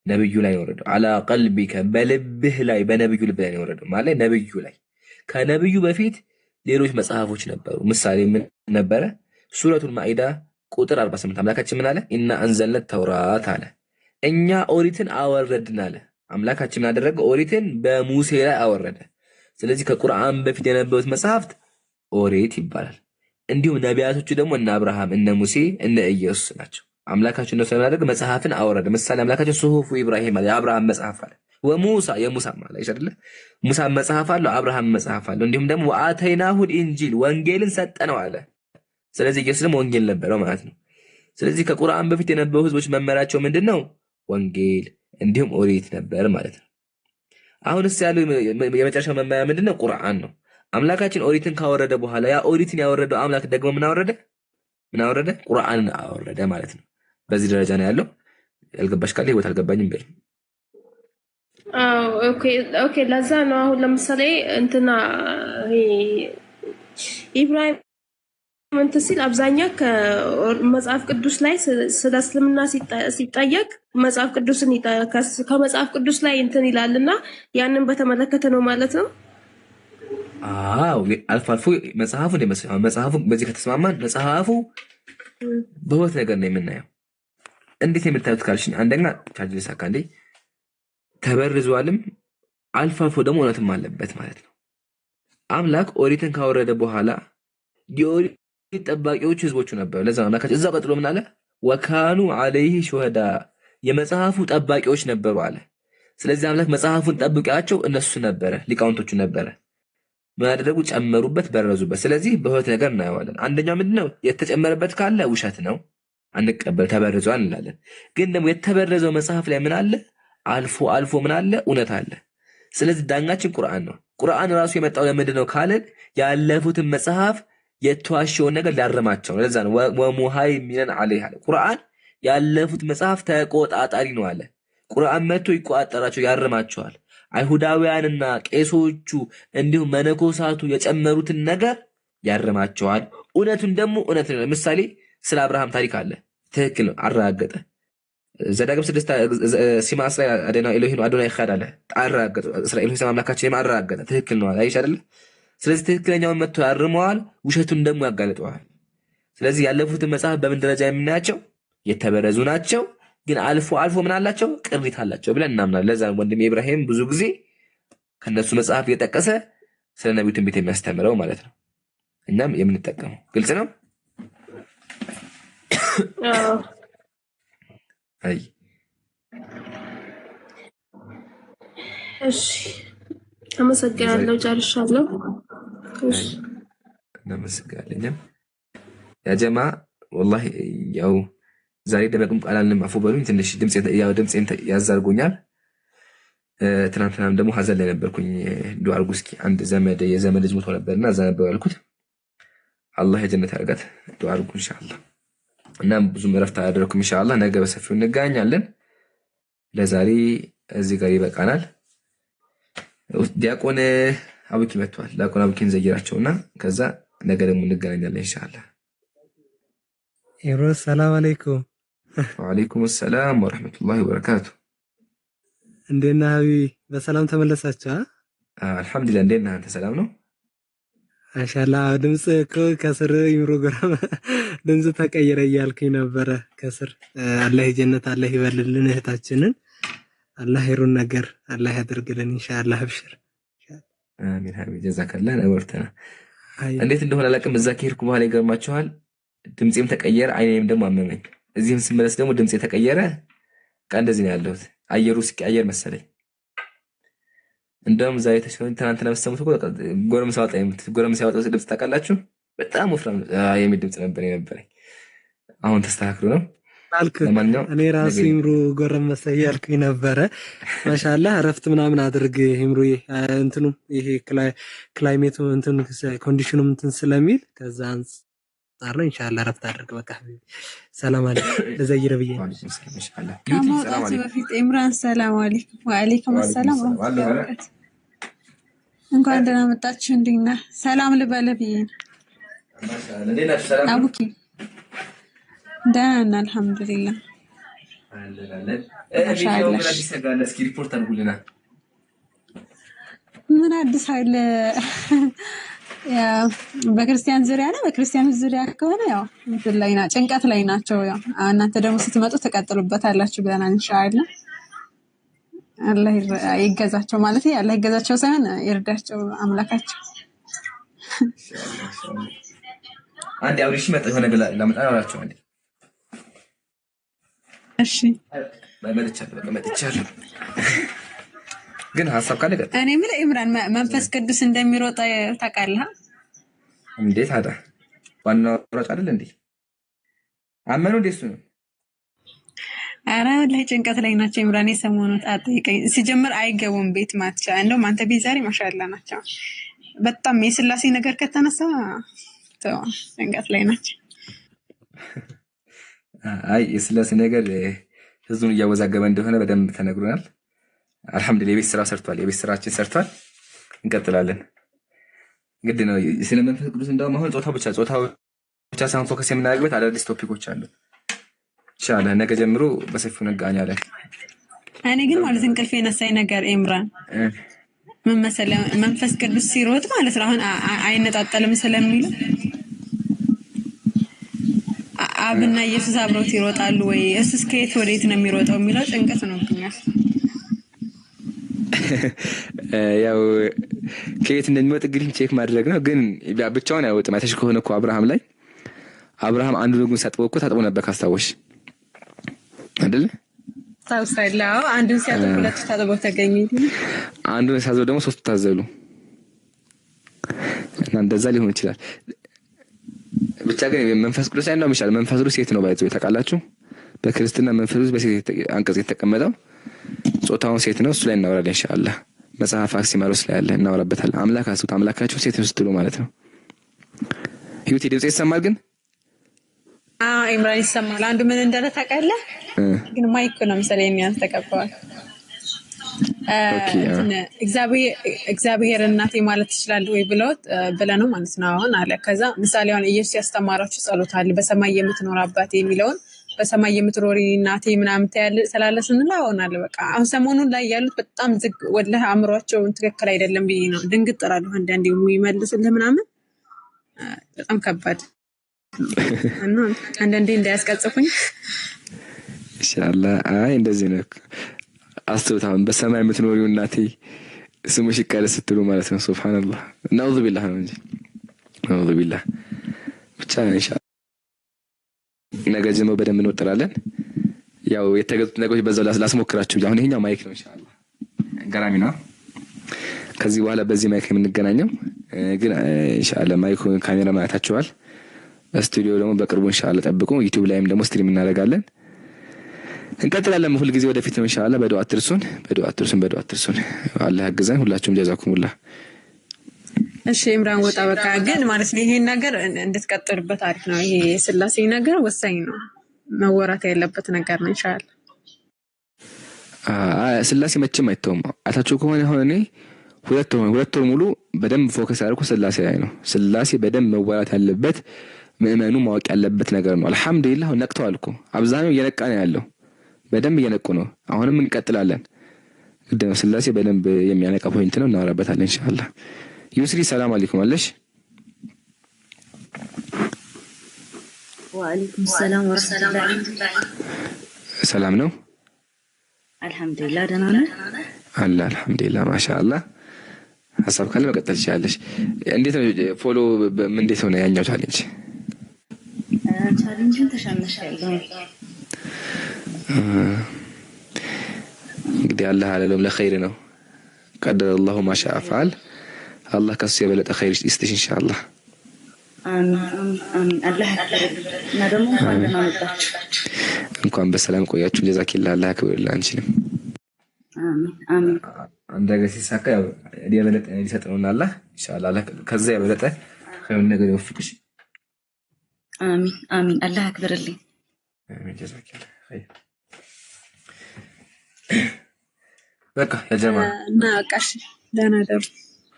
ነብዩ ላይ ወረደው አላ ቀልቢከ በልብህ ላይ በነብዩ ልብ ላይ ወረደው ማለት ነብዩ ላይ። ከነብዩ በፊት ሌሎች መጽሐፎች ነበሩ። ምሳሌ ምን ነበረ? ሱረቱል ማኢዳ ቁጥር 48 አምላካችን ምን አለ? ኢና አንዘልነ ተውራት አለ፣ እኛ ኦሪትን አወረድን አለ። አምላካችን ምን አደረገ? ኦሪትን በሙሴ ላይ አወረደ። ስለዚህ ከቁርአን በፊት የነበሩት መጽሐፍት ኦሪት ይባላል። እንዲሁም ነቢያቶቹ ደግሞ እነ አብርሃም፣ እነ ሙሴ፣ እነ ኢየሱስ ናቸው። አምላካችን ነው ስለማደረግ መጽሐፍን አወረደ። ምሳሌ አምላካችን ሱሁፉ ኢብራሂም አለ፣ የአብርሃም መጽሐፍ አለ። ወሙሳ የሙሳ ማለት አይደለ? ሙሳ መጽሐፍ አለው፣ አብርሃም መጽሐፍ አለው። እንዲሁም ደግሞ ወአተይናሁል ኢንጂል ወንጌልን ሰጠነው አለ። ስለዚህ ኢየሱስ ደግሞ ወንጌል ነበረው ማለት ነው። ስለዚህ ከቁርአን በፊት የነበሩ ህዝቦች መመሪያቸው ምንድነው? ወንጌል እንዲሁም ኦሪት ነበር ማለት ነው። አሁንስ ያለው የመጨረሻው መመሪያ ምንድነው? ቁርአን ነው። አምላካችን ኦሪትን ካወረደ በኋላ ያ ኦሪትን ያወረደው አምላክ ደግሞ ምን አወረደ? ቁርአንን አወረደ ማለት ነው። በዚህ ደረጃ ነው ያለው። ያልገባሽ ካለ ህይወት አልገባኝም በል። ኦኬ ለዛ ነው አሁን ለምሳሌ እንትና ኢብራሂም እንትን ሲል አብዛኛው ከመጽሐፍ ቅዱስ ላይ ስለ እስልምና ሲጠየቅ መጽሐፍ ቅዱስን ከመጽሐፍ ቅዱስ ላይ እንትን ይላልና ያንን በተመለከተ ነው ማለት ነው። አልፎ አልፎ መጽሐፉ በዚህ ከተስማማን መጽሐፉ በሁለት ነገር ነው የምናየው። እንዴት የምታዩት ካልሽኝ፣ አንደኛ ቻርጅ ልሳካ እንዴ ተበርዟልም፣ አልፎ አልፎ ደግሞ እውነትም አለበት ማለት ነው። አምላክ ኦሪትን ካወረደ በኋላ የኦሪት ጠባቂዎች ህዝቦቹ ነበሩ። ለዛ አምላካችን እዛ ቀጥሎ ምን አለ? ወካኑ አለይሂ ሹሃዳ የመጽሐፉ ጠባቂዎች ነበሩ አለ። ስለዚህ አምላክ መጽሐፉን ጠብቂያቸው እነሱ ነበረ፣ ሊቃውንቶቹ ነበረ። ምን አደረጉ? ጨመሩበት፣ በረዙበት። ስለዚህ በሁለት ነገር እናየዋለን። አንደኛው ምንድነው? የተጨመረበት ካለ ውሸት ነው አንቀበል፣ ተበርዟል እንላለን። ግን ደግሞ የተበረዘው መጽሐፍ ላይ ምን አለ? አልፎ አልፎ ምን አለ? እውነት አለ። ስለዚህ ዳኛችን ቁርአን ነው። ቁርአን ራሱ የመጣው ለምንድን ነው ካለን ያለፉትን መጽሐፍ የተዋሸውን ነገር ሊያርማቸው ነው። ለዛ ነው ወሙሃይሚነን ዐለይሃ አለ። ቁርአን ያለፉት መጽሐፍ ተቆጣጣሪ ነው አለ። ቁርአን መጥቶ ይቆጣጠራቸው፣ ያርማቸዋል። አይሁዳውያንና ቄሶቹ እንዲሁም መነኮሳቱ የጨመሩትን ነገር ያርማቸዋል። እውነቱን ደግሞ እውነት ነው። ለምሳሌ ስለ አብርሃም ታሪክ አለ፣ ትክክል ነው፣ አረጋገጠ። ዘዳግም 6 ሲማ እስራኤል አዶናይ ኻድ አለ፣ አረጋገጠ። እስራኤል ሆይ አምላካችን አረጋገጠ፣ ትክክል ነው አይሽ አይደለ? ስለዚህ ትክክለኛውን መጥቶ ያርመዋል፣ ውሸቱን ደግሞ ያጋልጠዋል። ስለዚህ ያለፉትን መጽሐፍ በምን ደረጃ የምናያቸው? የተበረዙ ናቸው፣ ግን አልፎ አልፎ ምን አላቸው? ቅሪት አላቸው ብለን እናምናለን። ለዛ ወንድም ኢብራሂም ብዙ ጊዜ ከነሱ መጽሐፍ እየጠቀሰ ስለ ነቢዩ ትንቢት የሚያስተምረው ማለት ነው። እኛም የምንጠቀመው ግልጽ ነው። አይ እሺ፣ አመሰግናለሁ። ጨርሻለሁ። እሺ፣ እናመሰግናለን። ያ ጀማ ወላሂ ያው ዛሬ ደመቅም ቃላልንም አፉ በሉኝ። ትንሽ ድምፄን ያዛርጎኛል። ትናንትናም ደግሞ ሀዘን ላይ ነበርኩኝ። ዱዓ አድርጉ እስኪ። አንድ የዘመድ ልጅ ሞቶ ነበርና እዛ ነበር ያልኩት። አላህ የጀነት ያርጋት። ዱዓ አድርጉ ኢንሻአላህ። እናም ብዙም እረፍት አላደረኩም። ኢንሻአላህ ነገ በሰፊው እንገናኛለን። ለዛሬ እዚህ ጋር ይበቃናል። ዲያቆን አቡኪ መጥቷል። ዲያቆን አቡኪን ዘይራቸውና ከዛ ነገ ደግሞ እንገናኛለን ኢንሻአላህ። ኢብሮስ ሰላም አለይኩም። ወአለይኩም ሰላም ወራህመቱላሂ ወበረካቱ። እንዴት ነህ ሀቢቢ? በሰላም ተመለሳችሁ? አልሐምዱሊላህ። እንዴት ነህ አንተ? ሰላም ነው ማሻአላህ። ድምጽ እኮ ከስር ይምሮግራም ድምጽ ተቀየረ እያልኩኝ ነበረ ከስር። አላህ የጀነት አላህ ይበልልን እህታችንን። አላህ ይሩን ነገር አላህ ያደርግልን ኢንሻአላህ። አብሽር። አሚን ሀቢቢ ጀዛከላህ። ነውርተና እንዴት እንደሆነ አላውቅም። እዛ ከሄድኩ በኋላ ይገርማችኋል ድምጼም ተቀየረ፣ አይኔም ደግሞ አመመኝ። እዚህም ስመለስ ደግሞ ድምጼ ተቀየረ። እንደዚህ ነው ያለሁት። አየሩ ሲቀያየር መሰለኝ። እንደውም ዛሬ ተሽሎኝ ትናንትና በሰሙት እኮ ጎረምሳ ያወጣው ድምፅ ታውቃላችሁ? በጣም ወፍራም የሚል ድምፅ ነበር የነበረኝ። አሁን ተስተካክሎ ነው። እኔ ራሱ ይምሩ ጎረመሰ እያልኩኝ ነበረ። ማሻአላህ እረፍት ምናምን አድርግ ይምሩ። እንትኑ ይሄ ክላይሜቱ እንትን ኮንዲሽኑም እንትን ስለሚል ከዛ ኢፍጣር ነው። ኢንሻአላህ ረፍት አድርግ። በቃ ሰላም አለይኩም። ለዘይረ ብዬ ከመውጣቱ በፊት ኢምራን ሰላም አለይኩም። ወአለይኩም ሰላም ወራህመቱላሂ። እንኳን ደህና መጣችሁ። እንዴት ነህ? ሰላም ልበልህ ብዬ ነው። አቡኪ ደህና ነን አልሐምዱሊላህ። ምን አዲስ ኃይል በክርስቲያን ዙሪያ ነው። በክርስቲያኖች ዙሪያ ከሆነ ያው እንትን ላይ ጭንቀት ላይ ናቸው። ያው እናንተ ደግሞ ስትመጡ ተቀጥሉበታላችሁ ብለናል። ኢንሻአላህ አላህ ይገዛቸው ማለት አላህ ይገዛቸው ሳይሆን ይርዳቸው አምላካቸው። አንዴ አውሪሽ መጣ የሆነ ነገር ለማጣ አወራቸው አንዴ። እሺ መጥቻለሁ ግን ሐሳብ ካለ ቀጥ እኔ ምን ኢምራን መንፈስ ቅዱስ እንደሚሮጥ ታውቃለህ እንዴት? አዳ ዋናው ሮጥ አይደል እንዴ? አመኑ እንደሱ ነው። አረ ላይ ጭንቀት ላይ ናቸው ኢምራን። የሰሞኑን አጥይቀኝ ሲጀምር አይገቡም ቤት ማትቻ እንደውም አንተ ቤት ዛሬ ማሻአላ ናቸው። በጣም የስላሴ ነገር ከተነሳ ተው ጭንቀት ላይ ናቸው። አይ የስላሴ ነገር ህዝቡን እያወዛገበ እንደሆነ በደንብ ተነግሮናል። አልሐምዱሊላህ የቤት ስራ ሰርቷል። የቤት ስራችን ሰርቷል። እንቀጥላለን። ግድ ነው ስለ መንፈስ ቅዱስ እንደውም አሁን ጾታው ብቻ ሳይሆን ፎከስ የምናደርግበት አዳዲስ ቶፒኮች አሉ። ኢንሻአላህ ነገ ጀምሮ በሰፊው እንገናኛለን። እኔ ግን ማለት እንቅልፍ የነሳኝ ነገር ኢምራን ምን መሰለህ መንፈስ ቅዱስ ሲሮጥ ማለት ነው አሁን አይነጣጠልም ስለሚሉ አብና ኢየሱስ አብረው ይሮጣሉ ወይ እሱስ ከየት ወዴት ነው የሚሮጠው የሚለው ጭንቀት ነው ብኛል። ያው ከየት እንደሚወጥ እንግዲህ ቼክ ማድረግ ነው። ግን ብቻውን አይወጥም። አይተሽ ከሆነ እኮ አብርሃም አንዱ ንጉስ ታጥቦ ነበር ካስታወሽ አይደል? ታውሳለህ? አንዱን ሲያጥብ ሁለቱ ታጥቦ ተገኘ። አንዱን ሲያጥብ ደግሞ ሶስቱ ታዘሉ እና እንደዛ ሊሆን ይችላል። ብቻ ግን መንፈስ ቅዱስ አይደለም ይችላል። መንፈስ ቅዱስ ሴት ነው ባይዘው ታውቃላችሁ። በክርስትና መንፈስ ቅዱስ በሴት አንቀጽ የተቀመጠው ጾታውን ሴት ነው። እሱ ላይ እናወራለን ኢንሻአላህ። መጽሐፍ አክሲማሮስ ላይ ያለ እናወራበታለን። አምላካችሁ ሴት ነው ስትሉ ማለት ነው። ህይወት ድምጽ ይሰማል ግን ኢምራን ይሰማል። አንዱ ምን እንዳለ ታውቃለህ? ግን ማይክ ነው መሰለኝ የሚያንስ ተቀበዋል። እግዚአብሔር እናቴ ማለት ይችላል ወይ ብለነው ማለት ነው አሁን አለ። ከዛ ምሳሌ አሁን ኢየሱስ ያስተማራችሁ ጸሎት አለ በሰማይ የምትኖር አባቴ የሚለውን በሰማይ የምትኖሪ እናቴ ምናምን ታያለ ስላለ ስንል አሁን አለ በቃ አሁን ሰሞኑን ላይ ያሉት በጣም ዝግ ወላሂ አእምሯቸው ትክክል አይደለም ብዬ ነው ድንግጥ ጥራለሁ። አንዳንዴ የሚመልስልህ ምናምን በጣም ከባድ እና አንዳንዴ እንዳያስቀጽፉኝ ኢንሻአላህ። አይ እንደዚህ ነው አስተውት አሁን በሰማይ የምትኖሪው እናቴ ስሙሽ ይቀደስ ስትሉ ማለት ነው። ሱብሃንአላህ ነዑዙ ቢላህ ነው እንጂ ነዑዙ ቢላህ ብቻ ኢንሻአላህ ነገ ጀምሮ በደንብ እንወጥራለን። ያው የተገዙት ነገሮች በዛው ላስሞክራችሁ። አሁን ይሄኛው ማይክ ነው ኢንሻአላህ ገራሚ ነው። ከዚህ በኋላ በዚህ ማይክ የምንገናኘው ግን ኢንሻአላህ ማይኩ ካሜራ ማታችኋል። ስቱዲዮ ደግሞ በቅርቡ ኢንሻአላህ ጠብቁ። ዩቲዩብ ላይም ደግሞ ስትሪም እናደርጋለን። እንቀጥላለን ሁሉ ጊዜ ወደፊት ነው ኢንሻአላህ። በዱዓ አትርሱን። አላህ ያግዘን ሁላችሁም ጀዛኩሙላህ። እሺ ኢምራን ወጣ በቃ ግን ማለት ነው ይሄን ነገር እንድትቀጥልበት አሪፍ ነው። ይሄ ስላሴ ነገር ወሳኝ ነው፣ መወራት ያለበት ነገር ነው ኢንሻአላህ። ስላሴ መቼም አይተውም። አታችሁ ከሆነ አሁን እኔ ሁለት ወር ሙሉ በደንብ ፎከስ አድርጎ ስላሴ ላይ ነው። ስላሴ በደንብ መወራት ያለበት ምእመኑ ማወቅ ያለበት ነገር ነው። አልሐምዱሊላህ ነቅተዋል እኮ አብዛኛው እየነቃ ነው ያለው። በደንብ እየነቁ ነው። አሁንም እንቀጥላለን። ግድ ነው ስላሴ በደንብ የሚያነቃ ፖይንት ነው። እናወራበታለን ኢንሻአላህ። ዩስሪ ሰላም አለይኩም አለሽ። ወአለይኩም ሰላም ወራህመቱላሂ። ሰላም ነው አልሐምዱሊላህ። ደህና ነህ? አልሐምዱሊላህ ማሻአላህ። ሐሳብ ካለ መቀጠል ትችላለሽ። እንዴት ነው ፎሎ እንዴት ነው ያኛው ቻሌንጅ? ቻሌንጅን ተሻምሻለሁ። እንግዲህ አላህ አለለም ለኸይር ነው። ቀደረ الله ما شاء فعل። አላህ ከሱ የበለጠ ኸይር ይስጥሽ ኢንሻአላህ። አሚን አላህ ያክብርልኝ። እና ደግሞ እንኳን በሰላም ቆያችሁ። ጀዛኪላህ አላህ ያክብርልህ አንቺንም። አሚን እንደገና ሲሳካ ያው የበለጠ ሊሰጥ ነውና አላህ ኢንሻአላህ ከዛ የበለጠ ኸይር ነገር ይወፍቅሽ። አሚን አሚን። አላህ ያክብርልኝ። ጀዛኪላ ኸይር። በቃ ያጀማ እና ቃሽ ደህና ደሩ።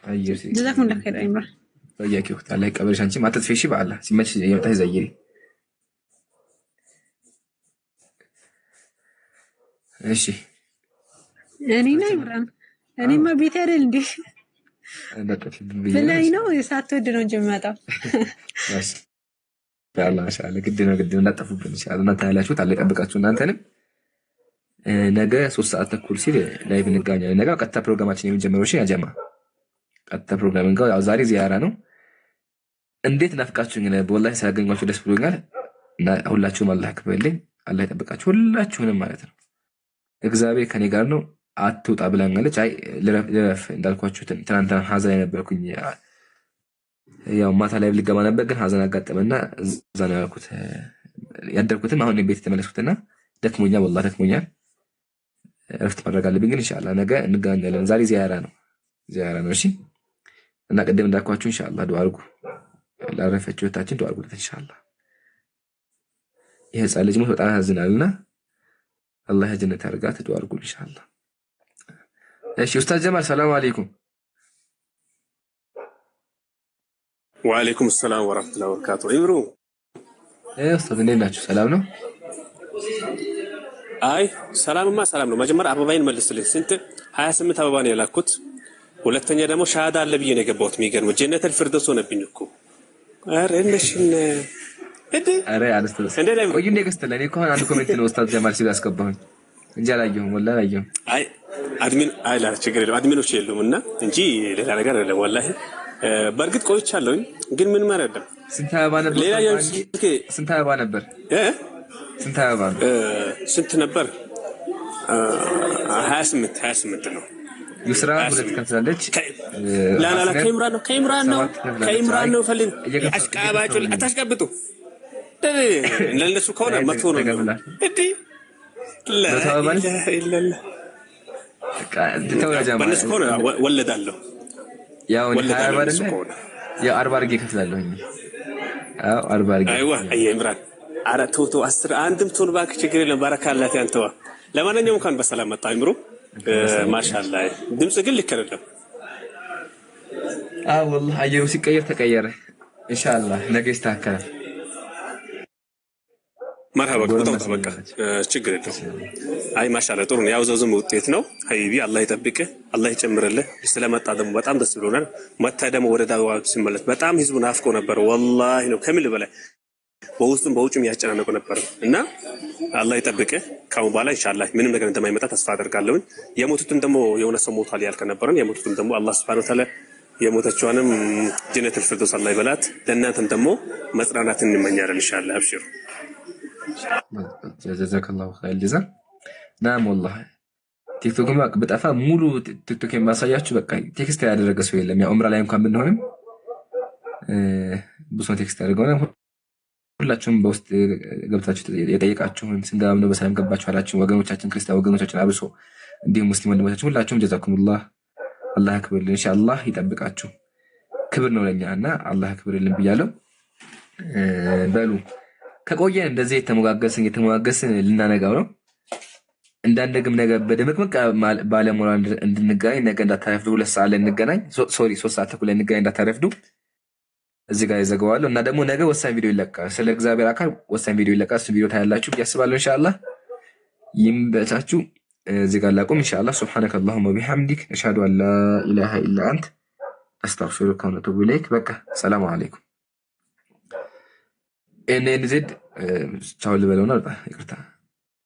አየር ጀዛኩም ለኸይር አይምራ በያኪ ወቅት አላህ ይቀበልሽ። አንቺ ማትጥፊ በአላህ ሲመች የመጣሽ ዘይሪ። እሺ እኔ ነኝ ኢምራን። እኔማ ቤት አይደል እንዴ ብላኝ ነው ሳትወድ ነው እንጂ የምመጣው። ማሻአላህ ግድ ነው እንዳጠፉብን ኢንሻአላህ። እናንተ ያላችሁት አላህ ይጠብቃችሁ። እናንተንም ነገ 3 ሰዓት ተኩል ሲል ላይቭ እንገናኛለን። ነገ ቀጥታ ፕሮግራማችን የሚጀምረው እሺ ያጀማ ቀጥታ ፕሮግራም እንጋው። ያው ዛሬ ዚያራ ነው። እንዴት ናፍቃችሁኝ ነው። ወላሂ ሳገኛችሁ ደስ ብሎኛል። እና ሁላችሁም አላህ ያክብርልኝ፣ አላህ ይጠብቃችሁ ሁላችሁንም ማለት ነው። እግዚአብሔር ከኔ ጋር ነው። አትውጣ ብላኛለች። አይ ልረፍ እንዳልኳችሁ ትናንትና ሀዘን ላይ ነበርኩኝ። ያው ማታ ላይ ልገባ ነበር ግን ሀዘን አጋጠመና እዛ ነው ያልኩት ያደርኩትም። አሁን ቤት የተመለስኩትና ደክሞኛል፣ ወላሂ ደክሞኛል። እረፍት ማድረግ አለብኝ። ግን ኢንሻአላህ ነገ እንገናኛለን። ዛሬ ዚያራ ነው እሺ። እና ቅድም እንዳልኳችሁ ኢንሻአላህ ዱአ አድርጉ፣ ላረፈችው እህታችን ዱአ አድርጉለት ኢንሻአላህ። ይሄ ህፃን ልጅ ሞት በጣም ያዝናልና አላህ ጀነት ያርጋት። ዱአ አድርጉ ኢንሻአላህ። እሺ ኡስታዝ ጀማል ሰላም አለይኩም። ወአለይኩም ሰላም ወራህመቱላሂ ወበረካቱ። ኢምሩ ኡስታዝ እንዴት ናችሁ? ሰላም ነው? አይ ሰላምማ ሰላም ነው። መጀመሪያ አበባይን መልስልኝ። ስንት 28 አበባ ነው የላኩት። ሁለተኛ ደግሞ ሻሃዳ አለ ብዬ ነው የገባሁት። የሚገርም ጀነተል ፊርደውስ ሆነብኝ እኮ። ኧረ እነሽን ኧረ አለስተስ ቆይ እንደ ገስተለ እኔ እኮ አንድ ኮሜንት ነው ኡስታዝ ጀማል ሲል ያስገባሁኝ እንጂ አላየሁም፣ ወላሂ አላየሁም። አይ አድሚን አይ ላ ችግር የለም አድሚኖች የሉምና እንጂ ሌላ ነገር አይደለም። ወላሂ በእርግጥ ቆይቻለሁኝ ግን ምን አይደለም። ስንት አበባ ነበር? ሌላ ስንት አበባ ነበር? ስንት አበባ ስንት ነበር? 28 ነው። ዩስራ ሁለት ከፍላለች። ላላላ ከኢምራን ነው ፈልግ አሽቃባጩ አታሽቀብጡ። ለነሱ ከሆነ መጥፎ ነው እንዴ ለኢላላ በእነሱ ከሆነ ወለዳለሁ። ያው ሀያ ባለ ያው 40 አድርጌ ከፍላለሁኝ። አዎ 40 አድርጌ አይዋ ኢምራን ኧረ ተው 10 አንድም ቶን እባክህ ችግር የለም። ባረካላት ያንተዋ። ለማንኛውም እንኳን በሰላም መጣ ኢምሩ። ማሻአላህ ድምጽ ግን ልክ አይደለም። ወላሂ አየሩ ሲቀየር ተቀየረ። ኢንሻአላህ ነገ ይስተካከላል። መርሐባ በቃ ችግር የለም። አይ ማሻአላህ ጥሩ ነው። ያው ዘውዝም ውጤት ነው ሀቢቢ። አላህ ይጠብቅህ፣ አላህ ይጨምርልህ። ስለመጣ ደግሞ በጣም ደስ ብሎናል። መታ ደግሞ ወደ ዳዋ ሲመለስ በጣም ህዝቡ ናፍቆ ነበር። ወላሂ ነው ከሚል በላይ በውስጥም በውጭም ያጨናነቁ ነበር እና አላህ ይጠብቅህ። ካሁን በኋላ ኢንሻአላህ ምንም ነገር እንደማይመጣ ተስፋ አደርጋለሁ። የሞቱትም ደግሞ የሆነ ሰው ሞቷል ያልከ ነበረን። የሞቱትም ደግሞ አላህ Subhanahu Wa Ta'ala የሞተችዋንም ጀነተል ፊርደውስ አላህ ይበላት። ለእናንተም ደግሞ መጽናናትን እንመኛለን ኢንሻአላህ። አብሽሩ ጀዛከላሁ ኸይር ጀዛ። ናም ወላሂ ቲክቶክ በጠፋ ሙሉ ቲክቶክ የማሳያችሁ በቃ ቴክስት ያደረገ ሰው የለም። ያ ዑምራ ላይ እንኳን ብንሆንም ብዙ ቴክስት ያደርገውና ሁላችሁም በውስጥ ገብታችሁ የጠየቃችሁን ስንገባም ነው በሰላም ገባችሁ አላችሁ ወገኖቻችን፣ ክርስቲያን ወገኖቻችን አብሶ እንዲሁም ሙስሊም ወንድሞቻችን ሁላችሁም ጀዛኩሙላህ። አላህ ያክብርልን፣ ኢንሻአላህ ይጠብቃችሁ። ክብር ነው ለኛና አላህ ያክብርልን ብያለሁ። በሉ ከቆየን እንደዚህ የተሞጋገስን ልናነጋው ነው። እንዳንደግም ነገ በደመቅመቅ ባለሞራ እንድንገናኝ ነገ እንዳታረፍዱ። 2 ሰዓት ላይ እንገናኝ። ሶሪ 3 ሰዓት ተኩል ላይ እንገናኝ፣ እንዳታረፍዱ። እዚህ ጋር ይዘጋዋለሁ እና ደግሞ ነገ ወሳኝ ቪዲዮ ይለቃል። ስለ እግዚአብሔር አካል ወሳኝ ቪዲዮ ይለቃል። እሱ ቪዲዮ ታያላችሁ ብዬ አስባለሁ። ኢንሻአላህ ይምበታችሁ። እዚህ ጋር ላቁም ኢንሻአላህ። ሱብሃነከ አላሁመ ወቢሐምዲክ አሽሀዱ አን ላ ኢላሃ ኢላ አንተ አስተግፊሩከ ወአቱቡ ኢለይክ። በቃ ሰላም አለይኩም። ኤንኤንዜድ ቻው ልበለውና ይቅርታ